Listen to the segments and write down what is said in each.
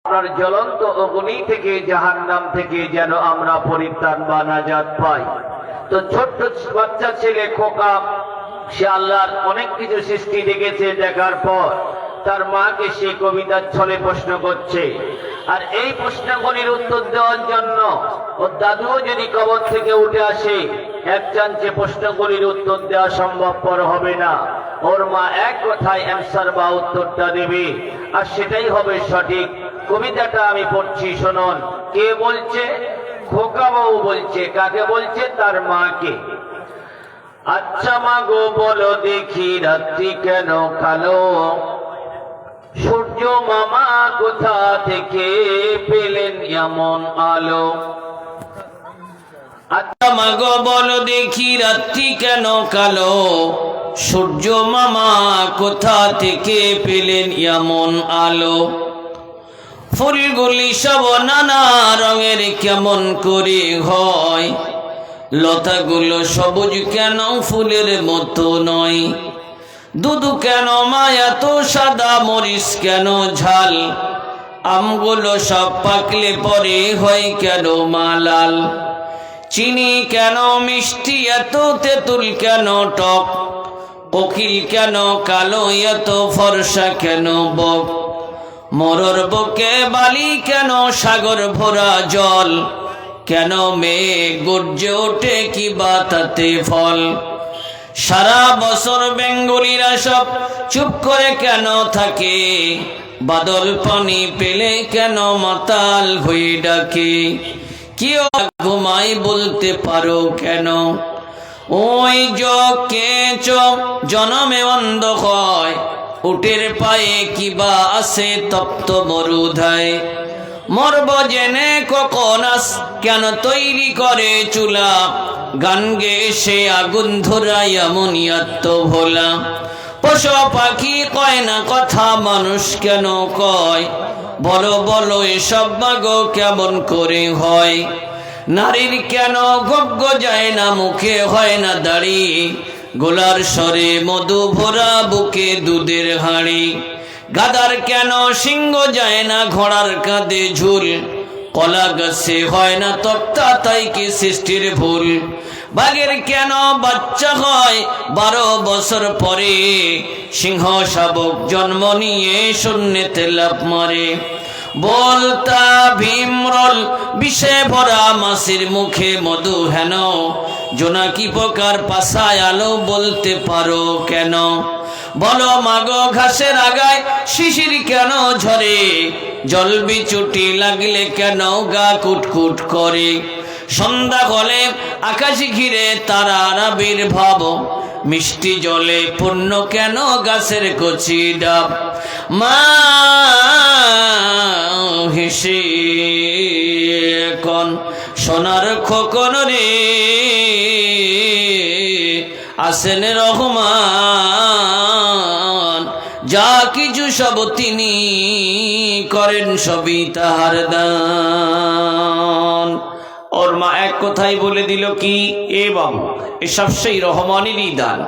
আপনার জ্বলন্ত অগ্নি থেকে জাহান্নাম থেকে যেন আমরা পরিত্রাণ বা নাজাত পাই। তো ছোট্ট বাচ্চা ছেলে খোকা, সে আল্লাহর অনেক কিছু সৃষ্টি দেখেছে, দেখার পর তার মাকে সে কবিতার ছলে প্রশ্ন করছে। আর এই প্রশ্নগুলির উত্তর দেওয়ার জন্য ওর দাদুও যদি কবর থেকে উঠে আসে, এক চান্সে প্রশ্নগুলির উত্তর দেওয়া সম্ভবপর হবে না। ওর মা এক কথায় অ্যান্সার বা উত্তরটা দেবে, আর সেটাই হবে সঠিক। কবিতাটা আমি পড়ছি, শুনুন। কে বলছে? খোকা বাবু বলছে। কাকে বলছে? তার মাকে। আচ্ছা মা গো, বলো দেখি রাত্রি কেন কালো, সূর্য মামা কোথা থেকে পেলেন এমন আলো? আচ্ছা মা গো, বলো দেখি রাত্রি কেন কালো, সূর্য মামা কোথা থেকে পেলেন এমন আলো? ফুলগুলি সব নানা রঙের কেমন করে হয়, লতাগুলো সবুজ কেন ফুলের মতো নয়? দুধ কেন মা এত সাদা, মরিচ কেন ঝাল, আমগুলো সব পাকলে পরে হয় কেন মা লাল? চিনি কেন মিষ্টি, এত তেঁতুল কেন টক, কোকিল কেন কালো, এত ফর্সা কেন বক? মরর বুকে বালি কেন, সাগর ভরা জল, কেন মেঘ গর্জে ওঠে কি বা তাতে ফল? সারা বছর বেঙ্গলিরা সব চুপ করে কেন থাকে, বাদল পানি পেলে কেন মাতাল হয়ে ডাকে? কেউ ঘুমাই বলতে পারো কেন? ওই কেচ জনমে অন্ধ হয়, উটের পায়ে কিবা আছে তপ্ত মরুধায়? মরব জেনে কখন আস, কেন তৈরি করে চুলা, গান গেয়ে সে আগুন ধরাই এমন এত ভোলা? পশু পাখি কয় না কথা, মানুষ কেন কয়? বলো বলো এসব মাগো কেমন করে হয়? নারীর কেন গগ্গ যায় না, মুখে হয় না দাড়ি, গোলার স্বরে মধু ভরা, বুকে দুধের হাঁড়ি? গাদার কেন সিংহ যায় না, ঘোড়ার কাঁধে ঝুল, কলা গাছে হয় না তক্তা, তাই কি সৃষ্টির ভুল? বাঘের কেন বাচ্চা হয় 12 বছর পরে, সিংহ শাবক জন্ম নিয়ে শূন্যতে লাফ মারে? বলতা ভীমরল বিষে ভরা, মাছের মুখে মধু হেন, জোনাকি পোকার পাছায় আলো বলতে পারো কেন? বলো মাগো ঘাসের আগায় শিশির কেন ঝরে, জল বিচুটি লাগলে কেন গা কুটকুট করে? সন্ধ্যা হলে আকাশ ঘিরে তারার আবির্ভাব, মিষ্টি জলে পূর্ণ কেন গাছের কচি ডাব? মা হেসে কন সোনার খোকন রে, আসেন রহমান, যা কিছু সব তিনি করেন সবই তাহার দান। ওর মা এক কথাই বলে দিল কি, এ বাবু এসব সেই রহমানেরই দান।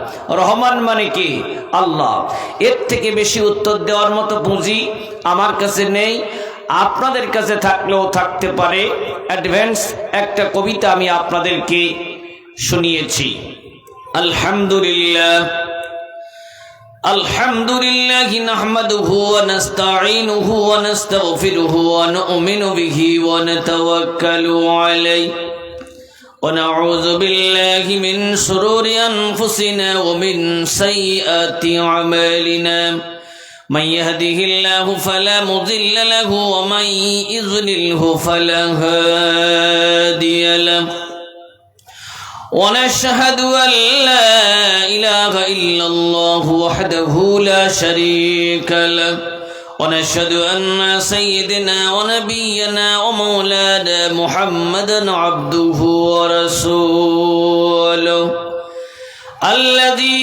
রহমান মানে কি? আল্লাহ। এর থেকে বেশি উত্তর দেওয়ার মতো পুঁজি আমার কাছে নেই, আপনাদের কাছে থাকলেও থাকতে পারে। অ্যাডভান্স একটা কবিতা আমি আপনাদেরকে শুনিয়েছি। আলহামদুলিল্লাহ আলহামদুলিল্লাহি নাহমাদুহু ওয়া নাস্তাঈনুহু ওয়া নাস্তাগফিরুহু ওয়া নু'মিনু বিহি ওয়া নাতাওয়াক্কালু আলাইহি ওয়া নাউযু বিল্লাহি মিন শুরুরি আনফুসিনা ওয়া মিন সাইয়্যাতি আমালিনা। মান ইয়াহদিহিল্লাহু ফালা মুদিল্লা লাহু ওয়া মান ইযলিলহু ফালা হাদিয়া লাহু। ونشهد أن لا إله إلا الله وحده لا شريك له، ونشهد أن سيدنا ونبينا ومولانا محمدا عبده ورسوله، الذي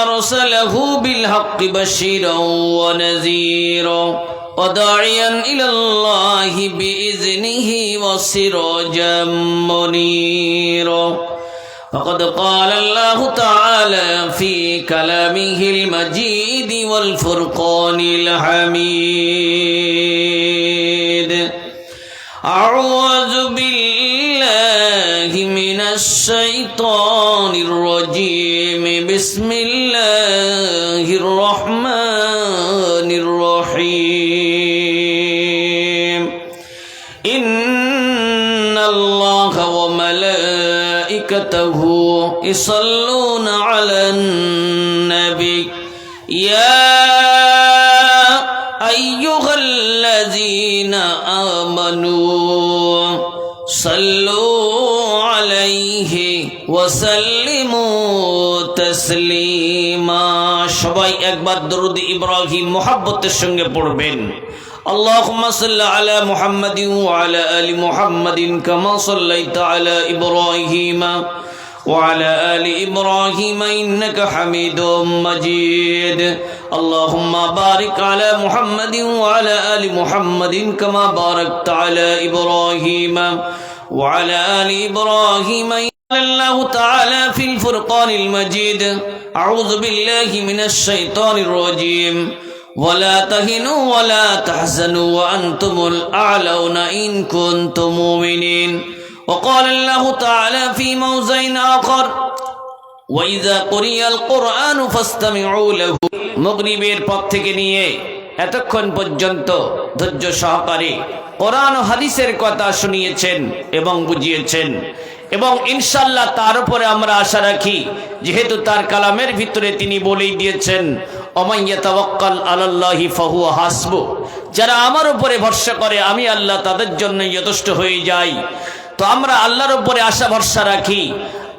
أرسله بالحق بشيرا ونذيرا وداعيا إلى الله بإذنه وسراجا منيرا. فقد قال الله تعالى في كلامه المجيد والفرقان الحميد أعوذ بالله من الشيطان الرجيم بسم الله الرحمن الرحيم إن الله وملائكته يصلون على النبي يا أيها الذين آمنوا صلوا عليه وسلموا تسليما সবাই একবার দরুদ ইব্রাহিম মুহাব্বতের সঙ্গে পড়বেন اللهم صل على محمد وعلى آل محمد كما صليت على إبراهيم وعلى آل إبراهيم إنك حميد مجيد اللهم بارك على محمد وعلى آل محمد كما باركت على إبراهيم وعلى آل إبراهيم قال الله تعالى في الفرقان المجيد أعوذ بالله من الشيطان الرجيم ولا تهنوا ولا تحزنوا وأنتم الأعلون إن كنتم مؤمنين وقال الله تعالى في موضع آخر وإذا قرئ القرآن فاستمعوا له مغربের পর থেকে নিয়ে এতক্ষণ পর্যন্ত ধৈর্য সহকারে কোরআন ও হাদিসের কথা শুনিয়েছেন এবং বুঝিয়েছেন এবং ইনশাআল্লাহ তার উপরে আমরা আশা রাখি যেহেতু তার কালামের ভিতরে তিনি বলেই দিয়েছেন ওমান ইয়াতাওয়াক্কাল আলাল্লাহি ফাহুয়া হাসবু যারা আমার উপরে ভরসা করে আমি আল্লাহ তাদের জন্য যথেষ্ট হয়ে যাই তো আমরা আল্লাহর উপরে আশা ভরসা রাখি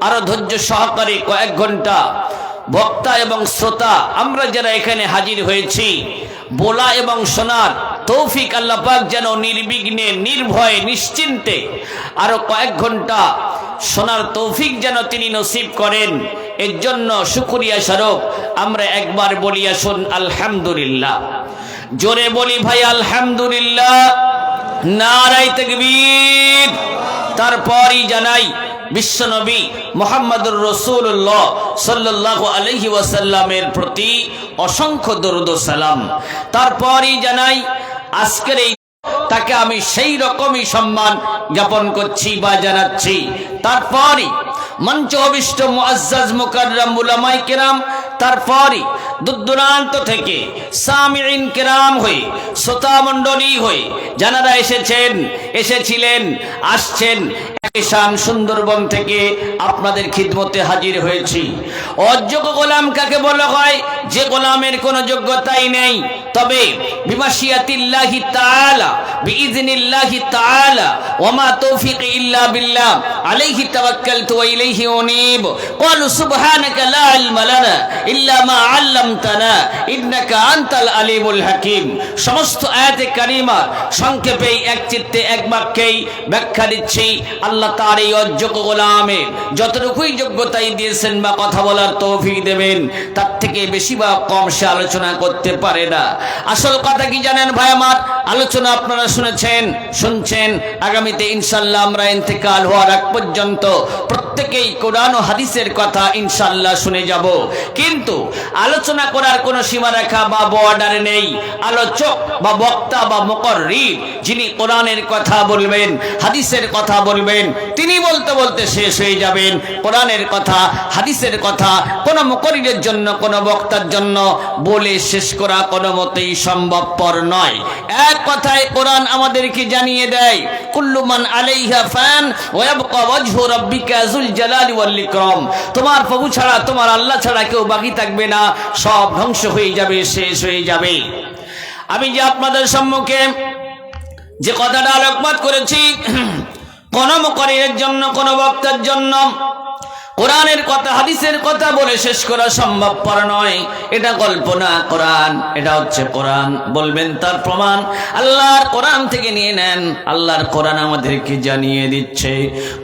আরো ধৈর্য সহকারে কয়েক ঘন্টা বক্তা এবং শ্রোতা আমরা যারা এখানে হাজির হয়েছি বলা এবং শোনার তৌফিক আল্লাহ পাক যেন নির্বিঘ্নে নির্ভয়ে নিশ্চিন্তে আরো কয়েক ঘন্টা শোনার তৌফিক যেন তিনি নসিব করেন এর জন্য শুকরিয়া স্বরূপ আমরা একবার বলি আসুন আলহামদুলিল্লাহ জোরে বলি ভাই আলহামদুলিল্লাহ নারায়ে তাকবীর তারপরই জানাই বিশ্বনবী মুহাম্মদুর রাসূলুল্লাহ সাল্লাল্লাহু আলাইহি ওয়াসাল্লামের প্রতি অসংখ্য দরুদ ও সালাম তারপরই জানাই আজকের এই তাকে আমি সেই রকমই সম্মান জ্ঞাপন করছি বা জানাচ্ছি তারপরই মঞ্চ অভিষ্ট মুআজ্জাজ মুকাররম উলামায়ে কেরাম তারপরই দূরদূরান্ত থেকে সামিঈন কেরাম হয়ে শ্রোতা মণ্ডলী হয়ে যারা এসেছিলেন আসছেন শান সুন্দরবন থেকে আপনাদের খিদমতে হাজির হয়েছি অযোগ্য গোলাম কাকে বলা হয় যে গোলামের কোনো যোগ্যতাই নেই তবে বিমাশিয়াতিল্লাহি তাআলা বিইজনিল্লাহি তাআলা ওমা তৌফিকি ইল্লা বিল্লাহ আলাইহি তাওয়াক্কালতু ওয়া ইলাইহি উনীব ক্বালু সুবহানাকা লা ইলমা লানা ইল্লা মা আল্লামতানা ইন্নাকা আনতাল আলিমুল হাকীম সমস্ত আয়াতে কারিমা সংক্ষেপে এক চিত্তে এক বাক্যেই ব্যাখ্যা দিচ্ছি আল্লাহ তার এই অযোগ্য গোলামের যতটুকুই যোগ্যতাই দিয়েছেন বা কথা বলার তৌফিক দেবেন তার থেকে বেশি বা কম সে আলোচনা করতে পারে না আসল কথা কি জানেন ভাই আমার আলোচনা আপনারা শুনছেন আগামীতে ইনশাআল্লাহ আমরা ইন্তেকাল হওয়ার আগ পর্যন্ত প্রত্যেকেই কোরআন ও হাদিসের কথা ইনশাআল্লাহ শুনে যাব কিন্তু আলোচনা করার কোনো সীমারেখা বা বর্ডার নেই আলোচক বা বক্তা বা মুকাররির যিনি কোরআনের কথা বলবেন হাদিসের কথা বলবেন তিনি বলতে বলতে শেষ হয়ে যাবেন কোরআনের কথা হাদিসের কথা কোন মুকাররিরের জন্য কোন বক্তার জন্য বলে শেষ করা কোনো মতেই সম্ভবপর নয় এক কথায় কোরআন আমাদেরকে জানিয়ে দেয় কুল্লু মান আলাইহা ফান ওয়া ইয়াবকা ওয়াজহু রাব্বিকা যুল জালালি ওয়াল ইকরাম তোমার প্রভু ছাড়া তোমার আল্লাহ ছাড়া কেউ বাকি থাকবে না সব ধ্বংস হয়ে যাবে শেষ হয়ে যাবে আমি যে আপনাদের সম্মুখে যে কথাটা আলোকপাত করেছি কোন মুকাররিরের জন্য কোন বক্তার জন্য কোরআনের কথা হাদিসের কথা বলে শেষ করা সম্ভবপর নয় এটা গল্প না কোরআন এটা হচ্ছে কোরআন বলবেন তার প্রমাণ আল্লাহর কোরআন থেকে নিয়ে নেন আল্লাহর কোরআন আমাদেরকে জানিয়ে দিচ্ছে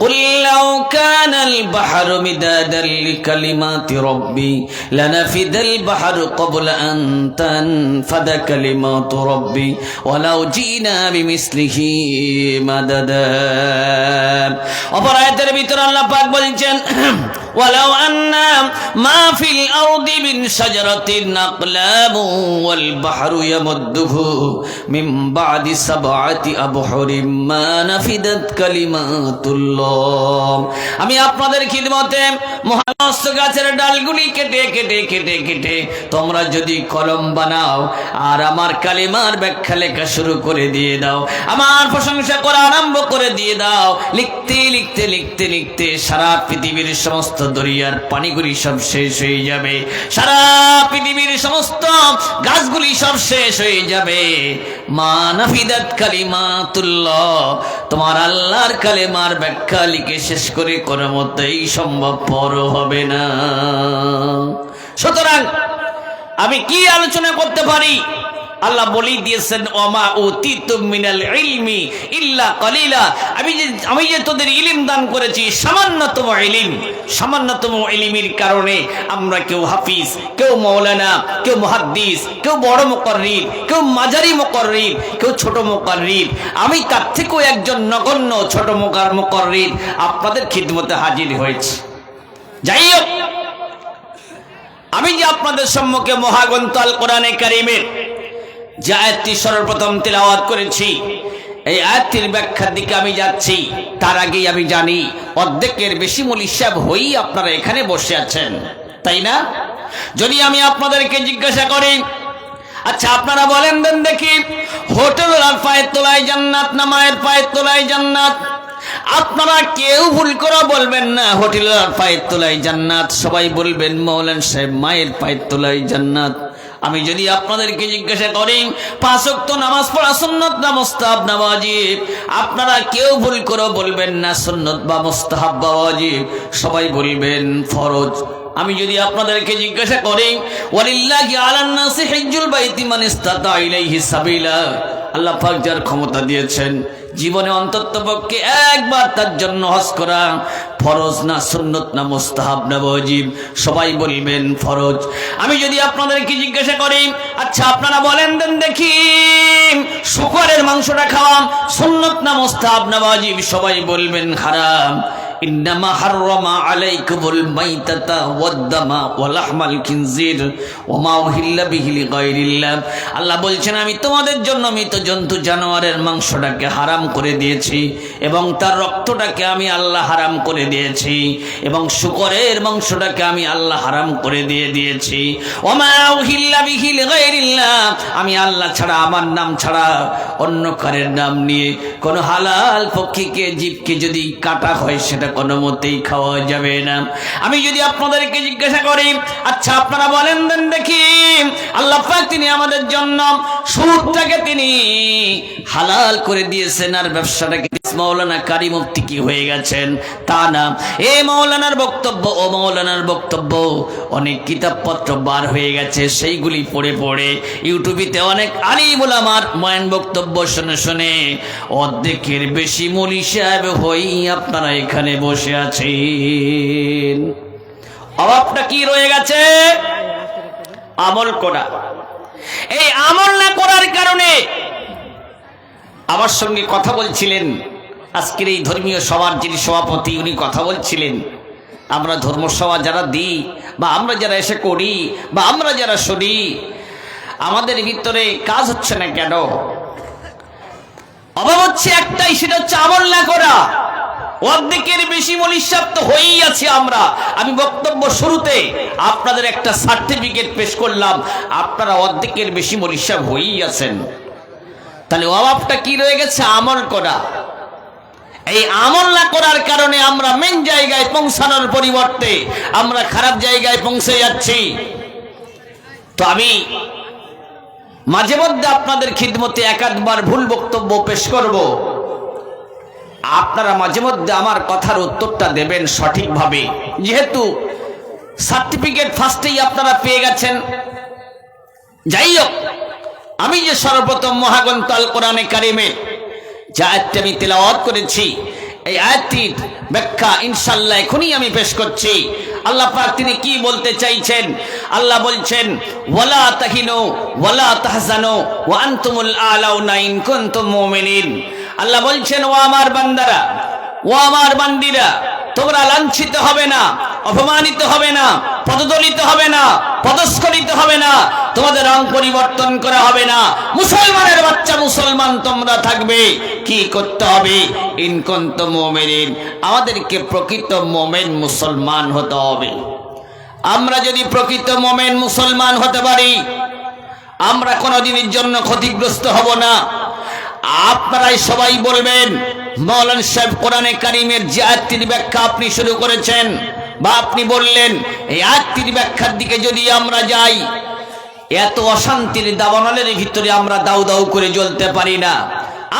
কুল লাউ কানাল বাহরু মিদাদাল লিকালিমাতি রাব্বি লানাফিদাল বাহরু ক্বাবলা আন তানফাদা কালিমাতু রাব্বি ওয়ালাউ জিনা বিমিসলিহি মাদাদা অপর আয়াতের ভিতরে আল্লাহ পাক বলেছেন ওয়ালাউ আন্না মা ফিল আরদি মিন শাজারাতিন আকলাম ওয়াল বাহরু ইয়ামুদ্দুহু মিন বাদি সাবআতি আবহুরিম মা নাফিদাত কালিমাতুল্লাহ। আমি আপনাদের খিদমতে মহানস্ত গাছের ডালগুলি কেটে কেটে কেটে কেটে তোমরা যদি কলম বানাও আর আমার কালিমার ব্যাখ্যা লেখা শুরু করে দিয়ে দাও, আমার প্রশংসা করা আরম্ভ করে দিয়ে দাও, লিখতে লিখতে লিখতে লিখতে সারা পৃথিবীর সমস্ত দরিয়ার পানিগুলি সব শেষ হয়ে যাবে, সারা পৃথিবীর সমস্ত গাছগুলি সব শেষ হয়ে যাবে। মা নাফিদাত কালিমাতুল্লাহ, তোমার আল্লাহর কালেমার ব্যাখ্যা লিখে শেষ করে কোনো মতেই সম্ভবপর হবে না। সুতরাং আমি কি আলোচনা করতে পারি? আল্লাহ বলেই দিয়েছেন ওমা উতিতুম মিনাল ইলমি ইল্লা কালিলা, আমি যে তোদের ইলম দান করেছি সামান্যতম ইলম, সামান্যতম ইলমের কারণে আমরা কেউ হাফিজ, কেউ মাওলানা, কেউ মুহাদ্দিস, কেউ বড় মুকাররির, কেউ মাঝারি মুকাররির, কেউ ছোট মুকাররির, আমি তার থেকেও একজন নগণ্য ছোট মুকাররির আপনাদের খিদমতে হাজির হয়েছি। যাই হোক, আমি যে আপনাদের সম্মুখে মহাগ্রন্থ আল কোরআনে কারীমের যে আয়াতটি সর্বপ্রথম তেলাওয়াত করেছি, এই আয়াতটির ব্যাখ্যার দিকে আমি যাচ্ছি। তার আগেই আমি জানি অর্ধেকের বেশি মূল হিসাব হয়েই আপনারা এখানে বসে আছেন, তাই না? যদি আমি আপনাদেরকে জিজ্ঞাসা করি, আচ্ছা আপনারা বলেন দেন দেখি, হোটেলের পায়ের তলায় জান্নাত না মায়ের পায়ের তলায় জান্নাত? আপনারা কেউ ভুল করে বলবেন না হোটেলের পায়ের তলায় জান্নাত, সবাই বলবেন মাওলানা সাহেব মায়ের পায়ের তলায় জান্নাত। আমি যদি আপনাদেরকে জিজ্ঞাসা করি 5 ওয়াক্ত নামাজ পড়া সুন্নাত না মুস্তাহাব না ওয়াজিব, আপনারা কেউ ভুল করে বলবেন না সুন্নাত বা মুস্তাহাব বা ওয়াজিব, সবাই বলবেন ফরজ। আমি যদি আপনাদেরকে জিজ্ঞাসা করি ওয়ালিল্লাহি আলান নাসি হিজ্জুল বাইতি মান ইসতাতা ইলাইহি সাবিলা, আল্লাহ পাক যার ক্ষমতা দিয়েছেন জীবনে অন্ততপক্ষে একবার তার জন্য হজ করা ফরজ না সুন্নত না মুস্তাহাব না ওয়াজিব, সবাই বলবেন ফরজ। আমি যদি আপনাদেরকে জিজ্ঞাসা করি, আচ্ছা আপনারা বলেন দেন দেখি শুকরের মাংসটা খাওয়া সুন্নত না মুস্তাহাব না ওয়াজিব, সবাই বলবেন হারাম। ইন্নামা হাররামা আলাইকুমুল মাইতাতা ওয়াদ-দামা ওয়া লাহমাল খিনজির ওয়া মা উহিল্লা বিহি লিগাইরিল্লাহ, আল্লাহ বলছেন আমি তোমাদের জন্য মৃত জন্তু জানোয়ারের মাংসটাকে হারাম করে দিয়েছি এবং তার রক্তটাকে আমি আল্লাহ হারাম করে দিয়েছি এবং শুকরের মাংসটাকে আমি আল্লাহ হারাম করে দিয়েছি। ওয়া মা উহিল্লা বিহি লিগাইরিল্লাহ, আমি আল্লাহ ছাড়া, আমার নাম ছাড়া অন্য কারের নাম নিয়ে কোন হালাল পক্ষীকে জীবকে যদি কাটা হয় সেটা কোনো মতেই খাওয়া যাবে না। আমি যদি আপনাদেরকে জিজ্ঞাসা করি, আচ্ছা আপনারা বলেন দেন দেখি আল্লাহ পাক তিনি আমাদের জন্য সুদটাকে তিনি হালাল করে দিয়েছেন আর ব্যবসাটাকে মাওলানা কারি মুফতি কি হয়ে গেছেন তা না। এই মাওলানার বক্তব্য ও মাওলানার বক্তব্য অনেক কিতাবপত্র বার হয়ে গেছে, সেইগুলি পড়ে পড়ে ইউটিউবেতে অনেক আলিম ওলামার মহান বক্তব্য শুনে শুনে অর্ধেকের বেশি মৌলী সাহেব হই আপনারা এখানে বসে আছেন। অভাবটা কি রয়ে গেছে? আমল করা। এই আমল না করার কারণে আমার সঙ্গে কথা বলছিলেন আজকের এই ধর্মীয় সভার যিনি সভাপতি, উনি কথা বলছিলেন আমরা ধর্মসভা যারা দিই বা আমরা যারা এসে করি বা আমরা যারা শুনি, আমাদের ভিতরে কাজ হচ্ছে না কেন? অভাব হচ্ছে একটাই, সেটা হচ্ছে আমল না করা। অর্ধেকের বেশি মনীষাব তো হয়েই আছে আমরা। আমি বক্তব্য শুরুতে আপনাদের একটা সার্টিফিকেট পেশ করলাম, আপনারা অর্ধেকের বেশি মনীষাব হয়েই আছেন। তাহলে অভাবটা কি রয়ে গেছে? আমল করা। এই আমল না করার কারণে আমরা মেন জায়গায় পৌঁছানোর পরিবর্তে আমরা খারাপ জায়গায় পৌঁছে যাচ্ছি। তো আমি মাঝে মধ্যে আপনাদের খিদমতে একাধবার ভুল বক্তব্য পেশ করব, আপনারা মাঝে মধ্যে আমার কথার উত্তরটা দেবেন সঠিকভাবে, যেহেতু সার্টিফিকেট ফার্স্টেই আপনারা পেয়ে গেছেন। যাই হোক, আমি যে সর্বপ্রথম মহাগ্রন্থ আল কোরআনে কারিমে যে আয়াতটি আমি তেলাওয়াত করেছি, এই আয়াতটির ব্যাখ্যা ইনশাআল্লাহ এখনই আমি পেশ করছি। আল্লাহ পাক তিনি কি বলতে চাইছেন? আল্লাহ বলছেন ওয়ালা তাহিনু ওয়ালা তাহজানু ওয়া আনতুমুল আলাউনা ইন কুনতুম মুমিনিন। আল্লাহ বলছেন ও আমার বান্দারা, ও আমার বান্দিরা, তোমরা লাঞ্ছিত হবে না, অপমানিত হবে না, পদদলিত হবে না, পদস্খলিত হবে না, তোমাদের রং পরিবর্তন করা হবে না। মুসলমানের বাচ্চা মুসলমান তোমরা থাকবে। কি করতে হবে? ইন কুনতুম মুমিনিন, আমাদেরকে প্রকৃত মুমিন মুসলমান হতে হবে। আমরা যদি প্রকৃত মুমিন মুসলমান হতে পারি, আমরা কোনোদিনের জন্য ক্ষতিগ্রস্ত হব না। আপনারাই সবাই বলবেন, মাওলানা সাহেব কোরআনে কারিমের যে আয়াতটির ব্যাখ্যা আপনি শুরু করেছেন বা আপনি বললেন, এই আয়াতটির ব্যাখ্যার দিকে যদি আমরা যাই, এত অশান্তির দাবানলের ভিতরে আমরা দাউ দাউ করে জ্বলতে পারি না।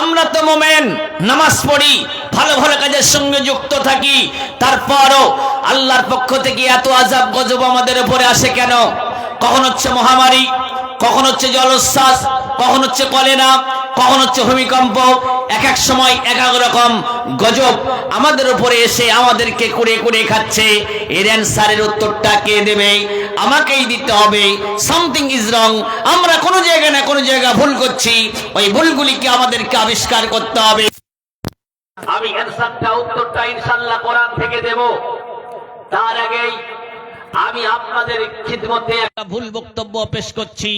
আমরা তো মুমিন, নামাজ পড়ি, ভালো ভালো কাজের সঙ্গে যুক্ত থাকি, তারপরও আল্লাহর পক্ষ থেকে এত আযাব গজব আমাদের উপরে আসে কেন? কখন হচ্ছে মহামারী, কখন হচ্ছে জলোচ্ছ্বাস, কখন হচ্ছে কলেরা, কখন হচ্ছে ভূমিকম্প, এক এক সময় এক এক রকম গজব আমাদের উপরে এসে আমাদেরকে কুড়ে কুড়ে খাচ্ছে। এর অ্যান্সারের উত্তরটা কে দেবে? আমাকেই দিতে হবে। Something is wrong. আমরা কোনো জায়গায় না কোনো জায়গায় ভুল করছি, ওই ভুলগুলিকে আমাদেরকে আবিষ্কার করতে হবে। আমি অ্যান্সারটা উত্তরটা ইনশাআল্লাহ কোরআন থেকে দেব। তার আগেই আমি আপনাদের খিদমতে একটা ভুল বক্তব্য পেশ করছি,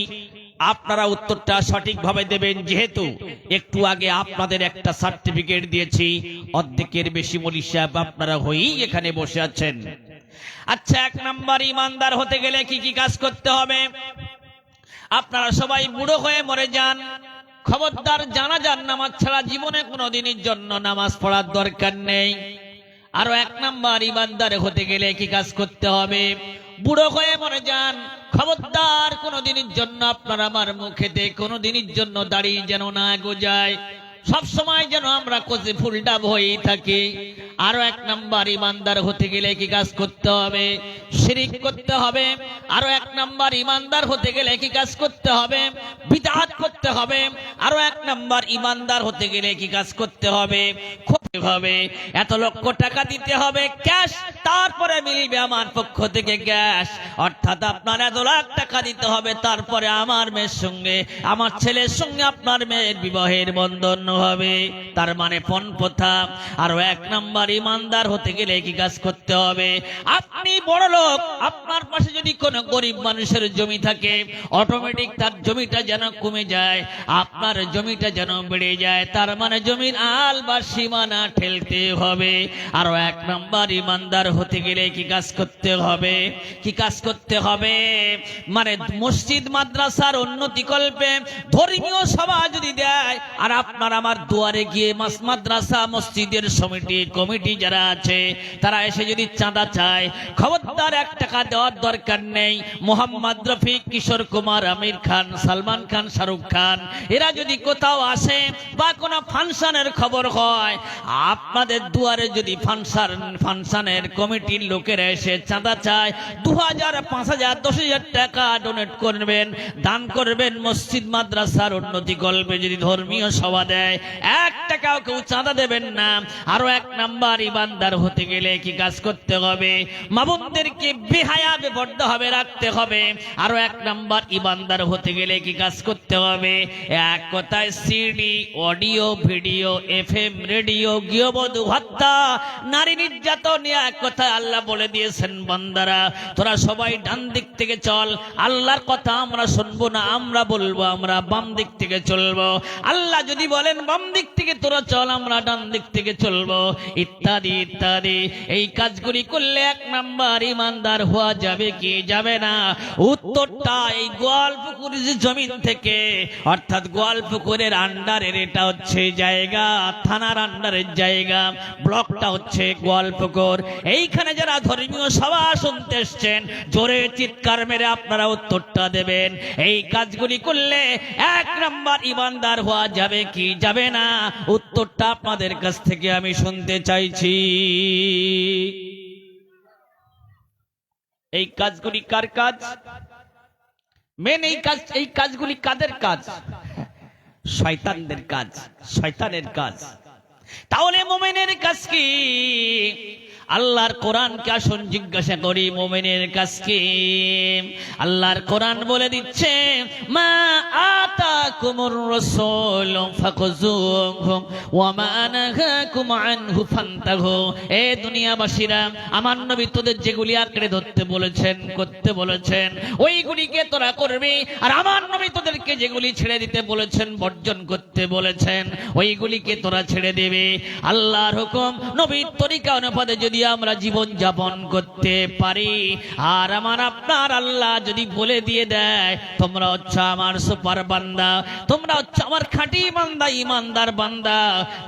আপনারা উত্তরটা সঠিকভাবে দেবেন। যেহেতু একটু আগে আপনাদের একটা সার্টিফিকেট দিয়েছি, অর্ধেকের বেশি মৌলভী সাহেব আপনারা হয়েই এখানে বসে আছেন। আচ্ছা, 1 নাম্বার, ইমানদার হতে গেলে কি কি কাজ করতে হবে? আপনারা সবাই বুড়ো হয়ে মরে যান, খবরদার জানাজার নামাজ ছাড়া জীবনে কোনোদিনের জন্য নামাজ পড়ার দরকার নেই। আরো 1 নাম্বার, ইমানদার হতে গেলে কি কাজ করতে হবে? বুড়ো হয়ে মরে যান, খবরদার কোনোদিনের জন্য আপনার আমার মুখেতে কোনোদিনের জন্য দাড়ি যেন না গজায়, সব সময় যেন আমরা কোজে ফুলডাব হয়েই থাকি। আরো 1 নাম্বার, ইমানদার হতে গেলে কি কাজ করতে হবে? শিরিক করতে হবে। আরো 1 নাম্বার, ইমানদার হতে গেলে কি কাজ করতে হবে? বিদআত করতে হবে। আরো 1 নাম্বার, ইমানদার হতে গেলে কি কাজ করতে হবে? হবে এত লক্ষ টাকা দিতে হবে ক্যাশ, তারপরে মিলবে আমার পক্ষ থেকে গ্যাস। অর্থাৎ আপনার এত লাখ টাকা দিতে হবে, তারপরে আমার মেয়ের সঙ্গে, আমার ছেলের সঙ্গে আপনার মেয়ের বিবাহের বন্ধন হবে। তার মানে পণ প্রথা। আরো 1 নাম্বার, ইমানদার হতে গেলে কি কাজ করতে হবে? আপনি বড় লোক, আপনার পাশে যদি কোনো গরিব মানুষের জমি থাকে, অটোমেটিক তার জমিটা যেন কমে যায়, আপনার জমিটা যেন বেড়ে যায়। তার মানে জমির আল বা সীমানা ঠেলতে হবে। আরো 1 নাম্বার, ইমানদার হতে গেলে কি কাজ করতে হবে? কি কাজ করতে হবে? মানে মসজিদ মাদ্রাসার উন্নতি কল্পে ধর্মীয় সভা যদি দেয়, আর আপনার আমার দুয়ারে গিয়ে মাদ্রাসা মসজিদের সমিতি কমিটি যারা আছে তারা এসে যদি চাঁদা চায়, খবরদার 1 টাকা দেওয়ার দরকার নেই। মোহাম্মদ রফি, কিশোর কুমার, আমির খান, সালমান খান, শাহরুখ খান এরা যদি কোথাও আসে বা কোনো ফাংশনের খবর হয়, আপনাদের দুয়ারে যদি ফাংশনের কমিটির লোকেরা এসে চাঁদা চায়, 2000, 5000, 10,000 টাকা ডোনেট করবেন, দান করবেন। মসজিদ মাদ্রাসার উন্নতি কল্পে যদি ধর্মীয় সভা দেয়, 1 টাকাও কেউ চাঁদা দেবেন না। আরো 1 নাম্বার, ইমানদার হতে গেলে কি কাজ করতে হবে? মাবুদদেরকে বেহায়া বেপর্দা হবে রাখতে হবে। আরো 1 নাম্বার, ইমানদার হতে গেলে কি কাজ করতে হবে? এক কথায় CD, audio, video, FM, radio, গৃহবধূ হত্যা, নারী নির্যাতন, এক কথায় আল্লাহ বলে দিয়েছেন, বান্দারা তোরা সবাই ডান দিক থেকে চল। আল্লাহর কথা আমরা শুনবো না, আমরা বলবো আমরা বাম দিক থেকে চলবো। আল্লাহ যদি বলেন বাম দিক থেকে তোরা চল, আমরা ডান দিক থেকে চলবো, ইত্যাদি ইত্যাদি। এই কাজগুলি করলে 1 নাম্বার, ইমানদার হওয়া যাবে কি যাবে না? উত্তরটা এই গোয়ালপুকুর জমিন থেকে, অর্থাৎ গোয়ালপুকুরের আন্ডারের, এটা হচ্ছে জায়গা, থানার আন্ডারের জায়গা, ব্লকটা হচ্ছে গোয়ালপুকুর। এইখানে যারা ধর্মীয় সভা শুনতে এসছেন, জোরে চিৎকার মেরে আপনারা উত্তরটা দেবেন। এই কাজগুলি করলে 1 নাম্বার, ইমানদার হওয়া যাবে কি যাবে না? উত্তরটা আপনাদের কাছ থেকে আমি শুনতে চাইছি। এই কাজগুলি কার কাজ? মেন এই কাজগুলি কাদের কাজ? শয়তানদের কাজ, শয়তানের কাজ। তাহলে মুমিনের কাজ কি? আল্লাহর কোরআনকে আসুন জিজ্ঞাসা করি মুমিনের কাছে। আল্লাহর কোরআন বলে দিচ্ছে মা আতাকুমুর রাসূল ফাখুযুহু ওয়া মা নাহাকুম আনহু ফান্তাহু। এ দুনিয়াবাসীরা, আমার নবী তোদের যেগুলি আঁকড়ে ধরতে বলেছেন, করতে বলেছেন, ওইগুলিকে তোরা করবি। আর আমার নবী তোদেরকে যেগুলি ছেড়ে দিতে বলেছেন, বর্জন করতে বলেছেন, ওইগুলিকে তোরা ছেড়ে দেবে। আল্লাহর হুকুম, নবীর তরিকা অনুপাতে যদি আমরা জীবন যাপন করতে পারি, আর আমার আপনার আল্লাহ যদি বলে দিয়ে দেয় তোমরা হচ্ছে আমার সুপার বান্দা, তোমরা হচ্ছে আমার খাঁটি বান্দা, ইমানদার বান্দা,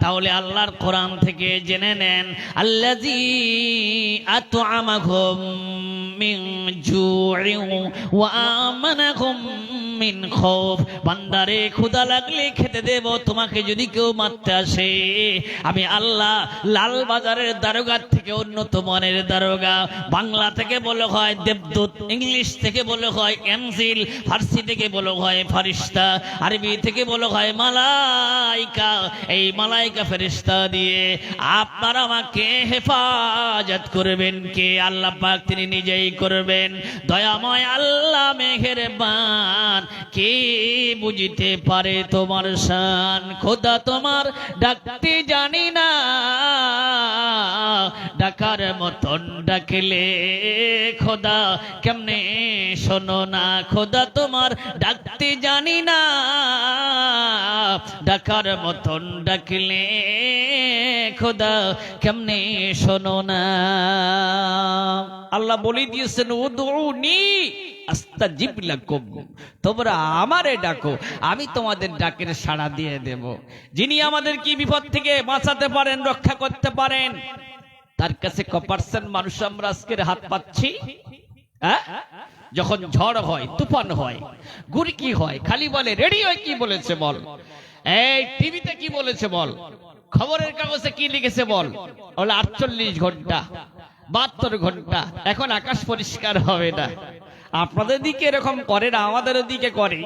তাহলে আল্লাহর কোরআন থেকে জেনে নেন আল্লাযী আত'আমাকুম মিন জু'ইন ওয়া আমানাকুম মিন খাউফ। বান্দারে ক্ষুধা লাগলে খেতে দেব, তোমাকে যদি কেউ মারতে আসে, আমি আল্লাহ লাল বাজারের দারোগার থেকে উন্নত মানের দারোগা। বাংলা থেকে বলে হয় দেবদূত, ইংলিশ থেকে বলে হয় এনজিল, ফার্সি থেকে বলে হয় ফারিস্তা, আরবি থেকে বলে হয় মালাইকা। এই মালাইকা ফেরেশতা দিয়ে আপনার আমাকে হেফাজত করবেন কে? আল্লাহ পাক তিনি নিজেই করবেন। দয়াময় আল্লাহ মেহেরবান, কে বুঝিতে পারে তোমার শান? খোদা তোমার ডাকতে জানি না, ডাকার মতন ডাকলে খোদা কেমনে শোনো না? খোদা তোমার ডাকতে জানি না, ডাকার মতন ডাকলে খোদা কেমনে শোনো না? আল্লাহ বলে দিয়েছেন উদউনি আস্তাজিব লাকুম, তোমরা আমারে ডাকো, আমি তোমাদের ডাকের সাড়া দিয়ে দেব। যিনি আমাদের কি বিপদ থেকে বাঁচাতে পারেন, রক্ষা করতে পারেন, তার কাছে কপারসেন্ট মানুষ আমরা আজকের হাত পাচ্ছি? যখন ঝড় হয়, তুফান হয়, গুরকি হয়, খালি বলে রেডিও কি বলেছে বল, এই টিভিতে কি বলেছে বল, খবরের কাগজে কি লিখেছে বল, বলে 48 ঘন্টা 72 ঘন্টা, এখন আকাশ পরিষ্কার হবে না। আপনাদের দিকে এরকম করে না, আমাদের দিকে করে।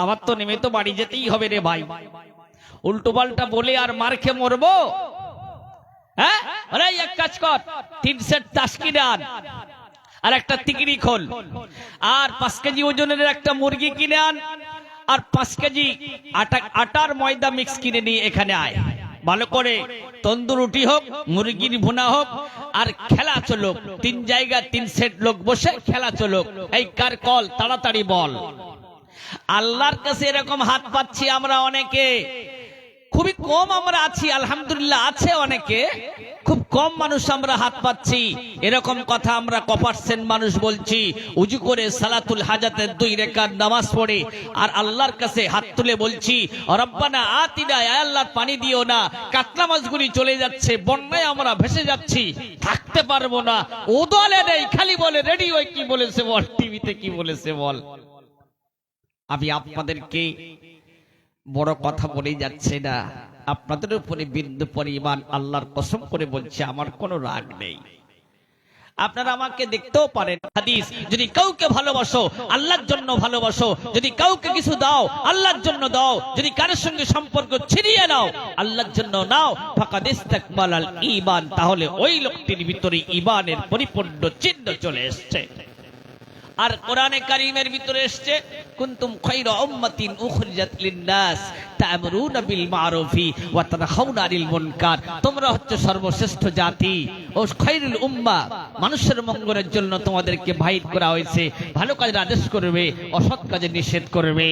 আমার তো নেমে তো বাড়ি যেতেই হবে রে ভাই, উল্টো পাল্টা বলে আর মার খেয়ে মরবো? হ্যাঁ, আরে এক কাজ কর, 3 সেট তাস কিনে আন, আর একটা তিকড়ি খোল, আর 5 কেজি ওজনের একটা মুরগি কিনে আন, আর 5 কেজি আটার ময়দা মিক্স কিনে নিয়ে এখানে আয়। ভালো করে তন্দুর রুটি হোক, মুরগির ভুনা হোক, আর খেলা চলুক। 3 জায়গা 3 সেট লোক বসে খেলা চলুক। এই কার কল, তাড়াতাড়ি বল। আল্লাহর কাছে এরকম হাত পাচ্ছি আমরা অনেকে, খুবই কম আমরা আছি, আলহামদুলিল্লাহ আছে অনেকে, খুব কম মানুষ আমরা হাত পাচ্ছি। এরকম কথা আমরা কপারসেন্ট মানুষ বলছি, উজু করে সালাতুল হাজাতের 2 রাকাত নামাজ পড়ে আর আল্লাহর কাছে হাত তুলে বলছি রব্বানা আতিনা, আয় আল্লাহ পানি দিও না, কাতলা মাছগুলি চলে যাচ্ছে, বন্যায় আমরা ভেসে যাচ্ছি, থাকতে পারবো না। ও দলে নেই, খালি বলে রেডিও কি বলেছে বল, টিভিতে কি বলেছে বল। আমি আপনাদেরকে বড় কথা বলে যাচ্ছে না, আপনাদের উপরে বিন্দু পরিমাণ আল্লাহর কসম করে বলছে আমার কোনো রাগ নেই। আপনারা আমাকে দেখতেও পারেন, হাদিস, যদি কাউকে ভালোবাসো আল্লাহর জন্য ভালোবাসো, যদি কাউকে কিছু দাও আল্লাহর জন্য দাও, যদি কারোর সঙ্গে সম্পর্ক ছিনিয়ে নাও আল্লাহর জন্য নাও, ফাকাদ ইস্তাকমালাল ঈমান, তাহলে ওই লোকটির ভিতরে ঈমানের পরিপূর্ণ চিহ্ন চলে এসেছে। আর কোরআনে কারীমের ভিতরে এসেছে কুনতুম খায়রা উম্মাতিন উখরিজাত লিন-নাস তা'মুরুনা বিল মা'রুফি ওয়া তানহাউনা আনিল মুনকার, তোমরা হচ্ছে সর্বশ্রেষ্ঠ জাতি ও খায়রুল উম্মাহ, মানুষের মঙ্গলের জন্য তোমাদেরকে বাহির করা হয়েছে, ভালো কাজের আদেশ করবে, অসৎ কাজে নিষেধ করবে।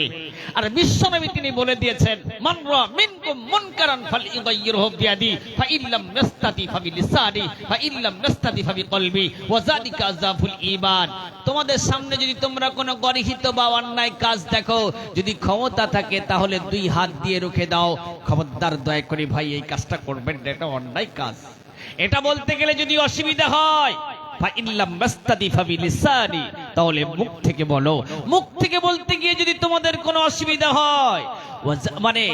আর বিশ্বনবী তিনি বলে দিয়েছেন মান রা মিনকুম মুনকারান ফালইগাইয়িরহু বিয়াদি ফাইল্লাম নাস্তাতি ফাবিলিসানি ফাইল্লাম নাস্তাতি ফাবিকলবি ওয়া যালিকা আযাফুল ঈমান। তোমাদের সামনে যদি তোমরা কোনো গর্হিত বা অন্যায় কাজ দেখো, যদি ক্ষমতা থাকে তাহলে 2 হাত দিয়ে রুখে দাও, খবরদার দয়া করে ভাই এই কাজটা করবেন না, এটা অন্যায় কাজ। এটা বলতে গেলে যদি অসুবিধা হয় ফাইল্লাম নাস্তাতি ফাবিলিসানি, তাহলে মুখ থেকে বলো। মুখ থেকে বলতে গিয়ে যদি তোমাদের কোনো অসুবিধা হয় মানে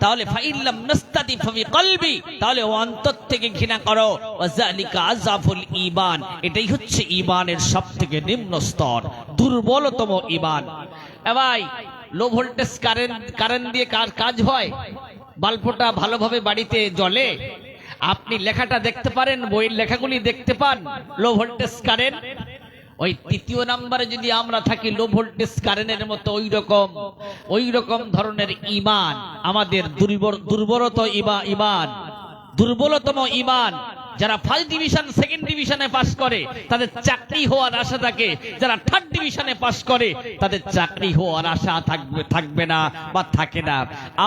তাহলে ফাইল্লাম নাস্তাতি ফাবিকলবি, তাহলে অন্তর থেকে ঘৃণা করো। ওয়া যালিকা আযাফুল ঈমান, এটাই হচ্ছে ঈমানের সবথেকে নিম্ন স্তর, দুর্বলতম ঈমান। এ ভাই, লো ভোল্টেজ কারেন্ট দিয়ে কাজ হয়? বাল্বটা ভালোভাবে বাড়িতে জ্বলে? আপনি লেখাটা দেখতে পারেন, বইয়ের লেখাগুলি দেখতে পান, লো ভোল্টেজ কারেন্ট। ওই তৃতীয় নম্বরে যদি আমরা থাকি লো ভোল্টেজ কারেন্টের মতো ওই রকম ধরনের ঈমান, আমাদের দুর্বলতম ঈমান। যারা ফার্স্ট ডিভিশন সেকেন্ড ডিভিশনে পাস করে তাদের চাকরি হওয়ার আশা থাকে, যারা থার্ড ডিভিশনে পাস করে তাদের চাকরি হওয়ার আশা থাকবে না বা থাকে না।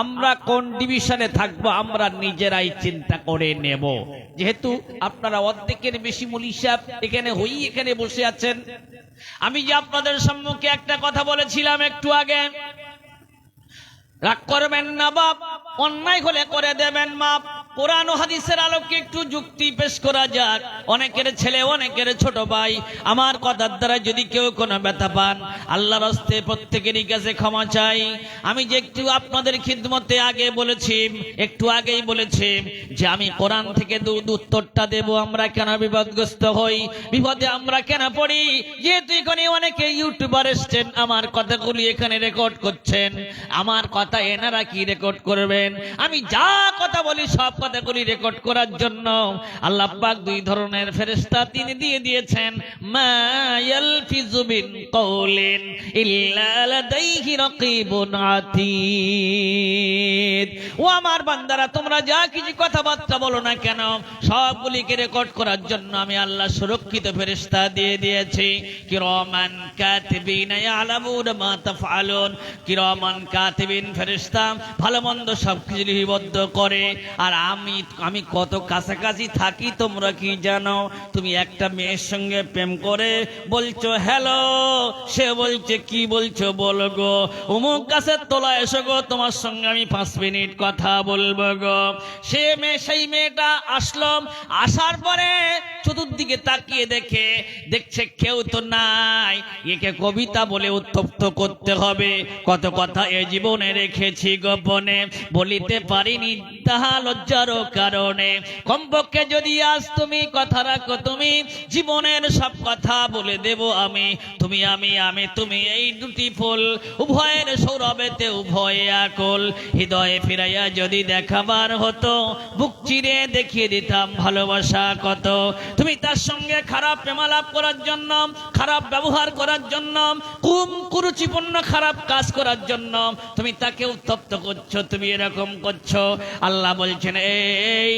আমরা কোন ডিভিশনে থাকবো আমরা নিজেরাই চিন্তা করে নেব। যেহেতু আপনারা অর্ধেকের বেশি মৌলভী সাহেব এখানে বসে আছেন, আমি যে আপনাদের সম্মুখে একটা কথা বলেছিলাম একটু আগে, রাগ করবেন না বাপ, অন্যায় হলে করে দেবেন মাপ। কোরআন ও হাদিসের আলোকে একটু যুক্তি পেশ করা যাক। অনেকের ছেলে, অনেকের ছোট ভাই, আমার কথার দ্বারা যদি কেউ কোনো ব্যথা পান, আল্লাহর হস্তে প্রত্যেকেরই কাছে ক্ষমা চাই। আমি যে একটু আপনাদের খিদমতে একটু আগেই বলেছি যে আমি কোরআন থেকে উত্তরটা দেব। আমরা কেন বিপদগ্রস্ত হই, বিপদে আমরা কেন পড়ি? যেহেতু এখানে অনেকে ইউটিউবার এসছেন, আমার কথাগুলি এখানে রেকর্ড করছেন, আমার কথা এনারা কি রেকর্ড করবেন? আমি যা কথা বলি সব কথাগুলি রেকর্ড করার জন্য আল্লাহ পাক দুই ধরনের ফেরেশতা তিনি দিয়ে দিয়েছেন। মা ইয়ালফিযু মিন কওলিন ইল্লা লাদাইহি রাকীবুন আতীদ। ও আমার বান্দারা, তোমরা যা কিছু কথাবার্তা বলো না কেন সবগুলিকে রেকর্ড করার জন্য আমি আল্লাহ সুরক্ষিত ফেরেশতা দিয়ে দিয়েছি। কিরামান কাতিবিন ইয়ালামুনা মা তাফআলুন। কিরামান কাতিবিন ফেরেশতা ভালো মন্দ সবকিছু লিপিবদ্ধ করে। আর আমি কত কাছাকাছি থাকি তোমরা কি জানো? তুমি একটা মেয়ের সঙ্গে প্রেম করে বলছো হ্যালো, সে বলছে কি বলছো বলো গো, অমুক গাছের তলায় এসো গো, তোমার সঙ্গে আমি 5 মিনিট কথা বলবো গো। সেই মেয়েটা আসলাম, আসার পরে চতুর্দিকে তাকিয়ে দেখছে কেউ তো নাই, একে কবিতা বলে উত্তপ্ত করতে হবে। কত কথা এ জীবনে রেখেছি গোপনে, বলিতে পারিনি তাহা লজ্জার কারণে। কমপক্ষে যদি আজ তুমি কথা রাখো, তুমি জীবনের সব কথা বলে দেব আমি। তুমি তুমি এই দুটি ফুল, উভয়ের সৌরভেতে উভয়ে আকুল। হৃদয়ে ফিরাইয়া যদি দেখাবার হতো, বুক চিরে দেখিয়ে দিতাম ভালোবাসা কত। তুমি তার সঙ্গে খারাপ প্রেমালাপ করার জন্য, খারাপ ব্যবহার করার জন্য, কুরুচিপূর্ণ খারাপ কাজ করার জন্য তুমি তাকে উত্তপ্ত করছো, তুমি এরকম করছো। আল্লাহ বলছেন এই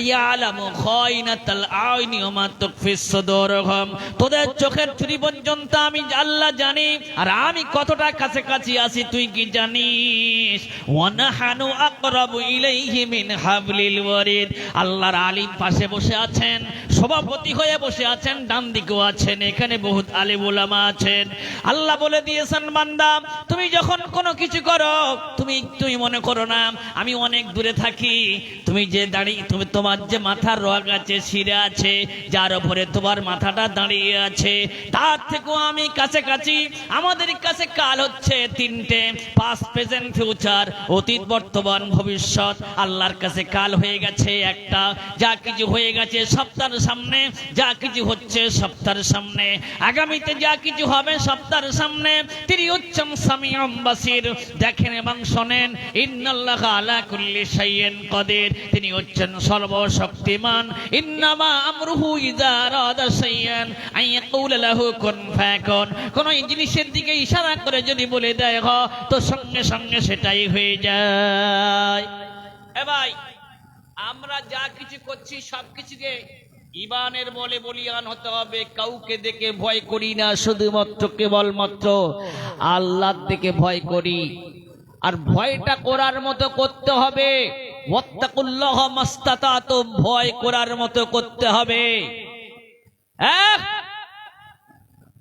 ইয়ালামু খায়নাতাল আইনি ওয়া মা তুখফিস সুদুরহুম। তোদের চোখের চুরি পর্যন্ত আমি আল্লাহ জানি, আর আমি কতটা কাছাকাছি আছি তুই কি জানিস? ওয়া নাহানু আকরাবু ইলাইহি মিন হাবলিল ওয়ারিদ। আল্লাহর আলিম পাশে বসে আছেন, সভাপতি হয়ে বসে আছেন, ডান দিকেও আছেন, এখানে বহুত আলেম ওলামা আছেন। আল্লাহ বলে দিয়েছেন বান্দা তুমি যখন কোনো কিছু করো তুমি মনে করো না আমি অনেক দূরে থাকি। তুমি যে তোমার যে মাথার রগ আছে, শিরা আছে, যার উপরে তোমার মাথাটা দাঁড়িয়ে আছে, তার থেকেও আমি কাছাকাছি। আমাদের কাছে কাল হচ্ছে 3টে, পাস্ট, প্রেজেন্ট, ফিউচার, অতীত, বর্তমান, ভবিষ্যৎ। আল্লাহর কাছে কাল হয়ে গেছে একটা, যা কিছু হয়ে গেছে সপ্তাহের সামনে, যা কিছু হচ্ছে সপ্তাহের সামনে, আগামীতে যা কিছু হবে সপ্তাহের সামনে। তিনি হচ্ছেন সামিউম বাসির, দেখেন এবং শোনেন। ইন্নাল্লাহা আলা কুল্লি শাইইন কাদির, তিনি হচ্ছেন সর্বশক্তিমান। ইন্নামা আমরুহু ইযা আরাদা শাইআন আন ইয়াকুলা লাহু কুন ফায়াকুন। কোন জিনিসের দিকে ইশারা করে যদি বলে দেয় তো সঙ্গে সঙ্গে সেটাই হয়ে যায়। এ ভাই, আমরা যা কিছু করছি সবকিছুকে ঈমানের বলে বলিয়ান হতে হবে। কাউকে দেখে ভয় করি না, শুধুমাত্র কেবলমাত্র আল্লাহর দেখে ভয় করি। আর ভয়টা করার মতো করতে হবে। ওয়াত্তাকুল্লাহ মাস্তাতাতুম, ভয় করার মতো করতে হবে।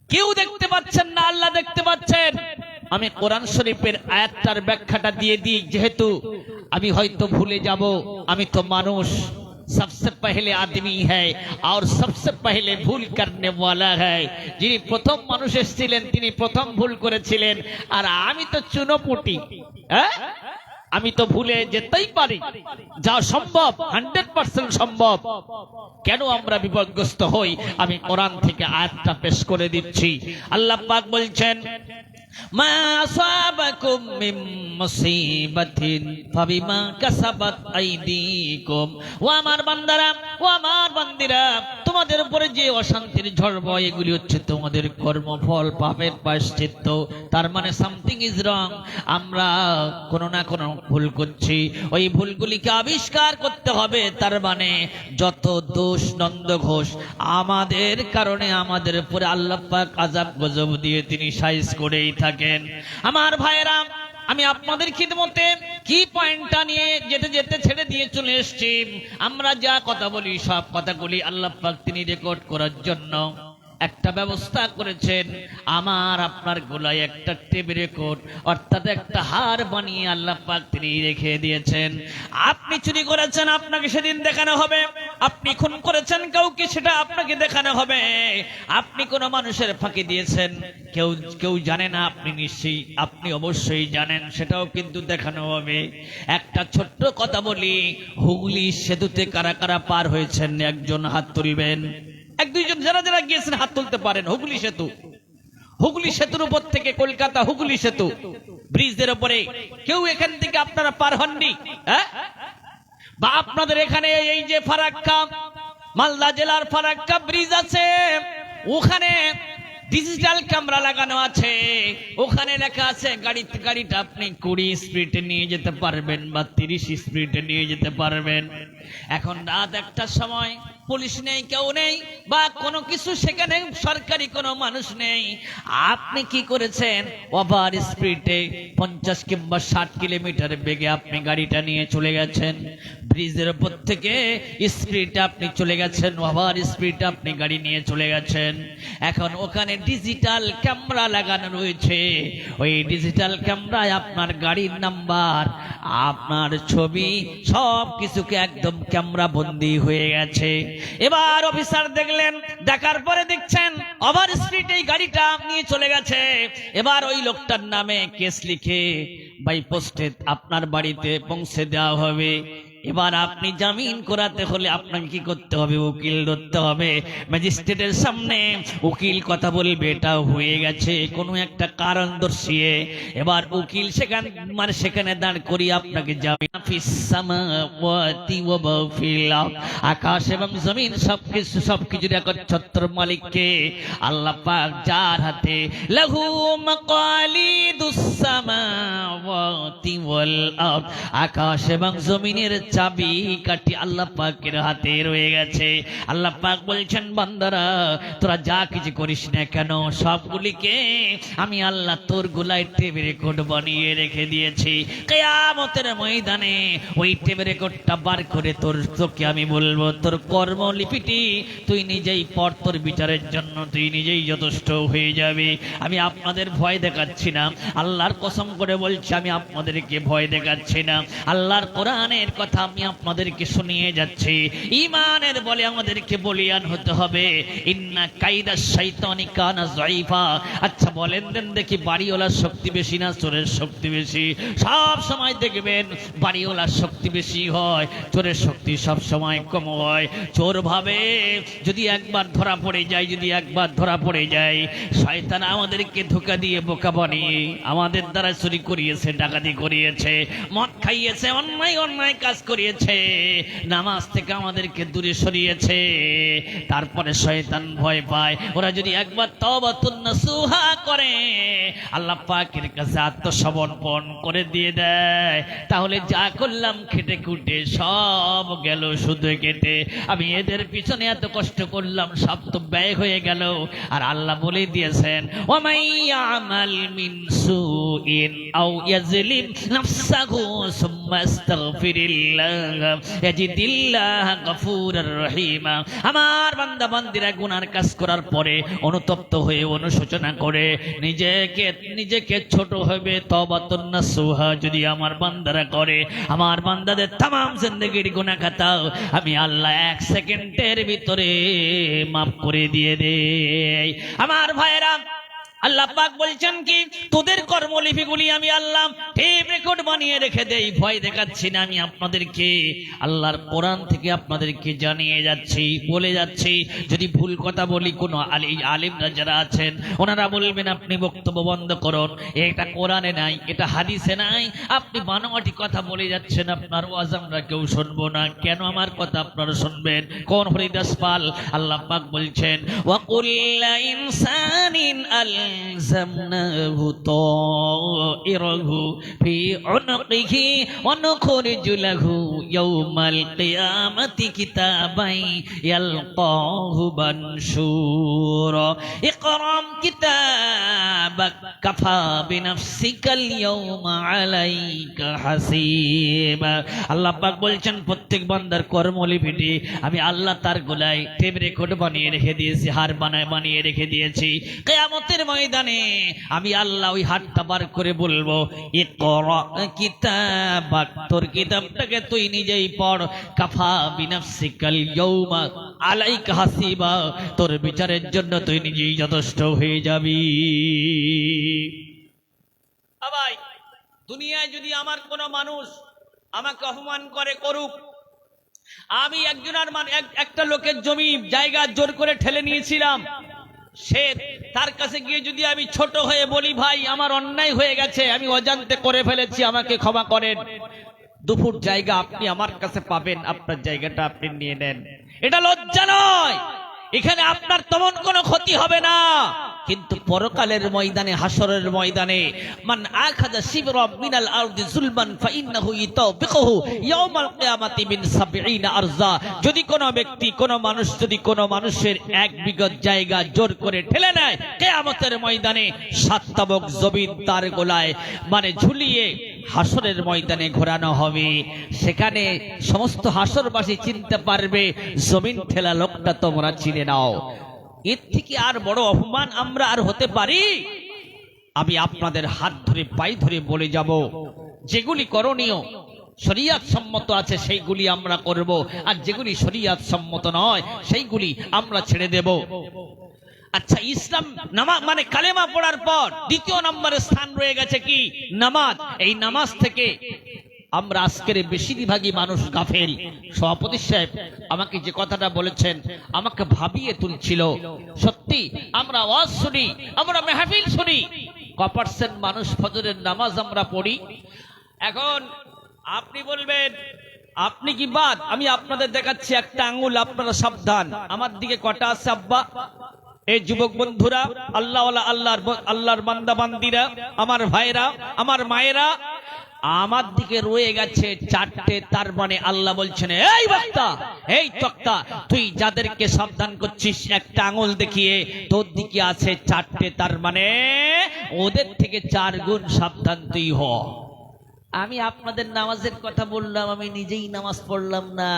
কেউ দেখতে পাচ্ছেন না, আল্লাহ দেখতে পাচ্ছেন। আমি কোরআন শরীফের আয়াতটার ব্যাখ্যাটা দিয়ে দিই, যেহেতু আমি হয়তো ভুলে যাব। আমি তো মানুষ, सबसे पहले आदमी है और सबसे पहले भूल करने वाला है। যিনি প্রথম মানুষ এসেছিলেন তিনি প্রথম ভুল করেছিলেন, আর আমি তো চুনোপুটি। আমি তো ভুলে যেতেই পারি, যা সম্ভব 100% সম্ভব। কেন আমরা বিপদগ্রস্ত হই? আমি কোরআন থেকে আয়াতটা পেশ করে দিচ্ছি। আল্লাহ পাক বলছেন মা আসাবাকুম মিন মুসিবাতিন ফাবিমা কাসাবাত আইদিকুম। ও আমার বান্দারা, ও আমার বান্দিরা, তোমাদের উপরে যে অশান্তির ঝড় বয় এগুলি হচ্ছে তোমাদের কর্মফল, পাপের প্রায়শ্চিত্ত। তার মানে সামথিং ইজ রং। আমরা কোনো না কোনো ভুল করছি, ওই ভুলগুলিকে আবিষ্কার করতে হবে। তার মানে যত দোষ নন্দ ঘোষ আমাদের কারণে আমাদের উপরে আল্লাহ পাক আযাব গজব দিয়ে তিনি সাইজ করেই থাকেন। আমার ভাইয়েরা, আমি আপনাদের খিদমতে কি পয়েন্টটা নিয়ে যেতে যেতে ছেড়ে দিয়ে চলে এসেছি। আমরা যা কথা বলি সব কথাগুলি আল্লাহ পাক তিনি রেকর্ড করার জন্য একটা ব্যবস্থা করেছেন। আমার আপনার গোলায় একটা টেপ রেকর্ড, অর্থাৎ একটা হার বানিয়ে আল্লাহ পাক তিনি রেখে দিয়েছেন। আপনি চুরি করেছেন, আপনাকে সেদিন দেখানো হবে। আপনি খুন করেছেন কাউকে, সেটা আপনাকে দেখানো হবে। আপনি কোনো মানুষের ফাঁকি দিয়েছেন, কেউ জানে না, আপনি অবশ্যই জানেন, সেটাও কিন্তু দেখানো হবে। একটা ছোট্ট কথা বলি, হুগলি সেতুতে কারা কারা পার হয়েছেন একজন হাত তুলবেন। এক দুইজন যারা যারা গিয়েছেন হাত তুলতে পারেন। হুগলি সেতুর উপর থেকে, কলকাতা হুগলি সেতু ব্রিজের উপরে কেউ এখান থেকে আপনারা পার হননি? হ্যাঁ, বা আপনাদের এখানে এই যে ফারাক্কা, মালদা জেলার ফারাক্কা ব্রিজ আছে, ওখানে ডিজিটাল ক্যামেরা লাগানো আছে। ওখানে লেখা আছে গাড়িটা আপনি 20 স্পিডে নিয়ে যেতে পারবেন বা 30 স্পিডে নিয়ে যেতে পারবেন। এখন রাত 1টার সময় পুলিশ নেই, কেউ নেই, বা কোনো কিছু সেখানে সরকারি কোনো মানুষ নেই। আপনি কি করেছেন? ওভার স্পিডে 50 কিংবা 60 কিলোমিটার বেগে আপনি গাড়িটা নিয়ে চলে গেছেন। ব্রিজের উপর থেকে স্পিডে আপনি চলে গেছেন, ওভার স্পিডে আপনি গাড়ি নিয়ে চলে গেছেন। এখন ওখানে ডিজিটাল ক্যামেরা লাগানো রয়েছে। ওই ডিজিটাল ক্যামেরায় আপনার গাড়ির নাম্বার, আপনার ছবি, সব কিছুকে একদম ক্যামেরা বন্দী হয়ে গেছে। এবার অফিসার দেখলেন, দেখার পরে দেখছেন ওভার স্পিড এই গাড়িটা নিয়ে চলে গেছে। এবার ওই লোকটার নামে কেস লিখে বাই পোস্টে আপনার বাড়িতে পৌঁছে দেওয়া হবে। এবার আপনি জামিন করাতে হলে আপনাকে কি করতে হবে? উকিল ধরতে হবে। ম্যাজিস্ট্রেটের সামনে উকিল কথা বলবে এটা হয়ে গেছে কোনো একটা কারণ দর্শিয়ে। এবার উকিল সেখানে দাঁড় করিয়ে আপনাকে জামিন। আকাশ এবং জমিন সবকিছুর একচ্ছত্র মালিককে আল্লাহ পাক, যার হাতে লাহু মাকালিদুস সামাওয়াতি ওয়াল আরদ, আকাশ এবং জমিনের চাবি কাঠি আল্লাহ পাকের হাতে রয়ে গেছে। আল্লাহ পাক বলছেন, বান্দারা তোরা যা কিছু করিস না কেন সবগুলিকে আমি আল্লাহ তোর গোলায় টেপ রেকর্ড বানিয়ে রেখে দিয়েছি। কিয়ামতের ময়দানে ওই টেপ রেকর্ডটা বার করে তোকে আমি বলবো, তোর কর্মলিপিটি তুই নিজেই পড়, তোর বিচারের জন্য তুই নিজেই যথেষ্ট হয়ে যাবে। আমি আপনাদের ভয় দেখাচ্ছি না, আল্লাহর কসম করে বলছি, আমি আপনাদেরকে ভয় দেখাচ্ছি না। আল্লাহর কোরআনের কথা আমি আপনাদেরকে শুনিয়ে যাচ্ছি। ঈমানের বলে আমাদেরকে বলিয়ান হতে হবে। ইন্না কাইদা শাইতানি কানা যায়ীফা। আচ্ছা বলেন দেন দেখি, বাড়িওয়ালার শক্তি বেশি না চোরের শক্তি বেশি? সব সময় দেখবেন বাড়িওয়ালার শক্তি বেশি হয়, চোরের শক্তি সব সময় কম হয়। চোর ভাবে যদি একবার ধরা পড়ে যায়, শয়তান আমাদেরকে ধোঁকা দিয়ে বোকা বানিয়ে আমাদের দ্বারা চুরি করিয়েছে, ডাকাতি করিয়েছে, মদ খাইয়েছে, অন্যায় কাজ করিয়েছে, নামাজ থেকে আমাদেরকে দূরে সরিয়েছে। তারপরে শয়তান ভয় পায়, ওরা যদি একবার তওবাতুন নাসুহা করে, আল্লাহ পাকের কাছে আত্মসমর্পণ করে দিয়ে দেয়, তাহলে যা করলাম খেটে খুঁটে সব গেল শুধু কেটে। আমি এদের পিছনে এত কষ্ট করলাম, সব তো ব্যয় হয়ে গেল। আর আল্লাহ বলে দিয়েছেন, ওয়ামাই ইয়ামাল মিন সুইন আও ইয়াজলিম নাফসাহু সুম্মা আস্তাগফিরিল্লাহ ইয়াজিদিল্লাহ গফুরুর রহিম। আমার বান্দা বান্দিরা গুনার কাজ করার পরে অনুতপ্ত হয়ে অনুশোচনা করে নিজেকে ছোট হবে, তওবাতুন নাসুহা যদি আমার বান্দারা করে, আমার বান্দাদের तमाम জিন্দেগির গুনাহ খাতা আমি আল্লাহ 1 সেকেন্ডের ভিতরে মাফ করে দিয়ে দেই। আমার ভাইরা, আল্লাহ পাক বলছেন কি তোদের কর্মলিপিগুলি আমি আল্লাহ টেপ রেকর্ড বানিয়ে রেখে দেই। ভয় দেখাচ্ছি না, আমি আপনাদেরকে আল্লাহর কোরআন থেকে আপনাদেরকে জানিয়ে যাচ্ছি, বলে যাচ্ছি। যদি ভুল কথা বলি, কোনো আলিমরা যারা আছেন ওনারা বলবেন আপনি বক্তব্য বন্ধ করুন, এটা কোরআনে নাই, এটা হাদিসে নাই, আপনি বানোয়াটি কথা বলে যাচ্ছেন, আপনার ওয়াজ আমরা কেউ শুনবো না। কেন আমার কথা আপনারা শুনবেন? কোন হরিদাস পাল? আল্লাহ পাক বলছেন ওয়াকুল্লা ইনসানিন ألزمناه طائره في عنقه ونخرج له يوم القيامة كتابا يلقاه منشورا اقرأ كتابك كفى بنفسك اليوم عليك حسيبا আল্লাহ পাক বলছেন প্রত্যেক বান্দার কর্মলিপিটি আমি আল্লাহ তার গলায় টেপ রেকর্ড বানিয়ে রেখে দিয়েছি, হার বানিয়ে রেখে দিয়েছি। কিয়ামতের ময়দানে আমি আল্লাহ ওই হাতটা বার করে বলবো ইকরা কিতাবাক, তোর কিতাবটাকে তুই নিজেই পড়, কাফা বিনাফসিকাল ইয়াউমা আলাইকা হাসিবা, তোর বিচারের জন্য তুই নিজেই যথেষ্ট হয়ে যাবি। ভাই, দুনিয়ায় যদি আমার কোনো মানুষ আমাকে অপমান করে করুক, আমি একটা লোকের জমি জায়গা জোর করে ঠেলে নিয়েছিলাম, সে তার কাছে গিয়ে যদি আমি ছোট হয়ে বলি ভাই আমার অন্যায় হয়ে গেছে, আমি অজান্তে করে ফেলেছি, আমাকে ক্ষমা করেন, 2 ফুট জায়গা আপনি আমার কাছে পাবেন, আপনার জায়গাটা আপনি নিয়ে নেন, এটা লজ্জা নয়, এখানে আপনার তেমন কোনো ক্ষতি হবে না। কিন্তু পরকালের ময়দানে, হাসরের ময়দানে মান আখাযা শিবরাম মিনাল আরদি যুলমান ফাইন্নাহু ইতাবিকুহু ইয়াউমাল কিয়ামাতি মিন 70 আরজা, যদি কোনো ব্যক্তি, কোনো মানুষ যদি কোনো মানুষের 1 বিঘত জায়গা জোর করে ঠেলে নেয়, কিয়ামতের ময়দানে 7 তাবক জমিন তার গলায় মানে ঝুলিয়ে হাসরের ময়দানে ঘোরানো হবে। সেখানে সমস্ত হাসরবাসী চিনতে পারবে জমিন ঠেলা লোকটা তোমরা চিনে নাও। এর থেকে আর বড় অপমান আমরা আর হতে পারি? আমি আপনাদের হাত ধরে পাই ধরে বলে যাব, যেগুলি করণীয় শরিয়ত সম্মত আছে সেইগুলি আমরা করব, আর যেগুলি শরিয়ত সম্মত নয় সেইগুলি আমরা ছেড়ে দেব। আচ্ছা, ইসলাম নামাজ মানে কালেমা পড়ার পর 2 নম্বরে স্থান রয়ে গেছে কি? নামাজ। এই নামাজ থেকে আমরা আজকের বেশিরভাগই মানুষ গাফেল। সভাপতি সাহেব আমাকে যে কথাটা বলেছেন আমাকে ভাবিয়ে তুলছিল। সত্যি আমরা ওয়াজ শুনি, আমরা মেহফিল শুনি, কপারসেন্ট মানুষ ফজরের নামাজ আমরা পড়ি। এখন আপনি বলবেন আপনি কি বাদ? আমি আপনাদের দেখাচ্ছি একটা আঙ্গুল, আপনারা সাবধান। আমার দিকে কটা আছে আব্বা? এই যুবক বন্ধুরা, আল্লাহওয়ালা, আল্লাহর বান্দা বান্দিরা, আমার ভাইরা, আমার মায়েরা, আমার দিকে রয়ে গেছে 4টে। তার মানে আল্লাহ বলছেন এই বক্তা, এই তক্তা, তুই যাদেরকে সাবধান করছিস একটা আঙুল দেখিয়ে, তোর দিকে আছে 4টে। তার মানে ওদের থেকে 4 গুণ সাবধান তুই হ। আমি আপনাদের নামাজের কথা বললাম, আমি নিজেই নামাজ পড়লাম না।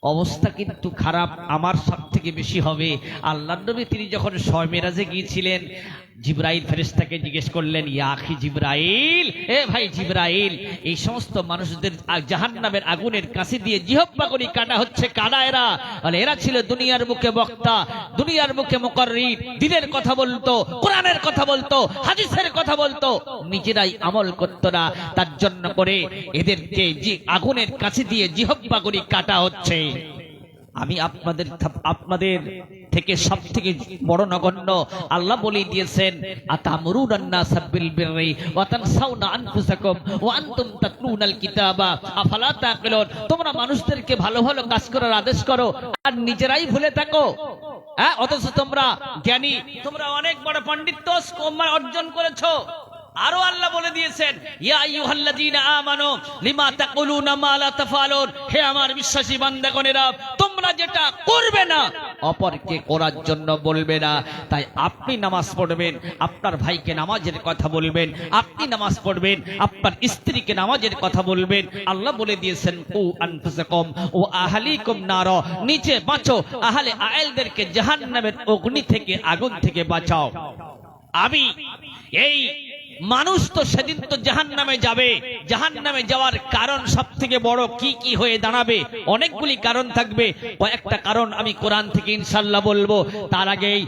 অবস্থা কিন্তু খারাপ আমার সব থেকে বেশি হবে। আল্লাহর নবী তিনি যখন শবে মেরাজে গিয়েছিলেন, জিবরাইল ফেরেশতাকে জিজ্ঞেস করলেন, ইয়া আখি জিবরাইল, এ ভাই জিবরাইল, এই সমস্ত মানুষদের জাহান্নামের আগুনের কাছে দিয়ে জিহ্বা করে কাটা হচ্ছে, কারা এরা? বলে এরা ছিল দুনিয়ার মুখে বক্তা, দুনিয়ার মুখে মুকাররির, দ্বীনের কথা বলতো, কোরআনের কথা বলতো, হাদিসের কথা বলতো, নিজেরাই আমল করতো না। তার জন্য করে এদেরকে আগুনের কাছে দিয়ে জিহ্বা করে কাটা হচ্ছে। আমি আপনাদের থেকে সব থেকে বড় নগণ্য। আল্লাহ বলে দিয়েছেন, আতামুরুনান নাসা বিল বিররি ওয়া তানসাউনা আনফুসাকুম ওয়া আনতুম তাতলুনাল কিতাবা আফালা তাকিলুন। তোমরা মানুষদেরকে ভালো ভালো কাজ করার আদেশ করো আর নিজেরাই ভুলে থাকো। অথচ তোমরা জ্ঞানী, তোমরা অনেক বড় পণ্ডিত্য অর্জন করেছো। আরো আল্লাহ বলে দিয়েছেন, ইয়া আইয়ুহাল্লাযীনা আমানু লিমা তাকুলুনা মা লা তাফআলুন, হে আমার বিশ্বাসী বান্দাগণেরা, তোমরা যেটা করবে না অপরকে করার জন্য বলবে না। তাই আপনি নামাজ পড়বেন, আপনার ভাইকে নামাজের কথা বলবেন, আপনি নামাজ পড়বেন, আপনার স্ত্রীকে নামাজের কথা বলবেন। আল্লাহ বলে দিয়েছেন, কু আনফুসাকুম ও আহলিকুম নার, নিচে বাঁচো আহলে আয়েলদেরকে জাহান্নামের অগ্নি থেকে, আগুন থেকে বাঁচাও। আমি এই মানুষ তো সেদিন তো জাহান্নামে যাবে। জাহান্নামে যাওয়ার কারণ সব থেকে বড় কি কি হয়ে দাঁড়াবে? অনেকগুলি কারণ থাকবে, কয়েকটা কারণ আমি কোরআন থেকে ইনশাআল্লাহ বলবো। তার আগেই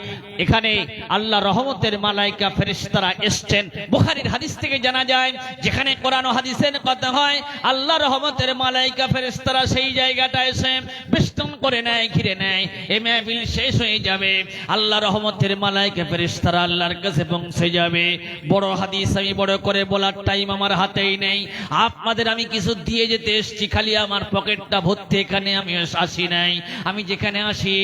এখানে আল্লাহ রহমতের মালাইকা ফেরেশতারা এসেছেন। বুখারীর হাদিস থেকে জানা যায়, যেখানে কোরআন ও হাদিসের কথা হয়, আল্লাহ রহমতের মালাইকা ফেরেশতারা সেই জায়গাটা এসে বেষ্টন করে নেয়, ঘিরে নেয়। এই মাহফিল শেষ হয়ে যাবে, আল্লাহ রহমতের মালাইকা ফেরেশতারা আল্লাহর কাছে পৌঁছে যাবে। বড় হাদিস আমি বড় করে বলার টাইম আমার হাতেই নেই। আপনাদের আমি কিছু দিয়ে যেতে এসেছি, খালি আমার পকেটটা ভর্তি। এখানে আমি আসি নাই, আমি যেখানে আসি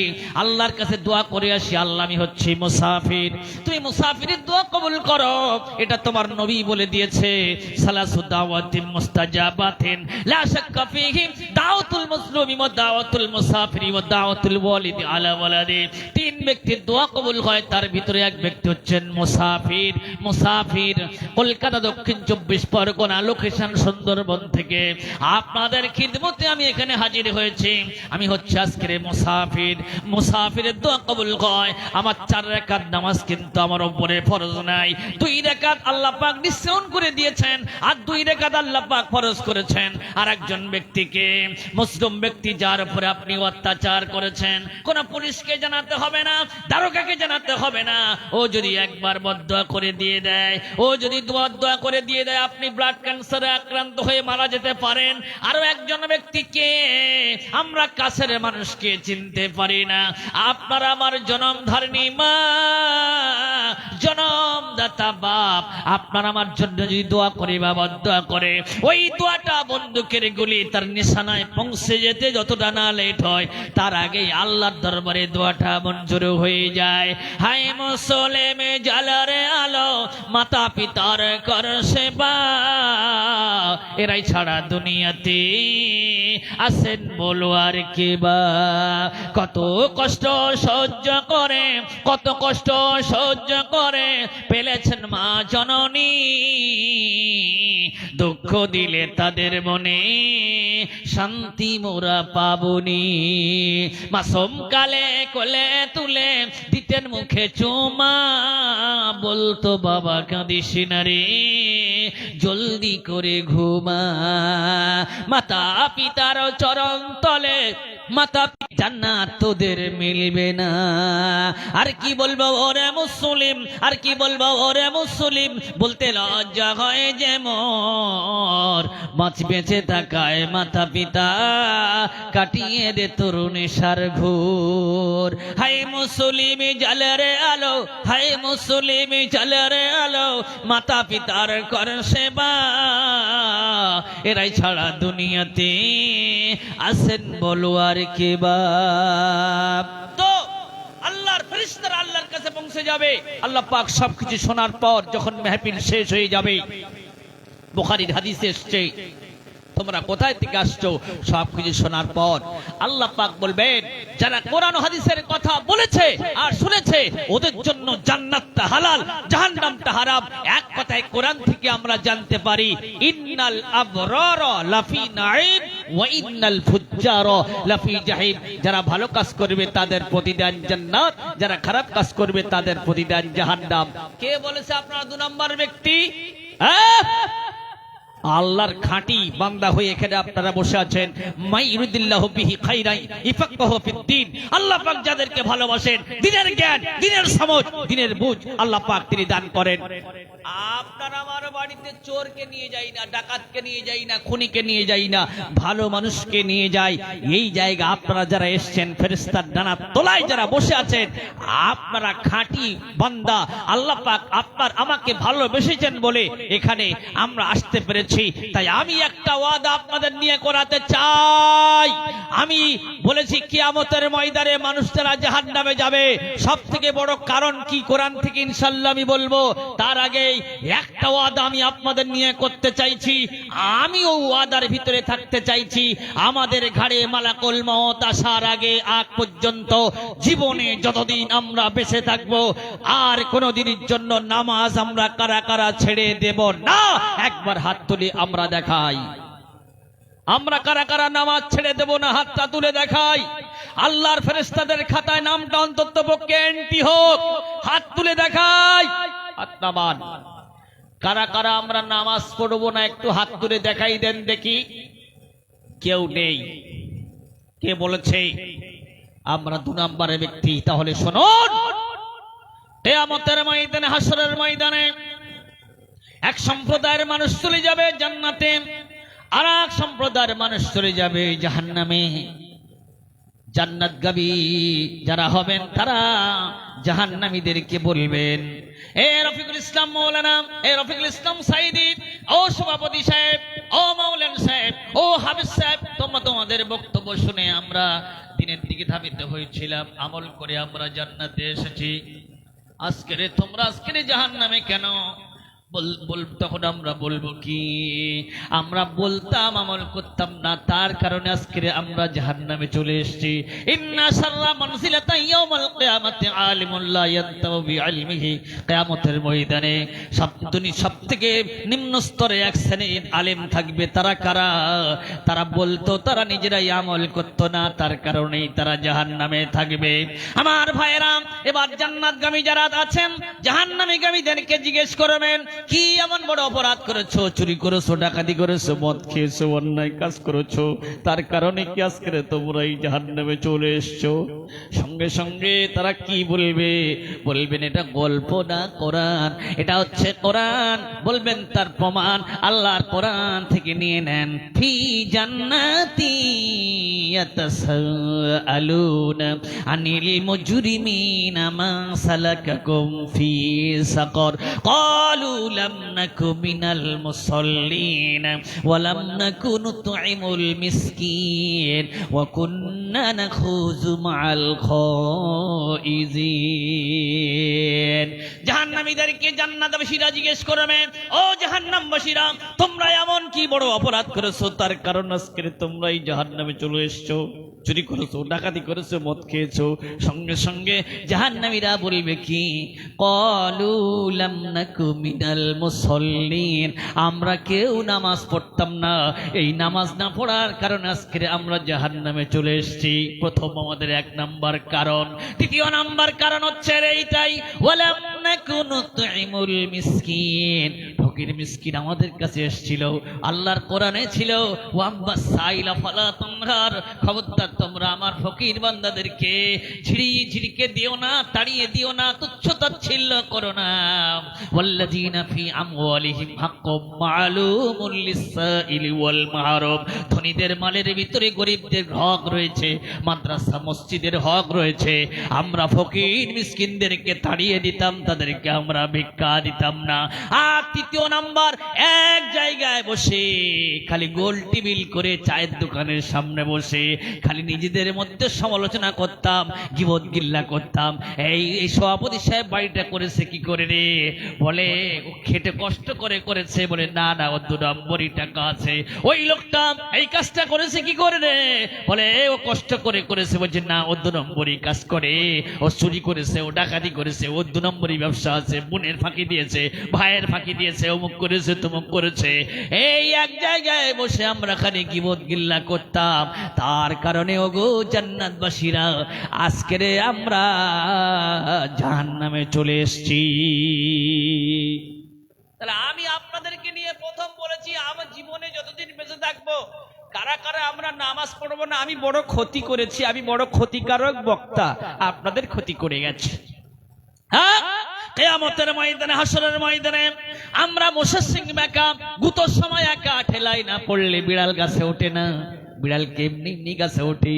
আল্লাহর কাছে দোয়া করে আসি। আল্লাহ, আমি হচ্ছি মুসাফির, তুমি মুসাফিরের দোয়া কবুল করো। এটা তোমার নবী বলে দিয়েছে, সালাসু দাওয়াতিন মুস্তাজাবাতিন লা শাক্কা ফীহি দাওয়াতুল মুসলিমি ওয়া দাওয়াতুল মুসাফিরি ওয়া দাওয়াতুল ওয়ালিদি আলা ওয়ালাদি। তিন ব্যক্তির দোয়া কবুল হয়, তার ভিতরে এক ব্যক্তি হচ্ছেন মুসাফির। মুসাফির কলকাতা দক্ষিণ 24 পরগনা, লোকেশন সুন্দরবন থেকে আপনাদের খিদমতে আমি এখানে হাজির হয়েছি। আমি হচ্ছে আজকের মুসাফির। মুসাফিরের দোয়া কবুল হয়। আমার 4 রাকাত নামাজ কিন্তু আমার উপরে ফরজ নাই, 2 রাকাত আল্লাহ পাক নিশ্চয়ন করে দিয়েছেন, আর 2 রাকাত আল্লাহ পাক ফরজ করেছেন। আর একজন ব্যক্তিকে, মুসলিম ব্যক্তি যার উপরে আপনি অত্যাচার করেছেন, কোন পুলিশকে জানাতে হবে না, দারোগাকে জানাতে হবে না। ও যদি একবার বদদোয়া করে দিয়ে দেয়, ও যদি দোয়া করে দিয়ে দেয়, আপনি ব্লাড ক্যান্সারে আক্রান্ত হয়ে মারা যেতে পারেন। আরো একজন ব্যক্তিকে, আমরা কাছের মানুষকে চিনতে পারি না, আপনার আমার জনমধারিণী মা, জনমদাতা বাপ, আপনার আমার জন্য যদি দোয়া করে বা বদদোয়া করে, ওই দোয়াটা বন্দুকের গুলি তার নিশানায় পৌঁছে যেতে যতটা না লেট হয়, তার আগেই আল্লাহর দরবারে দোয়াটা মঞ্জুর হয়ে যায়। হায় মুসলিমে জালারে আলো, মাতা পিতার কর সেবা, এরাই ছাড়া দুনিয়াতে আসেন বলো আর কে বা। কত কষ্ট সহ্য করে, কত কষ্ট সহ্য করে পেলেছেন মা জননী, দুঃখ দিলে তাদের মনে শান্তি মোরা পাবনি। মাসুম কালে কোলে তুলে দিতেন মুখে চুমা, বলতো বাবা কাঁদিস না রে, জলদি করে ঘুমা। মাতা পিতার চরণ তলে মাতা জান্নাত তোদের মিলবে না। আর কি বলবো ওরে মুসলিম, আর কি বলবো ওরে মুসলিম, বলতে লজ্জা হয় যে মোর, মাছ বেঁচে থাকায় মাতা পিতা কাটিয়ে দে তরুণী সার ঘোর। হায় মুসলিম জালেরে আলো, হায় মুসলিম জালেরে আলো, মাতা পিতার কর সেবা, এরাই ছাড়া দুনিয়াতে আসেন বলো আর কে বা। তো আল্লাহর ফেরেশতারা আল্লাহর কাছে পৌঁছে যাবে। আল্লাহ পাক সবকিছু শোনার পর যখন মাহফিল শেষ হয়ে যাবে, বুখারীর হাদিসে এসেছে, তোমরা কোথায় থেকে আসছো, সবকিছু শোনার পর আল্লাহ পাক বলবেন, যারা কোরআন ও হাদিসের কথা বলেছে আর শুনেছে, ওদের জন্য জান্নাতটা হালাল, জাহান্নামটা হারাম। এক কথায় কোরআন থেকে আমরা জানতে পারি, ইন্নাল আবরারা লাফি নাঈম ওয়া ইন্নাল ফুজ্জারা লাফি জাহিম। যারা ভালো কাজ করবে তাদের প্রতিদান জান্নাত, যারা খারাপ কাজ করবে তাদের প্রতিদান জাহান্নাম। কে বলেছে আপনারা 2 নম্বর ব্যক্তি? আল্লাহর খাঁটি বান্দা হয়ে এখানে আপনারা বসে আছেন। মাই ইউরিদিল্লাহু বিহি খাইরান ইফাক্কাহু ফিদ্দিন। আল্লাহ পাক যাদেরকে ভালোবাসেন, দ্বীনের জ্ঞান, দ্বীনের সমঝ, দ্বীনের বুঝ আল্লাহ পাক তিনি দান করেন। আপনার আমার বাড়িতে চোরকে নিয়ে যাই না, ডাকাতকে নিয়ে যাই না, খুনিকে নিয়ে যাই না, ভালো মানুষকে নিয়ে যাই। এই জায়গা আপনারা যারা এসেছেন, ফেরেশতার ডানার তলায় যারা বসে আছেন, আপনারা খাঁটি বান্দা। আল্লাহ পাক আপনার আমাকে ভালোবেসেছেন বলে এখানে আমরা আসতে পেরেছি। তাই আমি একটা ওয়াদা আপনাদের নিয়ে করাতে চাই। আমি বলেছি কিয়ামতের ময়দানে মানুষ যারা জাহান্নামে যাবে, সব থেকে বড় কারণ কি কোরআন থেকে ইনশাআল্লাহ আমি বলবো। তার আগে একটা ওয়াদা আমি আপনাদের নিয়ে করতে চাইছি, আমিও ওয়াদার ভিতরে থাকতে চাইছি। আমাদের ঘাড়ে মালাকুল মউত আসার আগে আগ পর্যন্ত জীবনে যতদিন আমরা বেঁচে থাকবো, আর কোনদিনের জন্য নামাজ আমরা কারা কারা ছেড়ে দেব না। একবার হাত তুলে আমরা দেখাই, আমরা কারা কারা নামাজ ছেড়ে দেব না, হাতটা তুলে দেখাই। আল্লাহর ফেরেশতাদের খাতায় নামটা অন্তত পক্ষে এন্ট্রি হোক, হাত তুলে দেখাই। হাত নামান। কারা কারা আমরা নামাজ পড়বো না একটু হাত তুলে দেখাই দেন দেখি। কেউ নেই। কে বলেছে আমরা 2 নম্বরের ব্যক্তি? তাহলে শুনুন, কিয়ামতের ময়দানে, হাসরের ময়দানে এক সম্প্রদায়ের মানুষ চলে যাবে জান্নাতে, আর এক সম্প্রদায়ের মানুষ চলে যাবে জাহান্নামে। জান্নাতগামী যারা হবেন তারা জাহান্নামীদেরকে বলবেন, এ রফিকুল ইসলাম মৌলানা, এ রফিকুল ইসলাম সাইদি, ও সভাপতি সাহেব, ও মাওলানা সাহেব, ও হাফেজ সাহেব, তোমরা তোমাদের বক্তব্য শুনে আমরা দিনের দিকে ধাবিত হয়েছিলাম, আমল করে আমরা জান্নাতে এসেছি। আজকের তোমরা আজকের জাহান্নামে কেন? তখন আমরা বলবো কি? আমরা বলতাম, আমল করতাম না, তার কারণে আজকে আমরা জাহান্নামে চলে এসেছি। ইন্না শাররা মানজিলাতান ইয়াউমাল কিয়ামাতি আলিমুল লা ইয়ানতাউ বিইলমিহি। কিয়ামতের ময়দানে সবথেকে নিম্ন স্তরে এক শ্রেণীর আলেম থাকবে। তারা কারা? তারা বলতো, তারা নিজেরাই আমল করত না, তার কারণেই তারা জাহান্নামে থাকবে। আমার ভাইয়েরা, এবার জান্নাতগামী যারা আছেন জাহান্নামীগামীদেরকে জিজ্ঞেস করবেন, কি এমন বড় অপরাধ করেছো? চুরি করেছো, ডাকাতি করেছো, মদ খেয়েছো, অন্যায় কাজ করেছো, তার কারণে কি আজকে তোমরা এই জাহান্নামে চলে এসছো? সঙ্গে সঙ্গে তারা কি বলবে? বলবেন এটা গল্প না, কোরআন। এটা হচ্ছে কোরআন। বলবেন তার প্রমাণ আল্লাহর কোরআন থেকে নিয়ে নেন। ফি জান্নাতি ইয়াতাসাআলুনা আনিল মুজরিমিনা মা সালাকাকুম ফি সাকর ক্বালু লাম নাকু মিনাল মুসাল্লিন ওয়া লাম নাকু নুতঈমুল মিসকিন ওয়া কুন্না নাখুযু মাআল খাইজিন। জাহান্নামীদেরকে জান্নাতবাসীরা জিজ্ঞেস করবে, ও জাহান্নামবাসীরা, তোমরা এমন কি বড় অপরাধ করেছো তার কারণ আজকে তোমরা এই জাহান্নামে চলে এসছো? চুরি করেছো, ডাকাতি করেছো, মদ খেয়েছো। সঙ্গে সঙ্গে জাহান্নামীরা বলবে কি? ক্বালু লাম নাকু মিনাল মুসাল্লিন, আমরা কেউ নামাজ পড়তাম না, এই নামাজ না পড়ার কারণে আজকে আমরা জাহান্নামে চলে এসেছি। প্রথম আমাদের 1 নাম্বার কারণ। দ্বিতীয় নাম্বার কারণ হচ্ছে এইটাই, ওয়ালাম নাকু নুতঈমুল মিসকিন, ফকির মিসকিন আমাদের কাছে এসেছিল, আল্লাহর কোরআনে ছিল ওয়াম্বা সাইলা ফালা তানহার, খবরদার তোমরা আমার ফকির বান্দাদেরকে ঝিড়িকে দিও না, তাড়িয়ে দিও না, তুচ্ছ-তাচ্ছিল্য করো না। ওয়াল্লাযীনা ফি আমওয়ালিহিম হাক্কুম মা'লুমুল লিস-সাইলি ওয়াল মাহরুম, ধনীদের মালের ভিতরে গরিবদের হক রয়েছে, মাদ্রাসা মসজিদের হক রয়েছে। আমরা ফকির মিসকিনদেরকে তাড়িয়ে দিতাম, তাদেরকে আমরা ভিক্ষা দিতাম না। আর তৃতীয় নাম্বার, এক জায়গায় বসে খালি গোল টেবিল করে চায়ের দোকানের সামনে বসে খালি নিজেদের মধ্যে সমালোচনা করতাম, গীবত গিল্লা করতাম। এই সভাপতি সাহেব বাড়িটা করেছে কি করে রে? বলে ও খেটে কষ্ট করে করেছে। বলে না না, ও 2 নম্বরই টাকা আছে। ওই লোকটা এই কাজটা করেছে কি করে রে? বলে ও কষ্ট করে করেছে। বলছে না, ও 2 নম্বরই কাজ করে, ও চুরি করেছে, ও ডাকাতি করেছে, ও 2 নম্বরই ব্যবসা আছে, বোনের ফাঁকি দিয়েছে, ভাইয়ের ফাঁকি দিয়েছে, অমুক করেছে, তমুক করেছে। এই এক জায়গায় বসে আমরা খালি গীবত গিল্লা করতাম, তার কারণে ওগো জান্নাতবাসীরা আজকে আমরা জাহান্নামে চলে এসেছি। তাহলে আমি আপনাদেরকে নিয়ে প্রথম বলেছি, আমার জীবনে যতদিন বেঁচে থাকবো কারা কারা আমরা নামাজ পড়বো না, আমি বড় ক্ষতি করেছি, আমি বড় ক্ষতিকারক বক্তা, আপনাদের ক্ষতি করে গেছে। হ্যাঁ, কিয়ামতের ময়দানে, হাসরের ময়দানে আমরা মোশার সিং একা, গুতোর সময় একা, ঠেলাই না পড়লে বিড়াল গাছে ওঠে না, বিড়াল কেমনি এমনি গাছে ওঠে।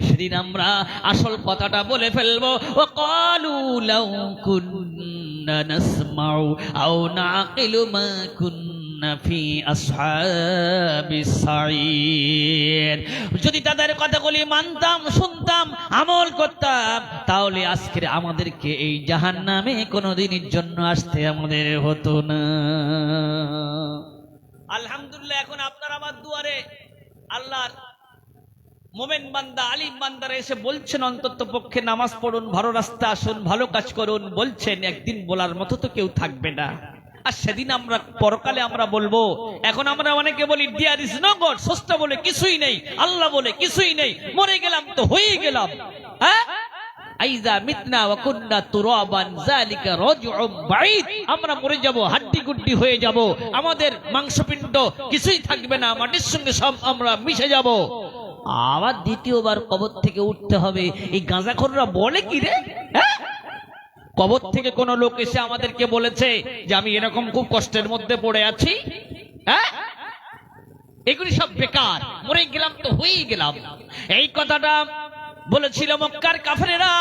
সেদিন আমরা আসল কথাটা বলে ফেলবো, ও ক্বালু লাউ কুন্না নাসমাউ আও নাকিলু মা কুন্না ফি আসহাবিস সাঈর। যদি তাদের কথাগুলি মানতাম, শুনতাম, আমল করতাম, তাহলে আজকে আমাদেরকে এই জাহান্নামে কোনোদিনের জন্য আসতে আমাদের হতো না। আলহামদুলিল্লাহ, এখন আপনার আমার দুয়ারে আল্লাহর মোমেন বান্দা, আলিম বান্দারা এসে বলছেন অন্তত পক্ষে নামাজ পড়ুন, ভালো রাস্তা আসুন, ভালো কাজ করুন বলছেন। একদিন বলার মতো তো কেউ থাকবে না, আর সেদিন আমরা পরকালে আমরা বলবো। এখন আমরা অনেকে বলি দেয়ার ইজ নো গড, স্রষ্টা বলে কিছুই নেই, আল্লাহ বলে কিছুই নেই, মরে গেলাম তো হয়েই গেলাম। হ্যাঁ, আইযা মিতনা ওয়া কুন্না তুরাবান যালিকা রাজউম বাঈদ, আমরা মরে যাব, হাড্ডি গুড্ডি হয়ে যাব, আমাদের মাংসপিণ্ড কিছুই থাকবে না, মাটির সঙ্গে সব আমরা মিশে যাব। আবার দ্বিতীয়বার কবর থেকে উঠতে হবে। এই গাঁজাখোররা বলে কি রে? হ্যাঁ? কবর থেকে কোন লোক এসে আমাদেরকে বলেছে যে আমি এরকম খুব কষ্টের মধ্যে পড়ে আছি? হ্যাঁ, এগুলি সব বেকার, মরে গেলাম তো হয়েই গেলাম। এই কথাটা বলেছিল মক্কার কাফেরেরা।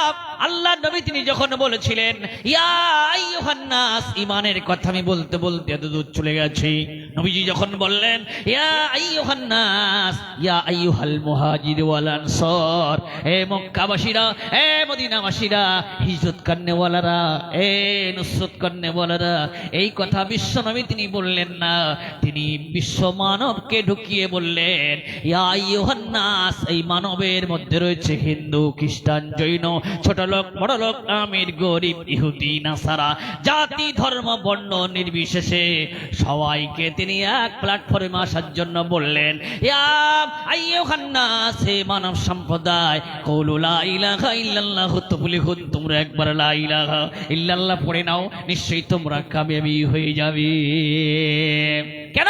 আল্লাহ নবী তিনি যখন বলেছিলেন ইয়া আইয়ুহান নাস, ঈমানের কথা আমি বলতে বলতে এত দূর চলে গেছি, নবীজি যখন বললেন ইয়া আইয়ুহান নাস ইয়া আইয়ুহাল মুহাজির ওয়াল আনসার, হে মক্কাবাসীরা, হে মদিনাবাসীরা, হিজরত করনেওয়ালারা, হে নুসরত করনেওয়ালারা, এই কথা বিশ্ব নবী তিনি বললেন না, তিনি বিশ্ব মানবকে ঢুকিয়ে বললেন ইয়া আইয়ুহান নাস, এই মানবের মধ্যে রয়েছে হিন্দু, খ্রিস্টান, জৈন, ছোট লোক, বড় লোক, আমির, গরিব, ইহুদি, নাসারা, জাতি, ধর্ম, বর্ণ নির্বিশেষে সবাইকে তিনি এক প্ল্যাটফর্মে আসার জন্য বললেন ইয়া আইয়ুহান নাস, হে মানব সম্প্রদায়, কুলু লা ইলাহা ইল্লাল্লাহ তুফলিহুন, তোমরা একবার লা ইলাহা ইল্লাল্লাহ পড়ে নাও, নিশ্চয়ই তোমরা কামিয়াবি হয়ে যাবে। কেন?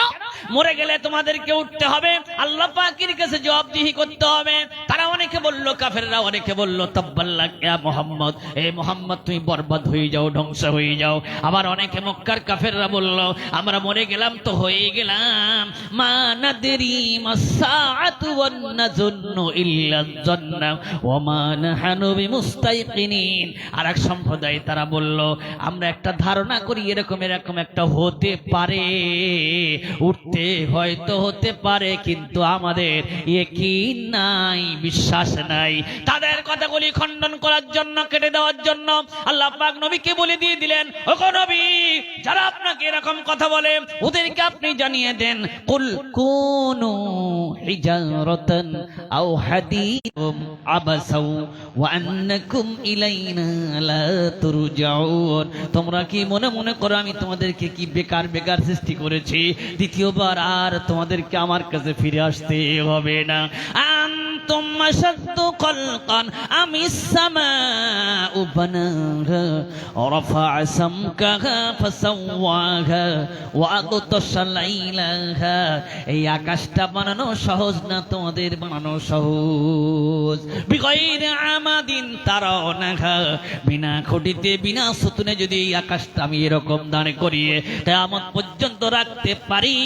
মরে গেলে তোমাদেরকে উঠতে হবে, আল্লাহ পাকের কাছে জবাবদিহি করতে হবে। তারা অনেকে বলল, কাফেররা অনেকে বলল তাব্বাল্লাক ইয়া মুহাম্মদ, হে মুহাম্মদ তুমি বরবাদ হয়ে যাও, ধ্বংস হয়ে যাও। আবার অনেকে মক্কার কাফেররা বলল আমরা মরে গেলাম তো হয়ে গেলাম, মা নাদরি মাসসাআতু ওয়ান নাযুন্নু ইল্লা যান্না ওয়া মা নাহনু বিমুস্তাইকিনিন। আরেক সম্প্রদায় তারা বলল আমরা একটা ধারণা করি এরকম এরকম একটা হতে পারে, উঠতে হয়তো হতে পারে, কিন্তু আমাদের ইয়াকিন নাই, বিশ্বাস নাই। তাদের কথাগুলি খণ্ডন করার জন্য, কেটে দেওয়ার জন্য আল্লাহ পাক নবীকে বলে দিয়ে দিলেন, ওগো নবী, যারা আপনাকে এরকম কথা বলে ওদেরকে আপনি জানিয়ে দেন কুল কুনু হিজারাতান আও হাদীদুম আবাসাউ ওয়া আন্নাকুম ইলাইনা লা তুরজাউন। তোমরা কি মনে মনে করো আমি তোমাদেরকে কি বেকার বেকার সৃষ্টি করেছি, দ্বিতীয়বার আর তোমাদেরকে আমার কাছে ফিরে আসতে হবে না। আনতুম আশাদ্দু খালকান আমিস সামাউ বানাহা রাফা'a সামকাহা ফাসাওয়াহা ওয়া আগতাশা লাইলাহা। এই আকাশটা বানানো সহজ না, তোমাদের বানানো সহজ। বিগাইরি আমাদিন তারাওনাহা, বিনা খুঁটিতে বিনা সুতুনে যদি এই আকাশটা আমি এরকম দাঁড় করিয়ে কিয়ামত পর্যন্ত রাখতে পারি,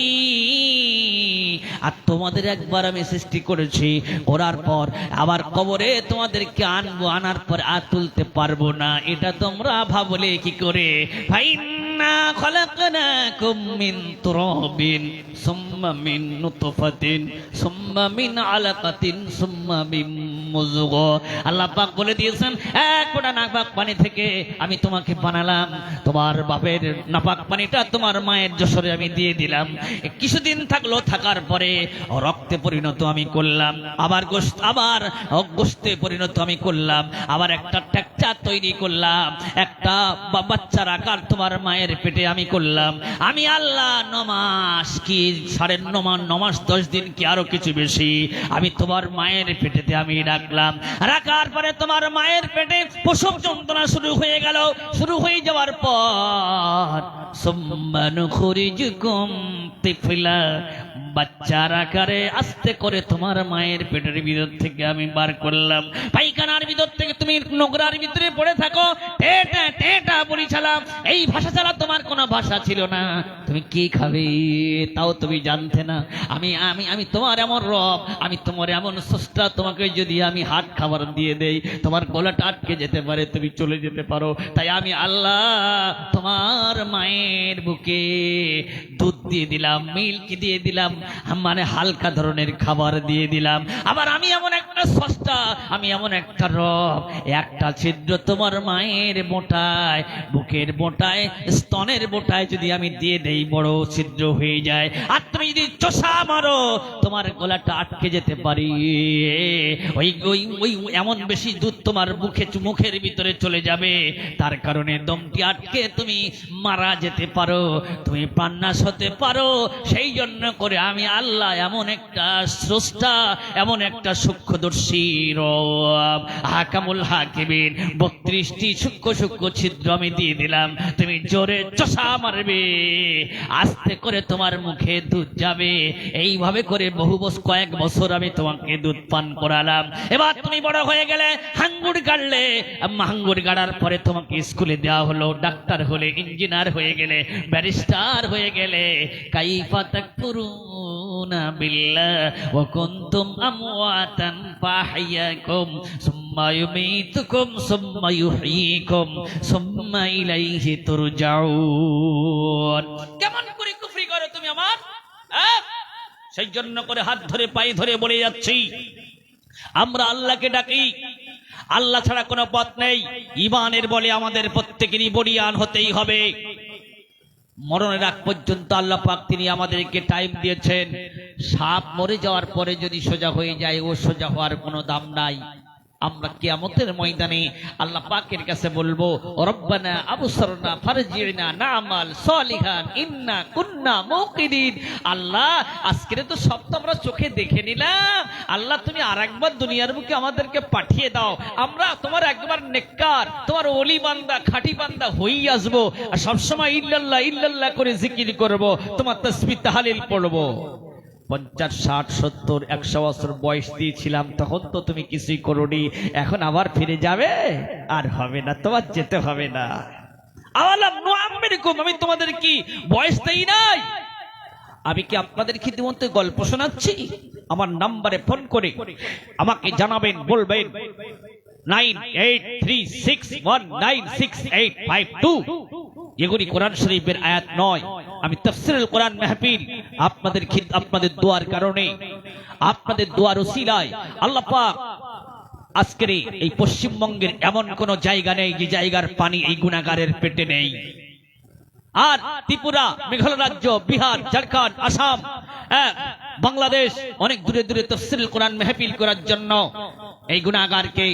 আর তোমাদের একবার আমি সৃষ্টি করেছি, করার পর আবার কবরে তোমাদেরকে আনবো, আনার পর আর তুলতে পারবো না, এটা তোমরা ভাবলে কি করে? ফাইন্না খলাকনাকুম মিন তুরাবিন সুম্মা মিন নুতফাতিন সুম্মা মিন আলাকাতিন সুম্মা মিন মুযগা। আল্লাহ পাক বলে দিয়েছেন এক ফোঁটা নাপাক পানি থেকে আমি তোমাকে বানালাম, তোমার বাপের নাপাক পানিটা তোমার মায়ের যশোরে আমি দিয়ে দিলাম, কিছুদিন থাকলো, থাকার পরে রক্তে পরিণত আমি করলাম, আবার গোশতে পরিণত আমি করলাম, আবার একটা টেকচার তৈরি করলাম, একটা বাচ্চার আকার তোমার মায়ের পেটে আমি করলাম। আমি আল্লাহ 9 মাস কি 9.5 মাস 10 দিন কি আরো কিছু বেশি আমি তোমার মায়ের পেটেতে আমি রাখলাম। রাখার পরে তোমার মায়ের পেটে প্রসব যন্ত্রণা শুরু হয়ে গেল। শুরু হয়ে যাওয়ার পর সুম্মা নুখরিজুকুম তিফলা, বাচ্চার আকারে আস্তে করে তোমার মায়ের পেটের ভিতর থেকে আমি বার করলাম। পায়খানার ভিতর থেকে তুমি নোংরার ভিতরে পড়ে থাকো, টেটা টেটা বলি ছাড়া, এই ভাষা ছাড়া তোমার কোনো ভাষা ছিল না। তুমি কি খাবে তাও তুমি জানতে না। আমি আমি আমি তোমার এমন রব, আমি তোমার এমন স্রষ্টা, তোমাকে যদি আমি হাত খাবার দিয়ে দেই তোমার গলাটা আটকে যেতে পারে, তুমি চলে যেতে পারো। তাই আমি আল্লাহ তোমার মায়ের বুকে দুধ দিয়ে দিলাম, মিল্ক দিয়ে দিলাম, মানে হালকা ধরনের খাবার দিয়ে দিলাম। আবার আমি এমন একটা স্রষ্টা, আমি এমন একটা রব, একটা ছিদ্র তোমার মায়ের মোটায়, বুকের মোটায়, স্তনের মোটায় যদি আমি দিয়ে দেই বড় ছিদ্র হয়ে যায়, আর তুমি যদি চোষা মারো তোমার গলাটা আটকে যেতে পারি। ওই ওই ওই এমন বেশি দুধ তোমার মুখের ভিতরে চলে যাবে, তার কারণে দমটি আটকে তুমি মারা যেতে পারো, তুমি প্রাণনাশ হতে পারো। সেই জন্য করে আমি আল্লাহ এমন একটা স্রষ্টা, এমন একটা সূক্ষ্মদর্শী রব, হাকামুল হাকিমিন। 32টি সূক্ষ্ম সূক্ষ্ম ছিদ্র আমি দিয়ে দিলাম, তুমি জোরে চষা মারবে, আস্তে করে তোমার মুখে দুধ যাবে। এইভাবে করে কয়েক বছর আমি তোমাকে দুধ পান করালাম। এবার তুমি বড় হয়ে গেলে, হাঙ্গুর গাড়লে, হাঙ্গুর গাড়ার পরে তোমাকে স্কুলে দেওয়া হলো, ডাক্তার হলে, ইঞ্জিনিয়ার হয়ে গেলে, ব্যারিস্টার হয়ে গেলে। কাইফা তাকফুরুনা বিল্লাহ ওয়া কুনতুম আমওয়াতান ফাহইয়াকুম সুম্মা ইউমীতুকুম সুম্মা ইউহয়ীকুম সুম্মা ইলাইহি তুরজাউন। কেমন করে কুফরি করো তুমি আমার? সেই জন্য করে হাত ধরে পায়ে ধরে বলে যাচ্ছি, আমরা আল্লাহকে ডাকি, আল্লাহ ছাড়া কোনো পথ নেই। ঈমানের বলে আমাদের প্রত্যেকেরই বলিয়ান হতেই হবে। মরণের আগ পর্যন্ত আল্লাহ পাক তিনি আমাদেরকে টাইম দিয়েছেন। সাপ মরে যাওয়ার পরে যদি সোজা হয়ে যায়, ও সোজা হওয়ার কোনো দাম নাই। আমরা কিয়ামতের ময়দানে আল্লাহ পাকের কাছে বলবো, রব্বানা আবসারনা ফারজি'না না'মাল সালিহান ইন্না কুন্না মুকিদিন। আল্লাহ, আজকে তো সব তো আমরা চোখে দেখে নিলাম, আল্লাহ তুমি আরেকবার দুনিয়ার বুকে আমাদেরকে পাঠিয়ে দাও, আমরা তোমার একবার নেককার, তোমার ওলি বান্দা, খাঁটি বান্দা হয়েই আসবো, আর সবসময় ইল্লাল্লাহ ইল্লাল্লাহ করে জিকির করব, তোমার তাসবিহ তাহলিল পড়বো। 50, 60, 70, 100 বছর বয়স দিয়েছিলাম, তখন তো তুমি কিছুই করোনি, এখন আবার ফিরে যাবে? আর হবে না, তোমার যেতে হবে না। আওয়ালাম নুআম্মিরকুম, আমি তোমাদের কি বয়স দেই নাই? আমি কি আপনাদের খিদমতে গল্প শোনাচ্ছি? আমার নম্বরে ফোন করে আমাকে জানাবেন, বলবেন 9836196852। এগুলি কোরআন শরীফের আয়াত নয়। আমি তাফসীরুল কোরআন মাহফিল আপনাদের দোয়ার কারণে, আপনাদের দোয়ার ওসিলায় আল্লাহ পাক আজকের এই পশ্চিমবঙ্গের এমন কোন জায়গা নেই যে জায়গার পানি এই গুনাহগারের পেটে নেই। আর ত্রিপুরা, মেঘালয় রাজ্য, বিহার, ঝাড়খণ্ড, আসাম, বাংলাদেশ, অনেক দূরে দূরে তাফসীরুল কোরআন মাহফিল করার জন্য এই গুনাহগারকে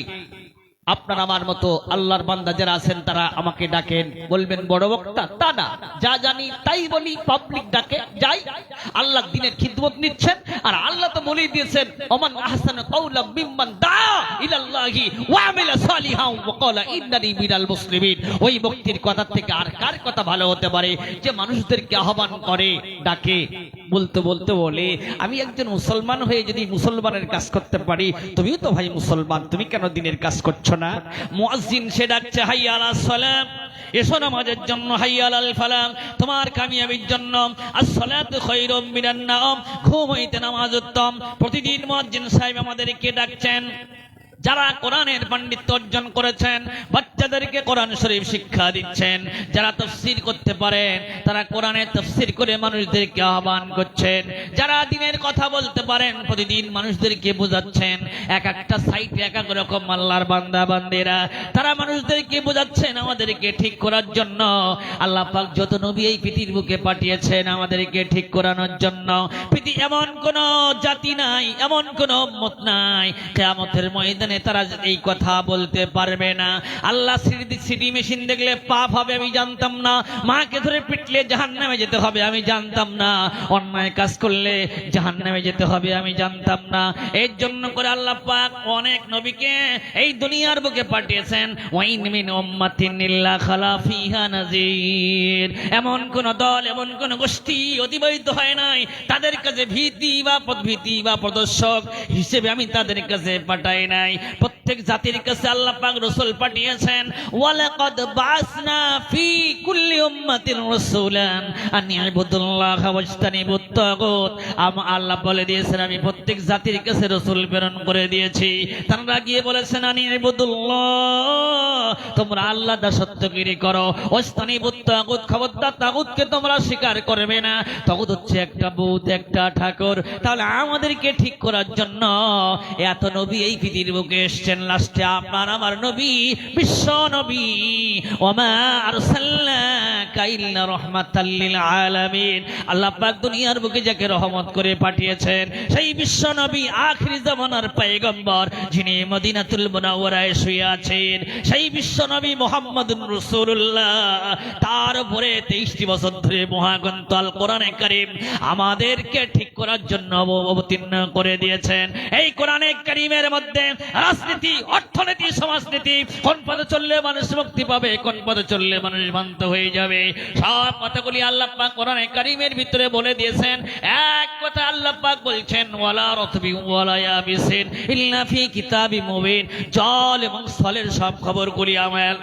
আপনার আমার মতো আল্লাহর বান্দা যারা আছেন তারা আমাকে ডাকেন, বলবেন বড় বক্তা, তা না, যা জানি তাই বলি, পাবলিক ডাকে যাই। আল্লাহ দিনের খিদমত নিচ্ছেন, আর আল্লাহ তো বলেই দিয়েছেন, ওমান আহসানু কাওলাম মিম্মান দাআ ইলাল্লাহি ওয়া আমিলা সালিহান ওয়া ক্বালা ইন্নানি মিনাল মুসলিমিন। ওই ব্যক্তির কথা থেকে আর কার কথা ভালো হতে পারে যে মানুষদেরকে আহ্বান করে, ডাকে, বলতে বলতে বলে, আমি একজন মুসলমান হয়ে যদি মুসলমানের কাজ করতে পারি, তুমিও তো ভাই মুসলমান, তুমি কেন দিনের কাজ করছো না? মুয়াজ্জিন সে ডাকছে, হাইয়া আলাস সালাম, এসো নামাজের জন্য, হাইয়া আলাল ফালাহ, তোমার কামিয়াবির জন্য, আস-সালাতু খায়রুম মিনান নাওম, ঘুম হইতে নামাজ উত্তম। প্রতিদিন মুয়াজ্জিন সাহেব আমাদেরকে ডাকছেন। যারা কোরআনের পাণ্ডিত্য অর্জন করেছেন, বাচ্চাদেরকে কোরআন শরীফ শিক্ষা দিচ্ছেন, যারা তাফসীর করতে পারেন তারা কোরআনের তাফসীর করে মানুষদেরকে আহ্বান করছেন, যারা দ্বীনের কথা বলতে পারেন প্রতিদিন মানুষদেরকে বোঝাচ্ছেন। এক একটা সাইটে এক এক রকম আল্লাহর বান্দা বান্দেরা, তারা মানুষদেরকে বোঝাচ্ছেন আমাদেরকে ঠিক করার জন্য। আল্লাহ পাক যত নবী এই পৃথিবীর বুকে পাঠিয়েছেন আমাদেরকে ঠিক করানোর জন্য। পৃথিবী এমন কোন জাতি নাই, এমন কোন উম্মত নাই কিয়ামতের ময়দানে তারা এই কথা বলতে পারবে না। আল্লাহ সিডি মেশিন দেখলে পাপ হবে আমি জানতাম না, মাকে ধরে পিটলে জাহান্নামে যেতে হবে আমি জানতাম না, অন্যায় কাজ করলে জাহান্নামে যেতে হবে আমি জানতাম না। এর জন্য করে আল্লাহ পাক অনেক নবীকে এই দুনিয়ার বুকে পাঠিয়েছেন। ওয়াইন মিন উম্মাতিন ইল্লা খালা ফিহা নাযীর, এমন কোন দল, এমন কোন গোষ্ঠী অতিবাহিত হয় নাই তাদের কাছে ভীতি বা প্রদর্শক হিসেবে আমি তাদের কাছে পাঠাই নাই। প্রত্যেক জাতির কাছে আল্লাহ পাক রাসূল পাঠিয়েছেন। ওয়ালাকাদ বাসনা ফি কুল্লি উম্মাতিন রাসূলান আন ইবুদুল্লাহা ওয়াজতানিবুত তাগুত। আল্লাহ বলে দিয়েছেন আমি প্রত্যেক জাতির কাছে রাসূল প্রেরণ করে দিয়েছি। তারা গিয়ে বলেছেন আন ইবুদুল্লাহ, তোমরা আল্লাহ দাসত্বগিরি করো, ওয়াজতানিবুত তাগুত, খবরদার তাগুতকে তোমরা স্বীকার করবে না। তাগুত হচ্ছে একটা বুত, একটা ঠাকুর। তাহলে আমাদেরকে ঠিক করার জন্য এত নবী এই পৃথিবীর বুকে এসেছেন। লাস্টে আপনার আমার নবী, বিশ্ব নবী, ওমা আরসালনাকা আরসালনাকা ইল্লা রাহমাতাল লিল আলামিন। আল্লাহ পাক দুনিয়ার বুকে যাকে রহমত করে পাঠিয়েছেন সেই বিশ্ব নবী আখিরি জামানার পয়গম্বর যিনি মদিনাতুল মুনাওয়ারায় শুয়ে আছেন, সেই বিশ্ব নবী মুহাম্মদুর রাসূলুল্লাহ, তার উপরে 23টি বছর ধরে মহাগ্রন্থ আল কোরআনে কারীম আমাদেরকে ঠিক করার জন্য অবতীর্ণ করে দিয়েছেন। এই কোরআনে কারীমের মধ্যে রাজনীতি, অর্থনীতি, সমাজনীতি, কোন পথে চললে মানুষ মুক্তি পাবে, কোন পথে চললে মানুষ ভ্রান্ত হয়ে যাবে, সব কথাগুলি আল্লাহ পাক কোরআনে কারীমের ভিতরে বলে দিয়েছেন। এক কথা আল্লাহ পাক বলছেন, ওয়ালা রাতবি ওয়ালা ইয়াবিসিন ইল্লা ফি কিতাবিম মুবিন। জল এবং স্থলের সব খবরগুলি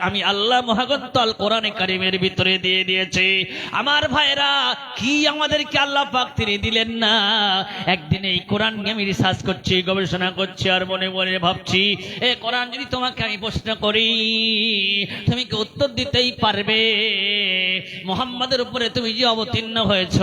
আমি আল্লাহ মহাগ্রন্থ আল কোরআনে কারীমের ভিতরে দিয়ে দিয়েছি। আমার ভাইরা, কি আমাদেরকে আল্লাহ পাক তিনি দিলেন না? একদিন এই কোরআন নিয়ে আমি রিসার্চ করছি, গবেষণা করছি, আর মনে মনে ভাবছি, এ কোরআন যদি তোমাকে আমি প্রশ্ন করি, তুমি কি উত্তর দিতেই পারবে? মুহাম্মাদের উপরে তুমি যে অবতীর্ণ হয়েছ,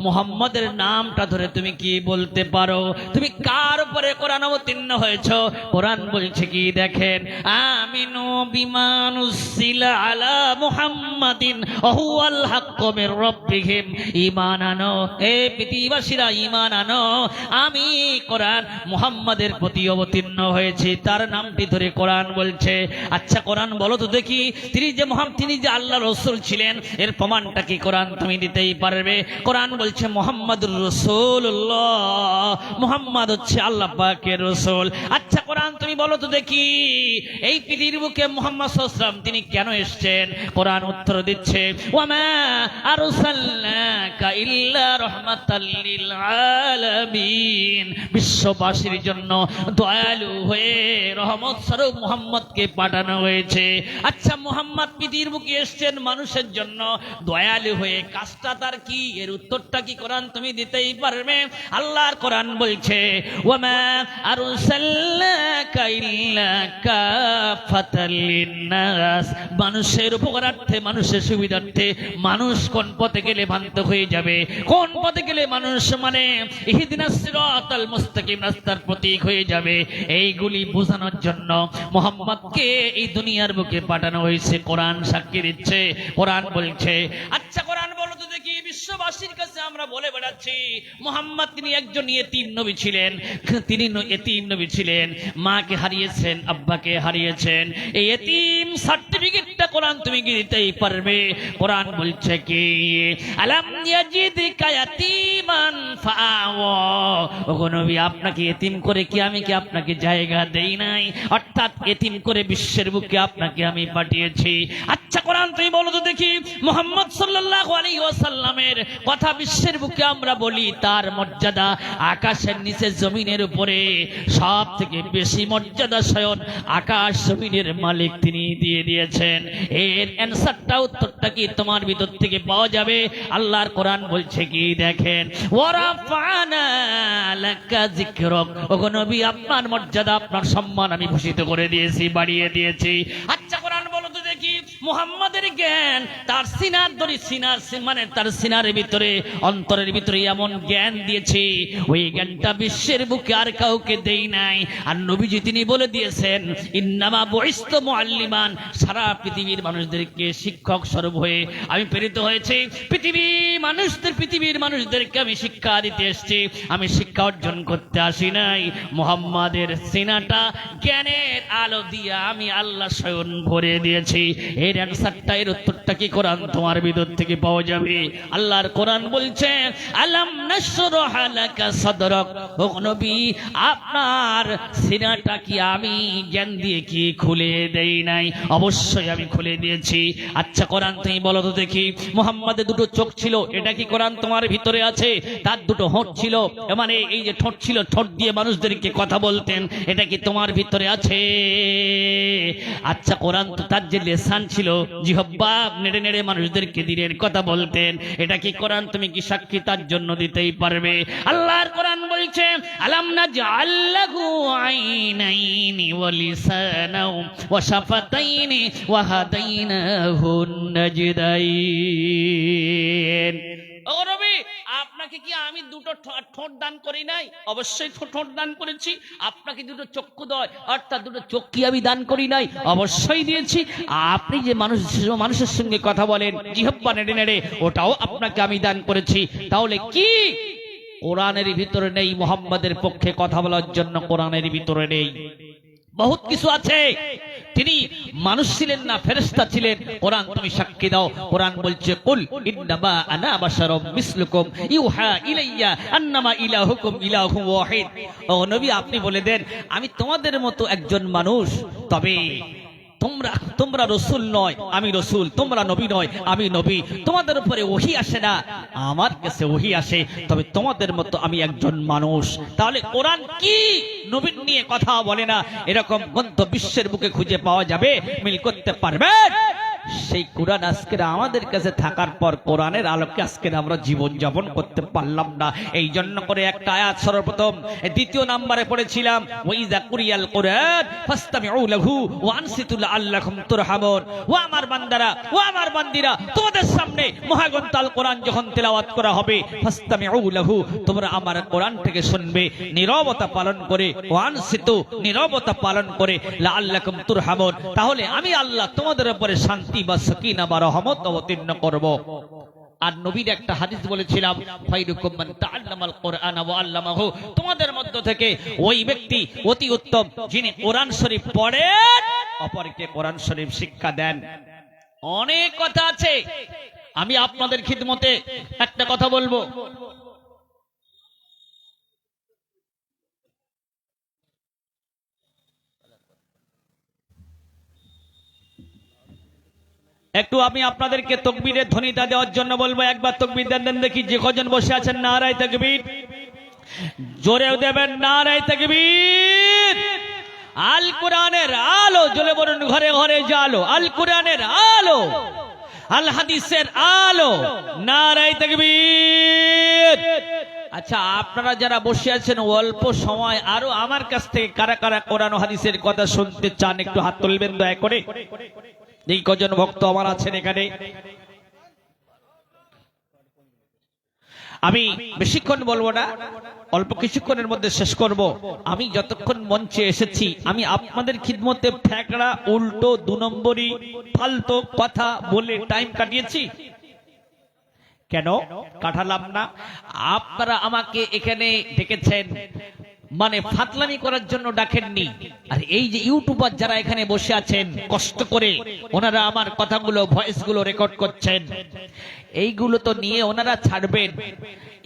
মুহাম্মাদের নামটা ধরে তুমি কি বলতে পারো? তুমি কার উপরে কোরআন অবতীর্ণ হয়েছ? কোরআন বলছে কি দেখেন, আমিনু বিমা নুজিলা আলা মুহাম্মাদিন ওয়া হুয়াল হাক্কু মির রাব্বিহিম। ঈমান আনো, হে পৃথিবীবাসীরা ঈমান আনো, আমি কোরআন মুহাম্মাদের প্রতি অবতীর্ণ হয়েছি, তার নামটি ধরে কোরআন বলছে। আচ্ছা কোরআন বলো তো দেখি, তিনি যে আল্লাহর রাসূল ছিলেন, এর প্রমাণটা কি কোরআন তুমি দিতেই পারবে? কোরআন বলছে মুহাম্মাদুর রাসূলুল্লাহ, মুহাম্মদ হচ্ছে আল্লাহ পাকের রাসূল। আচ্ছা কোরআন তুমি বলো তো দেখি, এই পৃথিবীর বুকে মুহাম্মদ সাল্লাল্লাহু আলাইহি ওয়াসাল্লাম তিনি কেন এসেছেন? কোরআন উত্তর দিচ্ছে, ওয়ামা আরসালনাকা ইল্লা রাহমাতাল লিল আলামিন। বিশ্ববাসীর জন্য দয়ালু হয়ে রহমত স্বরূপ মুহাম্মদকে পাঠানো হয়েছে। আচ্ছা মুহাম্মদ পৃথিবীর বুকে এসেছেন মানুষের জন্য দয়ালু হয়ে, কাজটা তার কি? এর উত্তরটা কি কোরআন তুমি দিতেই পারবে? আল্লাহর কোরআন বলছে, ওয়ামা আরসালনাকা ইল্লা কাফাতাল লিন্নাস। মানুষের উপকারার্থে, মানুষের সুবিধার্থে। মানুষ কোন পথে গেলে ভ্রান্ত হয়ে যাবে, কোন পথে গেলে মানুষ মানে ইহদিনাস সিরাতাল মুস্তাকিম রাস্তার প্রতীক হয়ে যাবে, এইগুলি বোঝানোর জন্য মুহাম্মদকে এই দুনিয়ার বুকে পাঠানো হয়েছে। কোরআন সাক্ষী দিচ্ছে, কোরআন বলছে। আচ্ছা কোরআন বলো তো দেখি, বিশ্ববাসীর কাছে আমরা বলে বেড়াচ্ছি মুহাম্মদ তিনি একজন ইয়েতিম নবী ছিলেন, তিনি ইয়েতিম নবী ছিলেন, মাকে হারিয়েছেন, আব্বাকে হারিয়েছেন। এই ইয়েতিম সার্টিফিকেটটা কোরআন তুমি কি দিতেই পারবে? কোরআন বলছে কি, আলাম ইয়াজিদকা ইয়াতীমান ফাআওয়া। ওগো নবী, আপনাকে ইয়েতিম করে কি আমি কি আপনাকে জায়গা দেই নাই? অর্থাৎ ইয়েতিম করে বিশ্বের বুকে আপনাকে আমি পাঠিয়েছি। আচ্ছা কোরআন তুমি বলো তো দেখি, মুহাম্মদ সাল্লাল্লাহু আলাইহি ওয়াসাল্লামের কথা বিশ্বের বুকে আমরা বলি, তার মর্যাদা আকাশের নিচে জমিনের উপরে সব থেকে বেশি মর্যাদা স্বয়ং আকাশ জমিনের মালিক তিনি দিয়ে দিয়েছেন। এর অ্যানসারটা, উত্তরটা কি তোমার ভিতর থেকে পাওয়া যাবে? আল্লাহর কোরআন বলছে কি দেখেন, ওয়ারাফানা লাকা যিকরাক। ওগো নবী, আপনার মর্যাদা, আপনার সম্মান আমি ভূষিত করে দিয়েছি, বাড়িয়ে দিয়েছি। আচ্ছা কোরআন বলো তো দেখি, মুহাম্মাদের জ্ঞান তার সিনার দড়ি, মানে তার সিনার ভিতরে, অন্তরের ভিতরে এমন জ্ঞান দিয়েছি, ওই জ্ঞানটা বিশ্বের বুকে আর কাউকে দেই নাই। আর নবীজি তিনি বলে দিয়েছেন, ইন্নামা বুইসতু মুআল্লিমান। সারা পৃথিবীর মানুষদেরকে শিক্ষক স্বরূপ হয়ে আমি প্রেরিত হয়েছি। পৃথিবীর মানুষদেরকে আমি শিক্ষা দিতে এসেছি, আমি শিক্ষা অর্জন করতে আসি নাই। মুহাম্মাদের সিনাটা জ্ঞানের আলো দিয়ে আমি আল্লাহ স্বয়ং ভরে দিয়েছি। এর অ্যানসারটা, এর উত্তরটা কি কোরআন তোমার ভিতর থেকে পাওয়া যাবে? আল্লাহর কোরআন বলছে, আলাম নাশরাহ লাকা সাদরাক। ও নবী, আপনার সিনাটা কি আমি জ্ঞান দিয়ে কি খুলে দেই নাই? অবশ্যই আমি খুলে দিয়েছি। আচ্ছা কোরআন তুমি বলো তো দেখি, মুহাম্মাদের দুটো চোখ ছিল, এটা কি কোরআন তোমার ভিতরে আছে? তার দুটো হোঁট ছিল, মানে এই যে ঠোঁট ছিল, ঠোঁট দিয়ে মানুষদেরকে কথা বলতেন, এটা কি তোমার ভিতরে আছে? আচ্ছা কোরআন তো তার যে লেসান ছিল, জিহ্বা নেড়ে নেড়ে মানুষদেরকে দিনের কথা বলতেন, এটা কি কোরআন তুমি কি সাক্ষী তার জন্য দিতেই পারবে? আল্লাহর কোরআন বলছে, আলাম নাজআল লাহু আইনাইনি ওয়া লিসানাও ওয়া শাফাতাইনি ওয়া হাদাইনাহু নাজদাইন। ও নবী, আপনাকে কি আমি দুটো ঠোঁট দান করি নাই? অবশ্যই ঠোঁট দান করেছি। আপনাকে দুটো চক্ষু দেয়, অর্থাৎ দুটো চোখ কি আমি দান করি নাই? অবশ্যই দিয়েছি। আপনি যে মানুষের সঙ্গে কথা বলেন জিহ্বা নেড়ে নেড়ে, ওটাও আপনাকে আমি দান করেছি। তাহলে কি কোরআনের ভিতরে নেই? মুহাম্মাদের পক্ষে কথা বলার জন্য কোরআনের ভিতরে নেই। বহুত কিছু আছে। তিনি মানুষ ছিলেন না, ফেরেশতা ছিলেন। কোরআন তুমি সাক্ষী দাও। কোরআন বলছে কুল ইন্নামা আনা বাশারুম মিসলুকুম ইউহা ইলাইয়া আন্নামা ইলাহুকুম ইলাহুম ওয়াহিদ। ও নবী, আপনি বলে দেন আমি তোমাদের মতো একজন মানুষ, তবে তোমরা রসুল নয়, আমি রসুল। তোমরা নবী নয়, আমি নবী। তোমাদের উপরে ওহী আসে না, আমার কাছে ওহী আসে, তবে তোমাদের মতো আমি একজন মানুষ। তাহলে কোরআন কি নবীর নিয়ে কথা বলে না? এরকম গ্রন্থ বিশ্বের বুকে খুঁজে পাওয়া যাবে? মিল করতে পারবেন? সেই কোরআন আজকে আমাদের কাছে থাকার পর কোরআনের আলোকে আজকে আমরা জীবন যাপন করতে পারলাম না। এই জন্য করে একটা আয়াত সর্বপ্রথম দ্বিতীয় নম্বরে পড়েছিলাম, ওয়াইজা কুরিয়াল কোরআন ফাসতামিউ লাহু ওয়া আনসিতু লাআল্লাকুম তুরহামুন। ও আমার বান্দারা, ও আমার বান্দিরা, তোমাদের সামনে মহাগ্রন্থ আল কোরআন যখন তেলাওয়াত করা হবে, ফাসতামিউ লাহু, তোমরা আমার কোরআনটাকে শুনবে নীরবতা পালন করে, ওয়া আনসিতু, নীরবতা পালন করে, লাআল্লাকুম তুরহামুন, তাহলে আমি আল্লাহ তোমাদের উপরে শান্তি বা সাকিনা বা রহমত অবতীর্ণ করব। আর নবীর একটা হাদিস বলেছিলাম, ফাইরুকুম মান তাআল্লামাল কোরআন ওয়া আল্লামাহু, তোমাদের মধ্য থেকে ওই ব্যক্তি অতি উত্তম যিনি কোরআন শরীফ পড়েন, অপরকে কোরআন শরীফ শিক্ষা দেন। অনেক কথা আছে, আমি আপনাদের খিদমতে একটা কথা বলবো। একটু আমি আপনাদেরকে তাকবীরের ধ্বনিটা দেওয়ার জন্য বলবো। একবার তাকবীর দেন দেখি, যে কজন বসে আছেন নারায়ে তাকবীর জোরে দেবেন, নারায়ে তাকবীর। আল কোরআনের আলো, জোরে বলুন ঘরে ঘরে জালো। আল কোরআনের আলো, আল হাদিসের আলো, নারায়ে তাকবীর। আচ্ছা, আপনারা যারা বসে আছেন অল্প সময় আরো আমার কাছ থেকে কারা কারা কোরআন ও হাদিসের কথা শুনতে চান একটু হাত তুলবেন দয়া করে। এই কজন ভক্ত আমার আছেন এখানে। আমি বেশিক্ষণ বলবো না, অল্প কিছুক্ষণের মধ্যে শেষ করব। আমি যতক্ষণ মঞ্চে এসেছি আমি আপনাদের খিদমতে ফ্যাকড়া, উল্টো, দু নম্বরি, ফালতু কথা বলে টাইম কাটিয়েছি? কেন কাটালাম না? আপনারা আমাকে এখানে ডেকেছেন মানে ফাতলামি করার জন্য ডাকেননি। আর এই যে ইউটিউবার যারা এখানে বসে আছেন কষ্ট করে, ওনারা আমার কথাগুলো, ভয়েসগুলো রেকর্ড করছেন, এইগুলো তো নিয়ে ওনারা ছাড়বেন।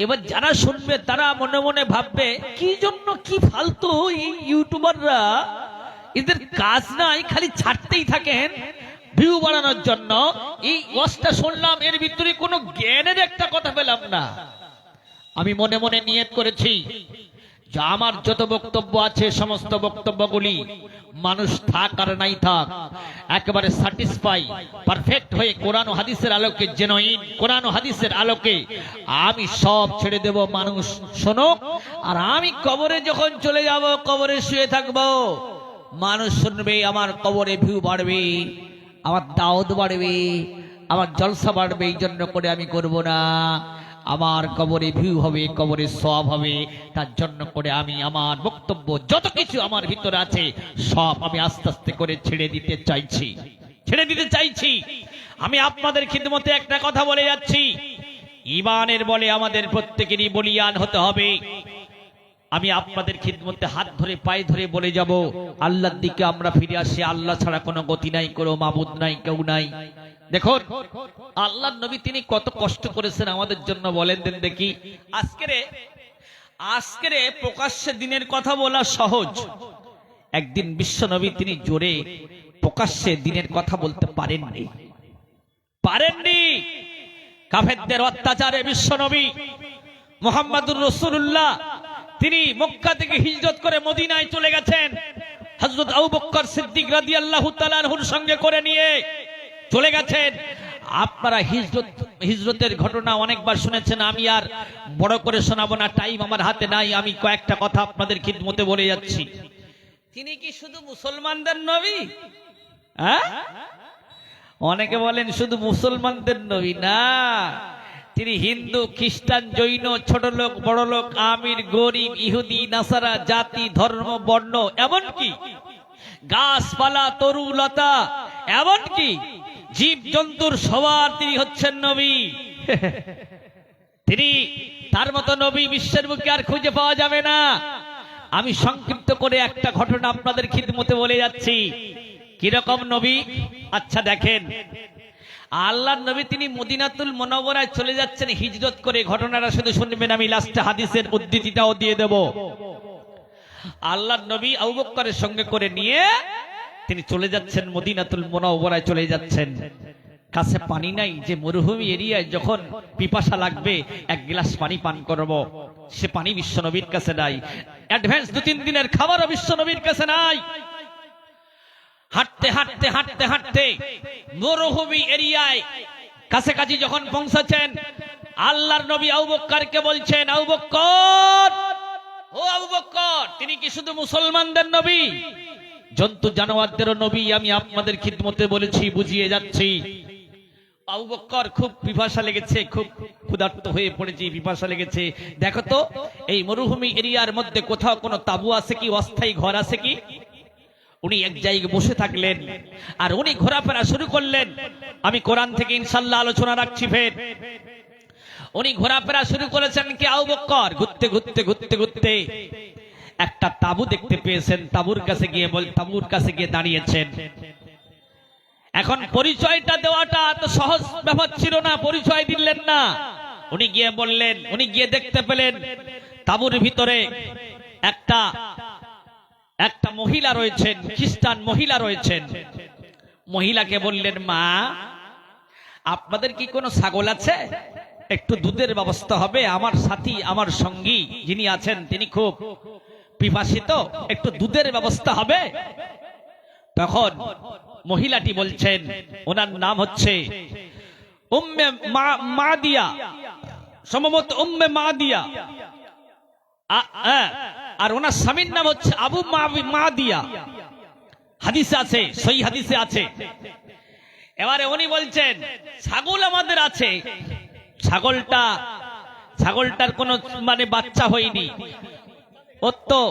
এবার যারা শুনবে তারা মনে মনে ভাববে কি জন্য, কি ফালতু এই ইউটিউবাররা, এদের কাজ নাই, খালি ছাড়তেই থাকেন ভিউ বাড়ানোর জন্য। এই ওয়াজটা শুনলাম, এর ভিতরে কোনো জ্ঞানের একটা কথা পেলাম না। আমি মনে মনে নিয়ত করেছি যে আমার যত বক্তব্য আছে সমস্ত বক্তব্যগুলি মানুষ থাক আর নাই থাক একেবারে স্যাটিসফাই পারফেক্ট হয়ে কোরআন ও হাদিসের আলোকে, জেনুইন কোরআন ও হাদিসের আলোকে আমি সব ছেড়ে দেব, মানুষ শোনো। আর আমি কবরে যখন চলে যাব, কবরে শুয়ে থাকব, মানুষ শুনবে, আমার কবরে ভিউ বাড়বে, আমার দাওয়াত বাড়বে, আমার জলসা বাড়বে। এই জন্য করে আমি করব না। আমার কবরে ভিউ হবে, কবরে সওয়াব হবে, তার জন্য করে আমি আমার বক্তব্য যত কিছু আমার ভিতরে আছে সব আমি আস্তে আস্তে করে ছেড়ে দিতে চাইছি। আমি আপনাদের খিদমতে একটা কথা বলে যাচ্ছি, ঈমানের বলে আমাদের প্রত্যেকেরই বলিয়ান হতে হবে। আমি আপনাদের খিদমতে হাত ধরে পায়ে ধরে বলে যাব, আল্লাহর দিকে আমরা ফিরে আসি। আল্লাহ ছাড়া কোনো গতি নাই, কোনো মাবুদ নাই, কেউ নাই। দেখুন আল্লাহর নবী তিনি কত কষ্ট করেছেন আমাদের জন্য, বলেন দেন দেখি। আজকের প্রকাশ্যে দিনের কথা বলা সহজ, একদিন বিশ্ব নবী তিনি জোরে প্রকাশ্যে দিনের কথা বলতে পারেননি। কাফেরদের অত্যাচারে বিশ্ব নবী মুহাম্মদুর রাসূলুল্লাহ তিনি মক্কা থেকে হিজরত করে মদিনায় চলে গেছেন। হযরত আবু বকর সিদ্দিক রাদিয়াল্লাহু তাআলা আনহুর সঙ্গে করে নিয়ে চলে গেছেন। আপনারা হিজরতের ঘটনা অনেকবার শুনেছেন, আমি আর বড় করে শোনাবো না, টাইম আমার হাতে নাই। আমি কয়েকটা কথা আপনাদের খিদমতে বলে যাচ্ছি। তিনি কি শুধু মুসলমানদের নবী? অনেকে বলেন শুধু মুসলমানদের নবী না, তিনি হিন্দু, খ্রিস্টান, জৈন, ছোট লোক, বড় লোক, আমির, গরিব, ইহুদি, নাসারা, জাতি, ধর্ম, বর্ণ, এমনকি গাছপালা, তরু লতা, এমনকি জীব জন্তুর সবার তিনি হচ্ছেন নবী। তিনি, তার মতো নবী বিশ্বের বুকে আর খুঁজে পাওয়া যাবে না। আমি সংক্ষিপ্ত করে একটা ঘটনা আপনাদের খিদমতে বলে যাচ্ছি। কিরকম নবী? আচ্ছা দেখেন, আল্লাহর নবী তিনি মদিনাতুল মুনাওয়ারায় চলে যাচ্ছেন হিজরত করে। ঘটনাটা শুধু শুনবেন, আমি লাস্টে হাদিসের উদ্ধৃতিটাও দিয়ে দেব। আল্লাহর নবী আবু বকরের সঙ্গে করে নিয়ে তিনি চলে যাচ্ছেন মদিনাতুল মুনাওয়ারায় চলে যাচ্ছেন। কাছে পানি নাই, যে মরুভূমি এরিয়ায় যখন পিপাসা লাগবে এক গ্লাস পানি পান করব, সে পানি বিশ্ব নবীর কাছে নাই। অ্যাডভান্স 2-3 দিনের খাবারও বিশ্ব নবীর কাছে নাই। হাঁটতে হাঁটতে হাঁটতে হাঁটতে মরুভূমি এরিয়ায় কাছাকাছি যখন পৌঁছেছেন, আল্লাহর নবী আবু বকরকে বলছেন, আবু বকর, ও আবু বকর, তিনি কি শুধু মুসলমানদের নবী? জন্তু জানোয়ারদেরও নবী। আমি আপনাদের খিদমতে বলেছি, বুঝিয়ে যাচ্ছি। আবু বকর খুব পিপাসা লেগেছে, খুব ক্ষুধার্ত হয়ে পড়েছি, পিপাসা লেগেছে। দেখো তো এই মরুভূমি এরিয়ার মধ্যে কোথাও কোনো তাঁবু আছে কি, অস্থায়ী ঘর আছে কি? উনি এক জায়গায় বসে থাকলেন আর উনি ঘোরাফেরা শুরু করলেন। আমি কোরআন থেকে ইনশাআল্লাহ আলোচনা রাখছি। ফের উনি ঘোরাফেরা শুরু করেছেন কি আবু বকর, ঘুরতে ঘুরতে ঘুরতে ঘুরতে একটা তাঁবু দেখতে পেয়েছেন। তাঁবুর কাছে গিয়ে দাঁড়িয়েছেন। এখন পরিচয়টা দেওয়াটা এত সহজ ব্যাপার ছিল না, পরিচয় দিলেন না। উনি গিয়ে বললেন, উনি গিয়ে দেখতে পেলেন তাঁবুর ভিতরে একটা মহিলা রয়েছেন, খ্রিস্টান মহিলা রয়েছেন। মহিলাকে বললেন, মা, আপনাদের কি কোনো ছাগল আছে? একটু দুধের ব্যবস্থা হবে, আমার সাথী, আমার সঙ্গী যিনি আছেন তিনি খুব পিপাসিত, একটু দুধের ব্যবস্থা হবে। তখন মহিলাটি বলছেন, ওনার নাম হচ্ছে উম্মে মাদিয়া, সম্ভবত উম্মে মাদিয়া, আর ওনার স্বামীর নাম হচ্ছে আবু মাদিয়া। হাদিসে আছে, সহি হাদিসে আছে। এবারে উনি বলছেন, ছাগল আমাদের আছে, ছাগলটার কোনো মানে বাচ্চা হয়নি। ও তো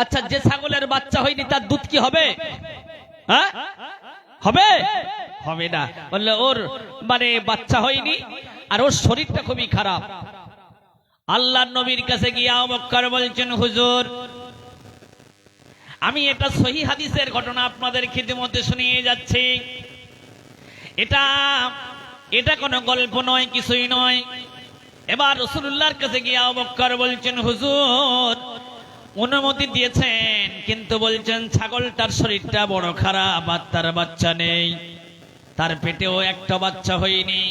আচ্ছা, যে ছাগলের বাচ্চা হয়নি তার দুধ কি হবে? হ্যাঁ, হবে? হবে না। বললে ওর মানে বাচ্চা হয়নি আর ওর শরীরটা খুবই খারাপ। আল্লাহর নবীর কাছে গিয়ে আবু বকর বলছেন, হুজুর, আমি এটা সহি হাদিসের ঘটনা আপনাদের খিদমতে শুনিয়ে যাচ্ছি। এটা কোনো গল্প নয়, কিছুই নয়। এবার রাসূলুল্লাহর কাছে গিয়ে আবু বকর বলছেন, হুজুর, অনুমতি দিয়েছেন, কিন্তু বলছেন ছাগলটার শরীরটা বড় খারাপ আর তার বাচ্চা নেই, তার পেটেও একটা বাচ্চা হয়নি।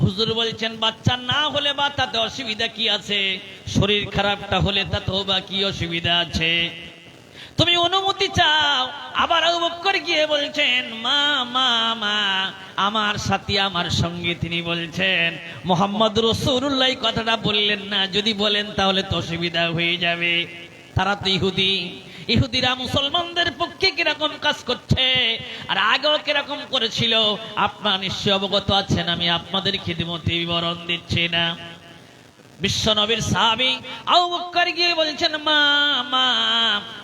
হুজুর বলছেন, বাচ্চা না হলে বা তাতে অসুবিধা কি আছে? শরীর খারাপটা হলে তাতেও বা কি অসুবিধা আছে? তুমি অনুমতি চাও। আবার আবু বকর গিয়ে বলছেন, মা মা মা, আমার সাথী, আমার সঙ্গে তিনি বলছেন মুহাম্মদ রাসূলুল্লাহ কথাটা বললেন না, যদি বলেন তাহলে তো অসুবিধা হয়ে যাবে। তারা তো ইহুদিরা মুসলমানদের পক্ষে কিরকম কাজ করছে আর আগেও কিরকম করেছিল আপনারা নিশ্চয় অবগত আছেন। আমি আপনাদের খিদমতে বিবরণ দিচ্ছি না। বিশ্ব নবীর সাহাবী আবু বকর গিয়ে বলছেন, মা মা,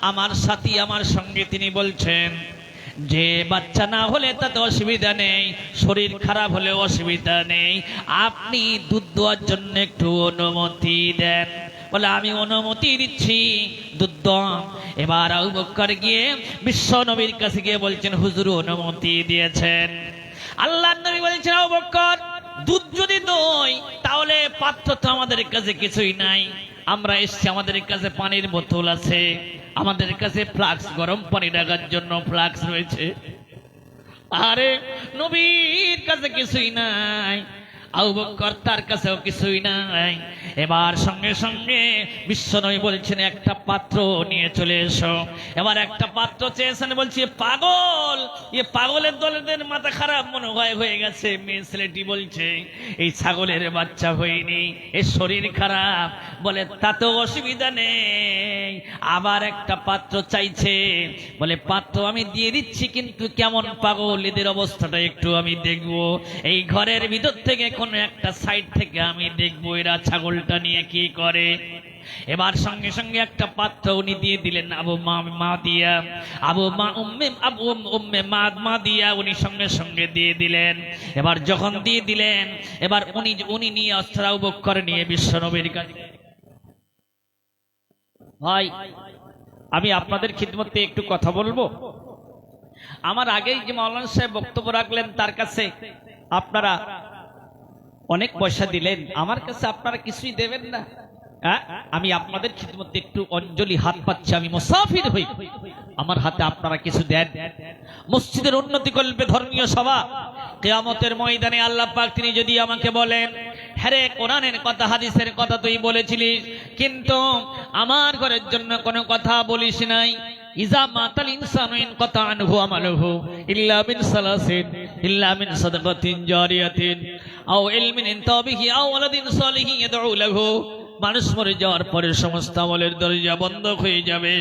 আমার সাথী, আমার সঙ্গে তিনি বলছেন যে বাচ্চা না হলে তাতে অসুবিধা নেই, শরীর খারাপ হলে অসুবিধা নেই, আপনি দুধ দেওয়ার জন্য একটু অনুমতি দেন। বলে, আমি অনুমতি দিচ্ছি, দুধ দাও। এবার আবু বকর গিয়ে বিশ্ব নবীর কাছে গিয়ে বলছেন, হুজুর অনুমতি দিয়েছেন। আল্লাহর নবী বলছেন, আবু বকর, দুধ যদি দই তাহলে পাত্র তো আমাদের কাছে কিছুই নাই। আমরা এসছি, আমাদের কাছে পানির বোতল আছে, আমাদের কাছে ফ্লাক্স, গরম পানি রাখার জন্য ফ্লাক্স রয়েছে। আরে নবীর কাছে কিছুই নাই, আবু বকর তার কাছেও কিছুই নাই। এবার সঙ্গে সঙ্গে বিশ্বনবী বলছেন একটা পাত্র নিয়ে চলে এসো। এবার একটা পাত্র চেয়েছেন, বলছি পাগল, পাগলের দলেদের মাথা খারাপ মনে হয় হয়ে গেছে। মেয়ে ছেলেটি বলছে এই ছাগলের বাচ্চা হয়নি, এর শরীর খারাপ। বলে তা তো অসুবিধা নেই, আবার একটা পাত্র চাইছে। বলে পাত্র আমি দিয়ে দিচ্ছি, কিন্তু কেমন পাগল এদের অবস্থাটা একটু আমি দেখবো। এই ঘরের ভিতর থেকে কোন একটা সাইড থেকে আমি দেখবো এরা ছাগলটা নিয়ে কি করে। এবার সঙ্গে সঙ্গে একটা পাত্র উনি দিয়ে দিলেন মা দিয়া উনি সঙ্গে সঙ্গে দিয়ে দিলেন। এবার যখন দিয়ে দিলেন, এবার উনি নিয়ে অস্ত্রা উবক করে নিয়ে বিশ্বনবীর কাছে। ভাই আমি আপনাদের খিদমতে একটু কথা বলবো। আমার আগেই যে মাওলানা সাহেব বক্তব্য রাখলেন, তার কাছে আপনারা অনেক পয়সা দিলেন, আমার কাছে আপনারা কিছুই দেবেন না। আমি আপনাদের খিদমতে একটু অঞ্জলি হাত পাচ্ছি, আমি মুসাফির হই, আমার হাতে আপনারা কিছু দেন। মসজিদের উন্নতি করবে ধর্মীয় সভা, কিয়ামতের ময়দানে আল্লাহ পাক তিনি যদি আমাকে বলেন, হ্যাঁ কোরআনের কথা হাদিসের কথা তুই বলেছিলিস, কিন্তু আমার ঘরের জন্য কোনো কথা বলিস নাই। ইজা মাতাল ইনসানু ইনকাতা আনহু আমালুহু ইল্লা মিন সালাসিন ইল্লা মিন সাদাকাতিন জারিয়াতিন আও ইলমিন ইনতাবিহি আও ওয়ালাদিন সালিহিন ইয়াদউ লাহু। মানুষ মরে যাওয়ার পরে সমস্ত আমলের দরজা বন্ধ হয়ে যাবে,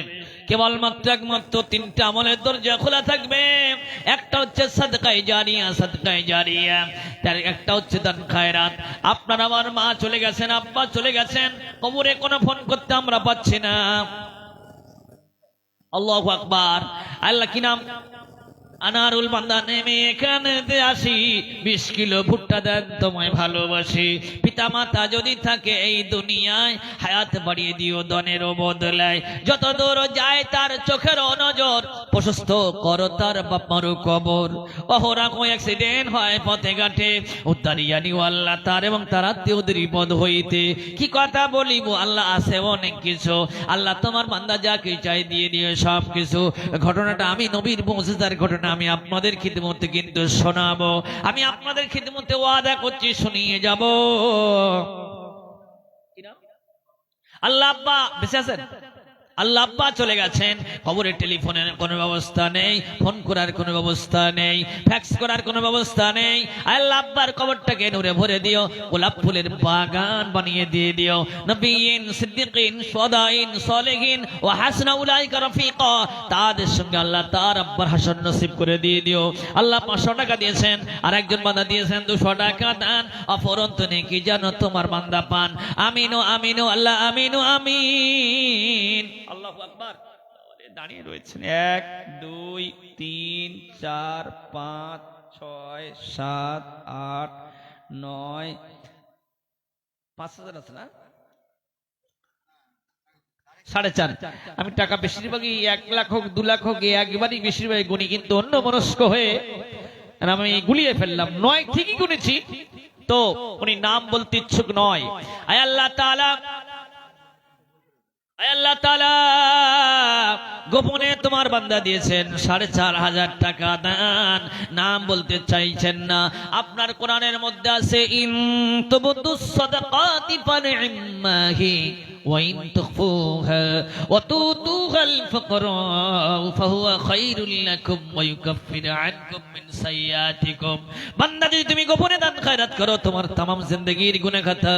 কেবলমাত্র একমাত্র তিনটা আমলের দরজা খোলা থাকবে। একটা হচ্ছে সাদকায়ে জারিয়া, সাদকায়ে জারিয়া, তার একটা হচ্ছে দান খায়রাত। আপনার আমার মা চলে গেছেন, আব্বা চলে গেছেন, কবরে কোনো ফোন করতে আমরা পাচ্ছি না। আল্লাহু আকবার। আল্লাহ কি নাম? আনারুল বান্দা নেমে এখানে আসি, 20 কিলো ভুট্টা দেন তোমায় ভালোবাসি। পিতা মাতা যদি থাকে এই দুনিয়ায়, হায়াত বাড়িয়ে দিও দনের বদলায়। যত দূর যায় তার চোখের নজর, প্রশস্ত করো তার বাপমার কবর। অহরা কোন অ্যাক্সিডেন্ট হয় পথে ঘাটে, উদ্ধারিয়া নিও আল্লাহ তার এবং তার আত্মীয়দের বিপদ হইতে। কি কথা বলিব আল্লাহ, আছে অনেক কিছু। আল্লাহ তোমার বান্দা যাকে চাই দিয়ে দিও সব কিছু। ঘটনাটা আমি নবীর মুজিজার ঘটনা আমি আপনাদের খিদমতে কিন্তু শোনাবো। আমি আপনাদের খিদমতে ওয়াদা করছি শুনিয়ে যাব। আল্লাহ আব্বা বেঁচে আছেন, আল্লাহ আব্বা চলে গেছেন, খবরের টেলিফোনের কোনো ব্যবস্থা নেই, ফোন করার কোনো ব্যবস্থা নেই, ফ্যাক্স করার কোনো ব্যবস্থা নেই। আল্লাহ আব্বার কবরটাকে নূরে ভরে দিও, গোলাপ ফুলের বাগান বানিয়ে দিয়ে দিও। নবিয়িন, সিদ্দিকিন, শুহাদাইন, সালেহিন ওয়া হাসনা উলাইকা রাফিকা, তাদের সঙ্গে আল্লাহ তার আব্বার হাসর নসিব করে দিয়ে দিও। আল্লাহ 500 টাকা দিয়েছেন, আর একজন বান্দা দিয়েছেন 200 টাকা দান। অপরন্ত নেকি যেন তোমার বান্দা পান। আমিনু আমিনু আল্লাহ আমিনু আমিন। আল্লাহু আকবার। দাঁড়িয়ে রয়েছেন 1 2 3 4 5 6 7 8 9 5000 আছে না? 4.5। আমি টাকা বেশিরভাগই 1 লাখ হোক 2 লাখ হোক একবারই বেশিরভাগ গুনি, কিন্তু অন্য মনস্ক হয়ে আমি গুলিয়ে ফেললাম। 9 ঠিকই গুনেছি, তো উনি নাম বলতে ইচ্ছুক নয়। আয় আল্লাহ তাআলা, আল্লাহ তাআলা গোপনে তোমার বান্দা দিয়েছেন 4500 টাকা দান, নাম বলতে চাইছেন না। আপনার কোরআনের মধ্যে আছে ইন তুবদুস সাদাকাতি ফানি'মাহি ওয়া ইন তুখফুহা ওয়া তুতুহাল ফাকরা ফাহুয়া খায়রুল লাকুম ওয়া ইউকাফফিরু আনকুম মিন সাইয়্যাতিকুম। বান্দা যদি তুমি গোপনে দান খায়রাত করো, তোমার तमाम জিন্দেগীর গুনাহ খাতা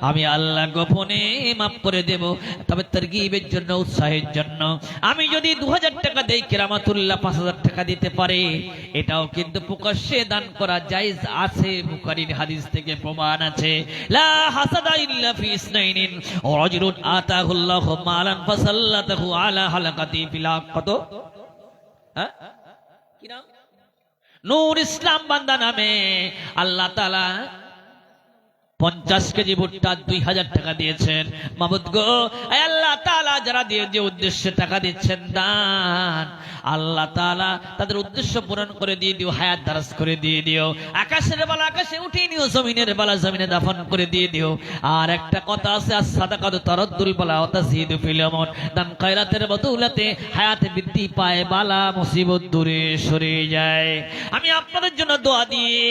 আমি আল্লাহ গোপনে maaf করে দেব। তবে তারগীবের জন্য, উৎসাহের জন্য আমি যদি 2000 টাকা দেই, কেরামাতুল্লাহ 5000 টাকা দিতে পারে, এটাও কিন্তু প্রকাশ্যে দান করা জায়েজ আছে। বুখারীর হাদিস থেকে প্রমাণ আছে, লা হাসাদা ইল্লা ফি ইসনাইনিন রাজুলুন আতাহুল্লাহু মালান ফাসাল্লাতাহু আলা হালাকাতি ফিল কত কি নাম? নূর ইসলাম বান্দা নামে আল্লাহ তাআলা 50 কেজি ভুট্টা 2000 টাকা দিয়েছেন। মাবুদ গো, আল্লাহ তাআলা যারা দিয়ে যে উদ্দেশ্যে টাকা দিচ্ছেন দান, আল্লাহ তাআলা তাদের উদ্দেশ্য পূরণ করে দিয়ে দিও, হায়াত দারাজ করে দিয়ে দিও। আকাশের বালা আকাশে উঠিয়ে নিও, জমিনের বালা জমিনে দাফন করে দিয়ে দিও। আর একটা কথা আছে, as-সাদাকাতু তারাদ্দুল বালা ওয়া তাযীদু ফিল আমর। দান খয়রাতের বদৌলতে হায়াত বৃদ্ধি পায়, বালা মুসিবত দূরে সরে যায়। আমি আপনাদের জন্য দোয়া দিয়ে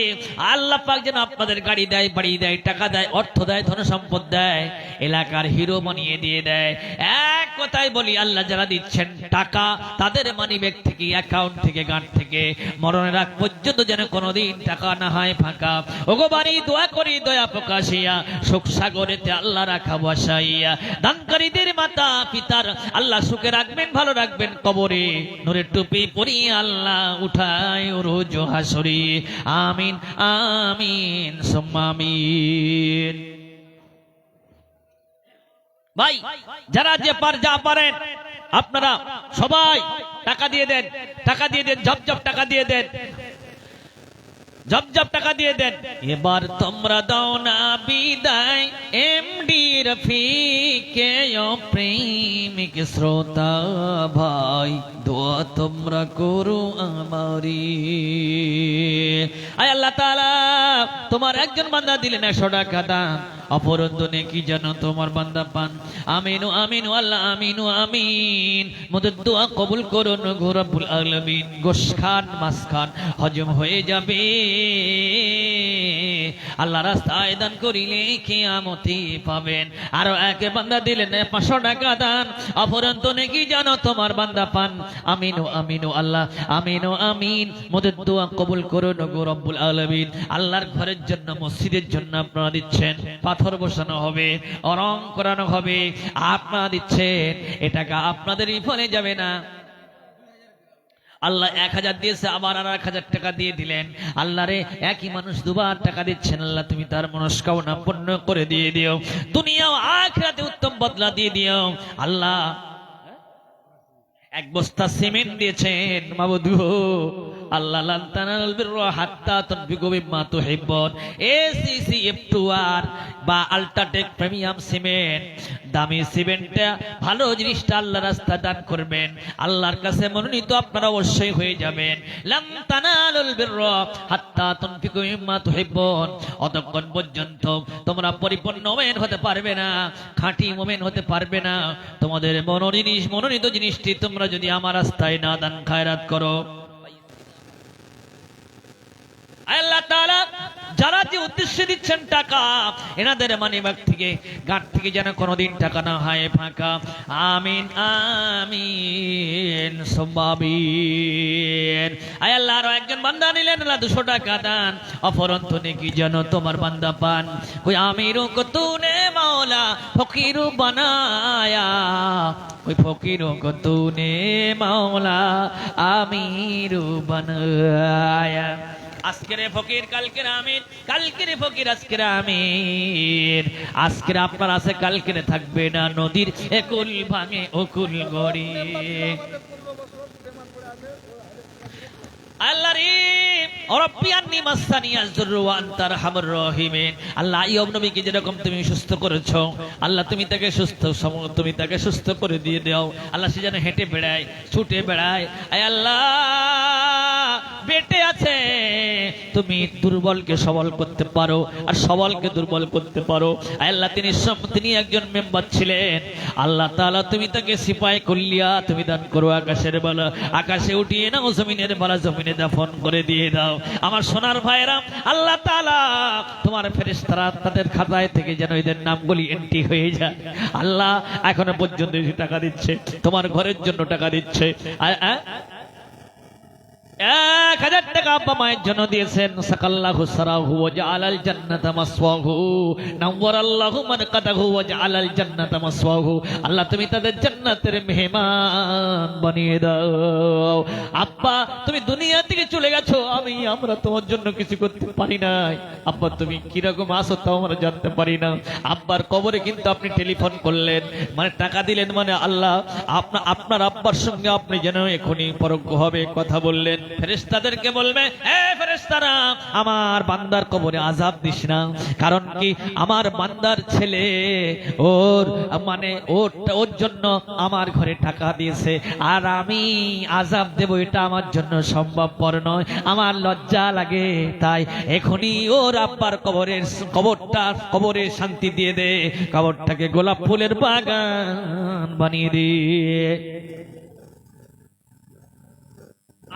আল্লাহ পাক যেন আপনাদের গাড়ি দেয়, বাড়ি দেয়, টাকা টাকা দেয়, অর্থ দেয়, ধন সম্পদ দেয়, এলাকার হিরো বানিয়ে দিয়ে দেয়। এক কথায় বলি, আল্লাহ যারা দিচ্ছেন টাকা, তাদের মানিব্যাগ থেকে, অ্যাকাউন্ট থেকে, গাঁট থেকে মরণের আগ পর্যন্ত যেন কোনোদিন টাকা না হয় ফাঁকা। ওগো বাড়ি দোয়া করি দয়া প্রকাশিয়া, সুখ সাগরেতে আল্লাহ রাখা বসাইয়া, দানকারীদের মাতা পিতার আল্লাহ সুখে রাখবেন, ভালো রাখবেন, কবরে নূরের টুপি পরিয়ে আল্লাহ উঠায় রোজ হাসরে। আমিন আমিন সুম্মা আমিন। ভাই যারা যে যা পারেন আপনারা সবাই টাকা দিয়ে দেন, টাকা দিয়ে দেন, ঝপঝপ টাকা দিয়ে দেন, ঝপঝপ টাকা দিয়ে দেন। এবার তোমরা দাও না বিদায় এমডি রফিকে, ও প্রেমিক শ্রোতা ভাই, দোয়া তোমরা করো আমারি। আয় আল্লাহ তাআলা, তোমার একজন বান্দা দিলেন 100 টাকা দান, অপরন্ত নেকি যেন তোমার বান্দা পান। আমিনু আমিনু আল্লাহ আমিনু আমিন। মোদের দোয়া কবুল করুন গো রব্বুল আলামিন। গোশ খান মাছ খান হজম হয়ে যাবে, আল্লাহ রাস্তায় দান করিলে কিয়ামতে পাবেন। আরো এক বান্দা দিলেন 500 টাকা দান, অপরন্ত নেকি যেন তোমার বান্দা পান। আমিনু আমিনু আল্লাহ আমিনু আমিন। মোদের দোয়া কবুল করুন গো রব্বুল আলামিন। আল্লাহর ঘরের জন্য, মসজিদের জন্য আপনারা দিচ্ছেন, পাথর বসানো হবে, রং করানো হবে, আপনারা দিচ্ছেন, এ টাকা আপনাদেরই ফলে যাবে না। আল্লাহ 1000 দিয়েছে, আবার আর 1000 টাকা দিয়ে দিলেন। আল্লাহ রে, একই মানুষ দুবার টাকা দিচ্ছেন, আল্লাহ তুমি তার মনস্কামনা পূর্ণ করে দিয়ে দিও, দুনিয়া ও আখিরাতে উত্তম বদলা দিয়ে দিও। আল্লাহ 1 বস্তা সিমেন্ট দিয়েছেন মাবুদ গো, আল্লাহ লান তানালুল বিররা হাত্তা তুনফিকু মিম্মা তুহিব্বুন। এসিসি F2R বা আল্ট্রাটেক প্রিমিয়াম সিমেন্ট, দামি সিমেন্টটা, ভালো জিনিসটা আল্লাহ রাস্তা দান করবেন, আল্লাহর কাছে মনোনীত আপনারা অবশ্যই হয়ে যাবেন। লান তানালুল বিররা হাত্তা তুনফিকু মিম্মা তুহিব্বুন, অতক্ষণ পর্যন্ত তোমরা পরিপূর্ণ মুমিন হতে পারবে না, খাঁটি মুমিন হতে পারবে না, তোমাদের মনোনীত জিনিসটি তোমরা যদি আমার রাস্তায় না দান খায়রাত করো। আল্লাহ তাআলা যারা যে উদ্দেশ্যে দিচ্ছেন টাকা, এনাদের মানিব্যাগ থেকে, গাঁট থেকে যেন কোনোদিন টাকা না হয় ফাঁকা। আমিন আমিন সুম্মা আমিন। আয় আল্লাহ, আরো একজন বান্দা নিলেন 200 টাকা দান, অপরন্ত নেকি যেন তোমার বান্দা পান। কোই আমিরু কো তুনে মাওলা ফকিরু বানায়া, ওই ফকিরু কো তুনে মাওলা আমিরু বানায়া। আজকের ফকির কালকের আমির, কালকের ফকির আজকের আমির। আজকের আপনার আছে, কালকের থাকবে না। নদীর একুল ভাঙে অকুল গড়ি। আল্লাহ রে, রব্বিয়ান্নি মাসানি আযরু ওয়া আনতা আরহামুর রাহিমিন। আল্লাহ আইয়ুব নবীকে যেরকম তুমি সুস্থ করেছো, আল্লাহ তুমি তাকে সুস্থ করে দিয়ে দাও। আল্লাহ সে যেন হেঁটে বেড়ায়, ছুটে বেড়ায়। আয় আল্লাহ, বেটে আছে, তুমি দুর্বলকে সবল করতে পারো, আর সবলকে দুর্বল করতে পারো। আল্লাহ তিনি একজন মেম্বার ছিলেন, আল্লাহ তাআলা তুমি তাকে সিপাই কুল্লিয়া তুমি দান করো। আকাশের বালা আকাশে উঠিয়ে নাও, জমিনের বালা জমিনে দাফন করে দিয়ে দাও। আমার সোনার ভাইরা, আল্লাহ তাআলা তোমার ফেরেশতারা তাদের খাতায় থেকে যেন এদের নামগুলি এন্ট্রি হয়ে যায়। আল্লাহ এখনো পর্যন্ত টাকা দিচ্ছে, তোমার ঘরের জন্য টাকা দিচ্ছে। 1000 টাকা আব্বা মায়ের জন্য দিয়েছেন। সাকাল্লাহু সারাহু ওয়া জাআলাল জান্নাতা মাসওয়াহু, নাওয়ারাল্লাহু মারকাতাহু ওয়া জাআলাল জান্নাতা মাসওয়াহু। আল্লাহ তুমি তাদের জান্নাতের মেহমান বানিয়ে দাও। আব্বা তুমি দুনিয়া থেকে চলে গেছো, আমরা তোমার জন্য কিছু করতে পারি নাই। আব্বা তুমি কিরকম আছো তাও আমরা জানতে পারি না। আব্বার কবরে কিন্তু আপনি টেলিফোন করলেন, মানে টাকা দিলেন, মানে আল্লাহ আপনার আব্বার সঙ্গে আপনি যেন এখনই পরোক্ষ হবে কথা বললেন। ফেরেশতাদেরকে বলবে, হে ফেরেশতারা, আমার বান্দার কবরে আযাব দিস না। কারণ কি, আমার বান্দার ছেলে ওর জন্য আমার ঘরে টাকা দিয়েছে, আর আমি আযাব দেব এটা আমার জন্য সম্ভবপর নয়, আমার লজ্জা লাগে। তাই এখনই ওর আব্বার কবরে শান্তি দিয়ে দে, কবরটাকে গোলাপ ফুলের বাগান বানিয়ে দে।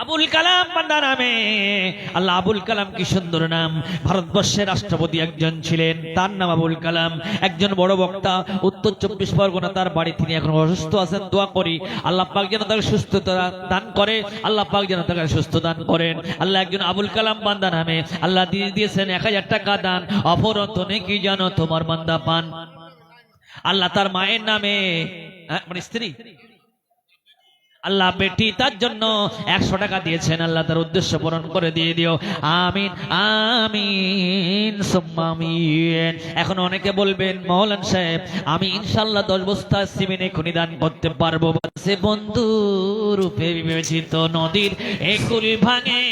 আবুল কালাম বান্দা নামে। আল্লাহ, আবুল কালাম কি সুন্দর নাম। ভারতবর্ষের রাষ্ট্রপতি একজন ছিলেন, তার নাম আবুল কালাম। একজন বড় বক্তা, উত্তর 24 পরগনা তার বাড়ি। তিনি এখন অসুস্থ আছেন, দোয়া করি আল্লাহ পাক যেন তাকে সুস্থতা দান করে, আল্লাহ পাক যেন তাকে সুস্থ দান করেন। আল্লাহ একজন আবুল কালাম বান্দা নামে আল্লাহ দিয়েছেন 1000 টাকা দান। অপরন্ত নেকি যেন তোমার বান্দা পান। আল্লাহ তার মায়ের নামে, মানে স্ত্রী, আল্লাহ বেটি তার জন্য 100 টাকা দিয়েছেন। আল্লাহ তার উদ্দেশ্য পূরণ করে দিয়ে দিও, আমিন আমিন সুম্মা আমিন। এখন অনেকে বলবেন মৌলানা সাহেব আমি ইনশাআল্লাহ 10 বস্তা সিমেন্ট এখনই দান করতে পারবো। সে বন্ধু রূপে বিবেচিত নদীর একুল ভাঙে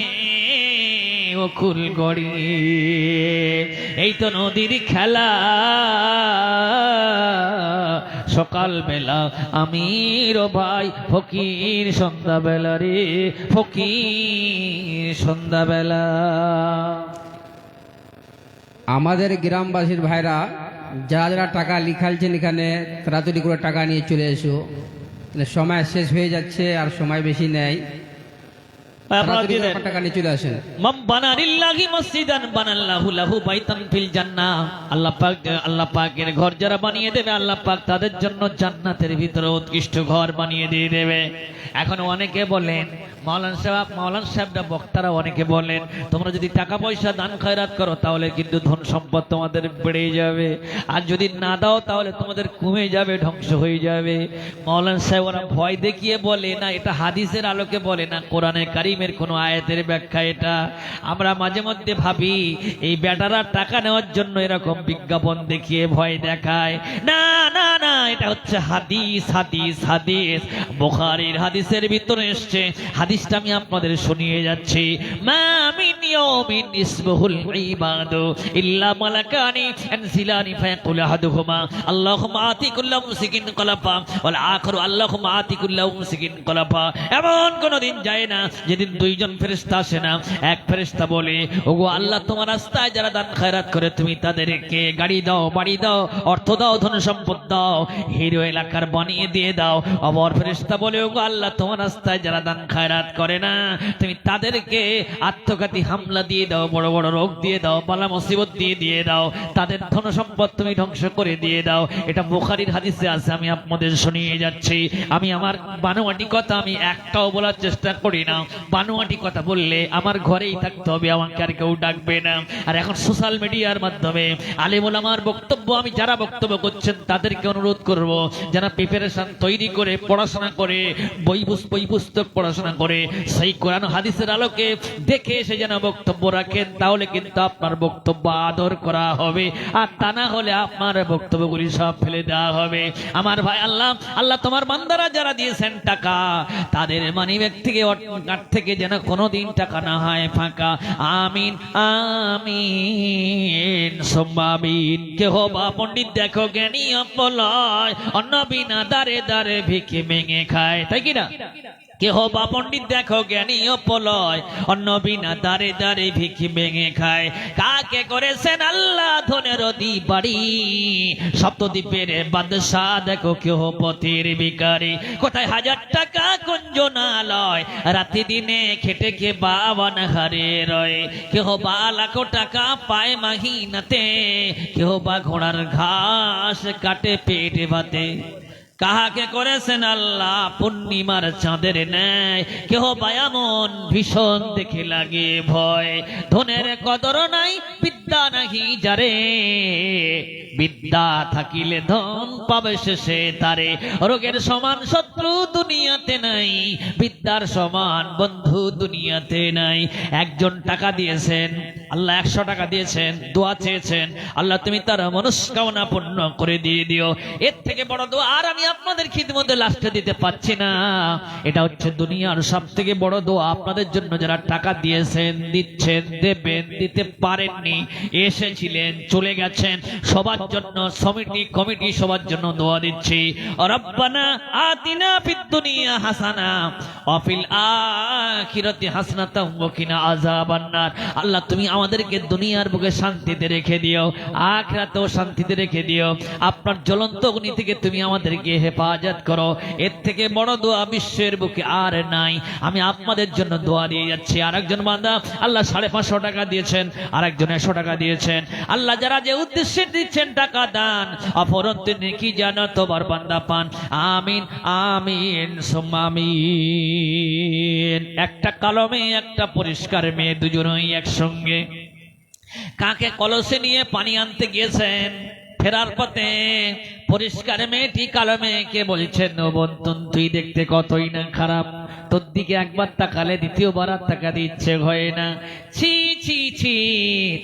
অকুল গড়ি, এই তো নদীর খেলা। সকাল বেলা আমির ভাই ফকির সন্ধ্যাবেলা রে ফকির সন্ধ্যাবেলা। আমাদের গ্রামবাসীর ভাইরা যারা যারা টাকা লিখালছেন এখানে তাড়াতাড়ি করে টাকা নিয়ে চলে এসো, সময় শেষ হয়ে যাচ্ছে আর সময় বেশি নেই। তাড়াতাড়ি করে টাকা নিয়ে চলে আসেন। মান বানা লিল্লাহি মসজিদান বানাল্লাহু লাহু বাইতান ফিল জান্নাহ। আল্লাহ পাকের ঘর যারা বানিয়ে দেবে আল্লাহ পাক তাদের জন্য জান্নাতের ভিতরে উৎকৃষ্ট ঘর বানিয়ে দিয়ে দেবে। এখন অনেকে বলেন মাওলানা সাহেবরা বক্তারা অনেকে বলেন তোমরা যদি টাকা পয়সা দান খয়রাত করো তাহলে কিন্তু ধন সম্পদ তোমাদের বেড়ে যাবে, আর যদি না দাও তাহলে তোমাদের কমে যাবে, ধ্বংস হয়ে যাবে। মাওলানা সাহেব ওরা ভয় দেখিয়ে বলে না, এটা হাদিসের আলোকে বলে না, কোরআনে কারিমের কোন আয়াতের ব্যাখ্যা এটা। আমরা মাঝে মধ্যে ভাবি এই বেটারা টাকা নেওয়ার জন্য এরকম বিজ্ঞাপন দেখিয়ে ভয় দেখায়। না না না, এটা হচ্ছে হাদিস হাদিস হাদিস। বুখারীর হাদিসের ভিতরে এসেছে, হাদিসটা আমি আপনাদের শুনিয়ে যাচ্ছি। মা মিন ইয়াউমিন ইসমুহুল ইবাদু ইল্লা মালাকানি আনজিলানি ফায়াকুলু আহাদুহুমা আল্লাহুম্মা আতি কুল্লা মুসকিন কলাফা ওয়াল আখিরু আল্লাহুম্মা আতি কুল্লা মুসকিন কলাফা। এমন কোন দিন যায় না যেদিন দুইজন ফেরেশতা আসে না। এক ফেরেশতা বলে ওগো আল্লাহ তোমার রাস্তায় যারা দান খয়রাত করে তুমি তাদেরকে গাড়ি দাও, বাড়ি দাও, অর্থ দাও, ধন সম্পদ দাও, হিরো এলাকার বানিয়ে দিয়ে দাও। অপর ফেরেশতা বলে ওগো আল্লাহ তোমার রাস্তায় যারা দান খয়রাত করে না তুমি তাদেরকে আত্মঘাতী হামলা দিয়ে দাও, বড় বড় রোগ দিয়ে দাও, বালা মুসিবত দিয়ে দাও, তাদের ধন সম্পদ তুমি ধ্বংস করে দিয়ে দাও। এটা বুখারীর হাদিসে আছে, আমি আপনাদের শুনিয়ে যাচ্ছি। আমি আমার বানোয়াটি কথা আমি একটাও বলার চেষ্টা করি না। বানোয়াটি কথা বললে আমার ঘরেই থাকতে হবে, আমাকে আর কেউ ডাকবে না। আর এখন সোশ্যাল মিডিয়ার মাধ্যমে আলেম ওলামার বক্তব্য আমি যারা বক্তব্য করছেন তাদেরকে অনুরোধ করব যারা প্রিপারেশন তৈরি করে পড়াশোনা করে বই পুস্তক পড়াশোনা করে সেই কোরআন হাদিসের আলোকে দেখে এসে যেন বক্তব্য রাখেন, তাহলে কিন্তু আপনার বক্তব্য আদর করা হবে, আর তা না হলে আপনার বক্তব্যগুলি সব ফেলে দেওয়া হবে। আমার ভাই আল্লাহ তোমার বান্দারা যারা দিয়েছেন টাকা তাদের মানিব্যাগ থেকে যেন কোনোদিন টাকা না হয় ফাঁকা। আমিন আমিন সুম্মা আমিন। কেহ বা পণ্ডিত দেখো জ্ঞানী অপলয়, অন্য বিনা দারে দারে ভিখে ভেঙে খায়, তাই কিনা? কেহ বা পণ্ডিত দেখো জ্ঞানী অপলয়, অন্য বিনা দারে দারে ভিখি ভেঙে খায়। কাকে করেছেন আল্লাহ ধনের অধিকারী, সপ্তদ্বীপের বাদশাহ দেখো কেহ পথের ভিখারি। কোথায় 1000 টাকা কুঞ্জনালয়, রাতে দিনে খেটে কে বাবান হারে রয়। কেহ বা লাখো টাকা পায় মাহিনাতে, কেহ বা ঘোড়ার ঘাস কাটে পেটে ভাতে। কাহাকে করেছেন আল্লাহ পূর্ণিমার চাঁদের ন্যায়, কেহ বায়ামন ভীষণ দেখে লাগে ভয়। ধনের কদর নাই বিদ্যা নাহি যারে, বিদ্যা থাকিলে ধন পাবে শেষে তারে। রোগের সমান শত্রু দুনিয়াতে নাই, বিদ্যার সমান বন্ধু দুনিয়াতে নাই। একজন টাকা দিয়েছেন, আল্লাহ 100 টাকা দিয়েছেন, দোয়া চেয়েছেন, আল্লাহ তুমি তার মনস্কামনা পূর্ণ করে দিয়ে দিও। এর থেকে বড় দোয়া আর আমি আপনাদের খিদমতে লাস্টে দিতে পাচ্ছি না। এটা হচ্ছে দুনিয়ার সব থেকে বড় দোয়া। আপনাদের জন্য যারা টাকা দিয়েছেন, দিচ্ছেন, দেবেন, দিতে পারেননি, এসেছিলেন, চলে গেছেন, সবার জন্য কমিটি সবার জন্য দোয়া দিচ্ছি। রব্বানা আতিনা ফিদ দুনিয়া হাসানা ওয়া ফিল আখিরাতি হাসানাতাও ওয়া কিনা আযাবান নার। আল্লাহ তুমি আমাদেরকে দুনিয়ার বুকে শান্তিতে রেখে দিও, আখিরাতেও শান্তিতে রেখে দিও। আপনার জ্বলন্ত অগ্নি থেকে তুমি আমাদেরকে হেফাজত করো। এর থেকে বড় দোয়া বিশ্বের বুকে আর নাই। আমি আপনাদের জন্য দোয়া দিয়ে যাচ্ছি। আরেকজন বান্দা আল্লাহ 550 টাকা দিয়েছেন, আরেকজন 100 টাকা দিয়েছেন। আল্লাহ যারা যে উদ্দেশ্যে দিচ্ছেন টাকা দান, অপরন্ত নেকি যেন তোমার বান্দা পান। আমিন আমিন সুম্মা আমিন। একটা কালো মেয়ে, একটা পরিষ্কার মেয়ে, দুজনেই একসঙ্গে কাকে কলসে নিয়ে পানি আনতে গিয়েছেন। ফেরার পথে পরিষ্কার মেয়েটি কালো মেয়েকে বলছেন, ও বন্ধন, তুই দেখতে কতই না খারাপ, তোর দিকে একবার তাকালে দ্বিতীয়বার আর তাকাতে ইচ্ছে হয় না। ছি ছি ছি,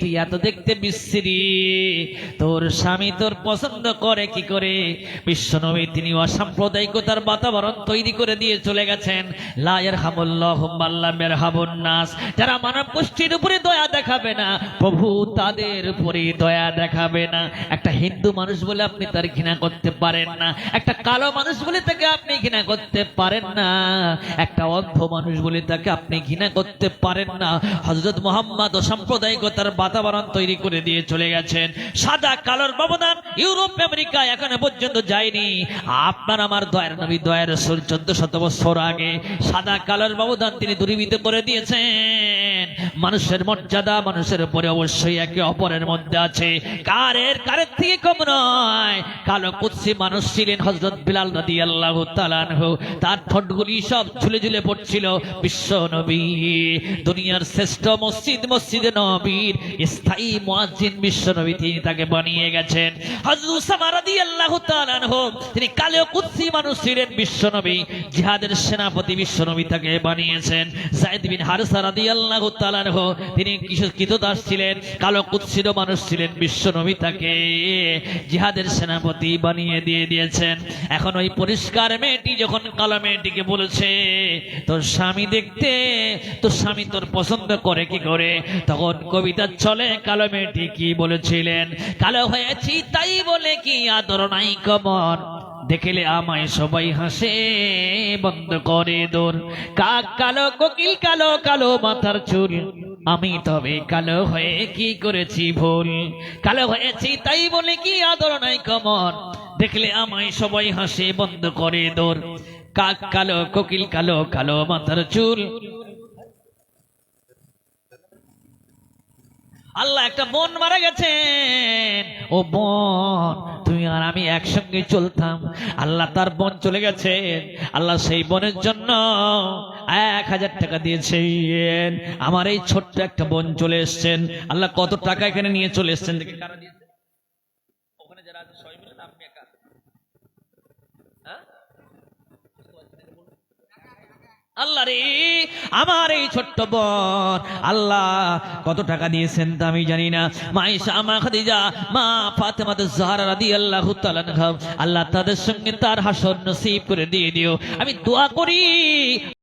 তুই এত দেখতে বিশ্রী, তোর স্বামী তোর পছন্দ করে কি করে? বিশ্বনবী তিনি অসাম্প্রদায়িকতার বাতাবরণ তৈরি করে দিয়ে চলে গেছেন। লা ইয়ারহামুল্লাহু মান লা ইয়ারহামুন নাস। যারা মানব গোষ্ঠীর উপরে দয়া দেখাবে না, প্রভু তাদের উপরে দয়া দেখাবে না। একটা হিন্দু মানুষ বলে আপনি তার ঘৃণা করতে পারেন না, একটা কালো মানুষ বলে তাকে আপনি ঘৃণা করতে পারেন না, একটা অন্ধ মানুষ বলে তাকে আপনি ঘৃণা করতে পারেন না। হযরত মুহাম্মদ অসাম্প্রদায়িকতার বাতাবরণ তৈরি করে দিয়ে চলে গেছেন। সাদা কালোর ব্যবধান ইউরোপ আমেরিকা এখনো পর্যন্ত যায়নি। আপনার আমার দয়ার নবী দয়ার রাসূল 1400 বছর আগে সাদা কালোর ব্যবধান তিনি দূরীভূত করে দিয়েছেন। মানুষের মর্যাদা মানুষের উপরে অবশ্যই একে অপরের মধ্যে আছে, কারের থেকে কম নয়। কালো কুৎসি মানুষ ছিলেন হযরত বিলাল রাদিয়াল্লাহু তাআলা আনহু, তার ঠোঁটগুলি সব ঝুলে ঝুলে পড়ছিল। বিশ্ব নবী, দুনিয়ার শ্রেষ্ঠ মসজিদ মসজিদে নবীর স্থায়ী মুয়াজ্জিন বিশ্ব নবী, তিনি তাকে বানিয়ে গেছেন। হযরত উসামা রাদিয়াল্লাহু তাআলা আনহু, তিনি কালো কুৎসি মানুষ ছিলেন। বিশ্ব নবী জিহাদের সেনাপতি, বিশ্ব নবী তাকে বানিয়েছেন। যায়েদ বিন হারিসা রাদিয়াল্লাহু তাআলা আনহু, তিনি কৃতদাস ছিলেন, কালো কুৎসিত মানুষ ছিলেন। বিশ্ব নবী তাকে জিহাদের সেনাপতি বানিয়ে দিয়ে দিয়েছেন। এখন ওই পরিষ্কার মেয়েটি যখন কালো মেয়েটিকে বলেছে, তোর স্বামী দেখতে, তোর স্বামী তোর পছন্দ করে কি করে, তখন কবিতা চলে কালো মেয়েটি কি বলেছিলেন, কালো হয়েছি তাই বলে কি আদর নাই কমর, দেখলে আমায় সবাই হাসে বন্ধ করে দোর, কাক কালো কোকিল কালো, কালো মাথার চুল, আমি তবে কালো হয়ে কি করেছি ভুল, কালো হয়েছি তাই বলে কি আদর নাই কমর, দেখলে আমায় সবাই হাসে বন্ধ করে দোর, কাক কালো কোকিল কালো, কালো মাথার চুল। আল্লাহ একটা বোন মারা গেছেন, ও বোন তুমি আর আমি একসঙ্গে চলতাম, আল্লাহ তার বোন চলে গেছেন, আল্লাহ সেই বোনের জন্য 1000 টাকা দিয়েছেন। আমার এই ছোট্ট একটা বোন চলে এসছেন, আল্লাহ কত টাকা এখানে নিয়ে চলে এসছেন দেখে কারা দিয়েছেন? ওখানে যারা আছে সবাই মিলে, আপনি একা? আল্লাহ রে, আমার এই ছোট্ট বোন আল্লাহ কত টাকা দিয়েছেন তা আমি জানি না। মা আয়েশা, মা খাদিজা, মা ফাতেমা জাহরা রাদিয়াল্লাহু তাআলা আনহা, আল্লাহ তাদের সঙ্গে তার হাসর নসিব করে দিয়ে দিও। আমি দোয়া করি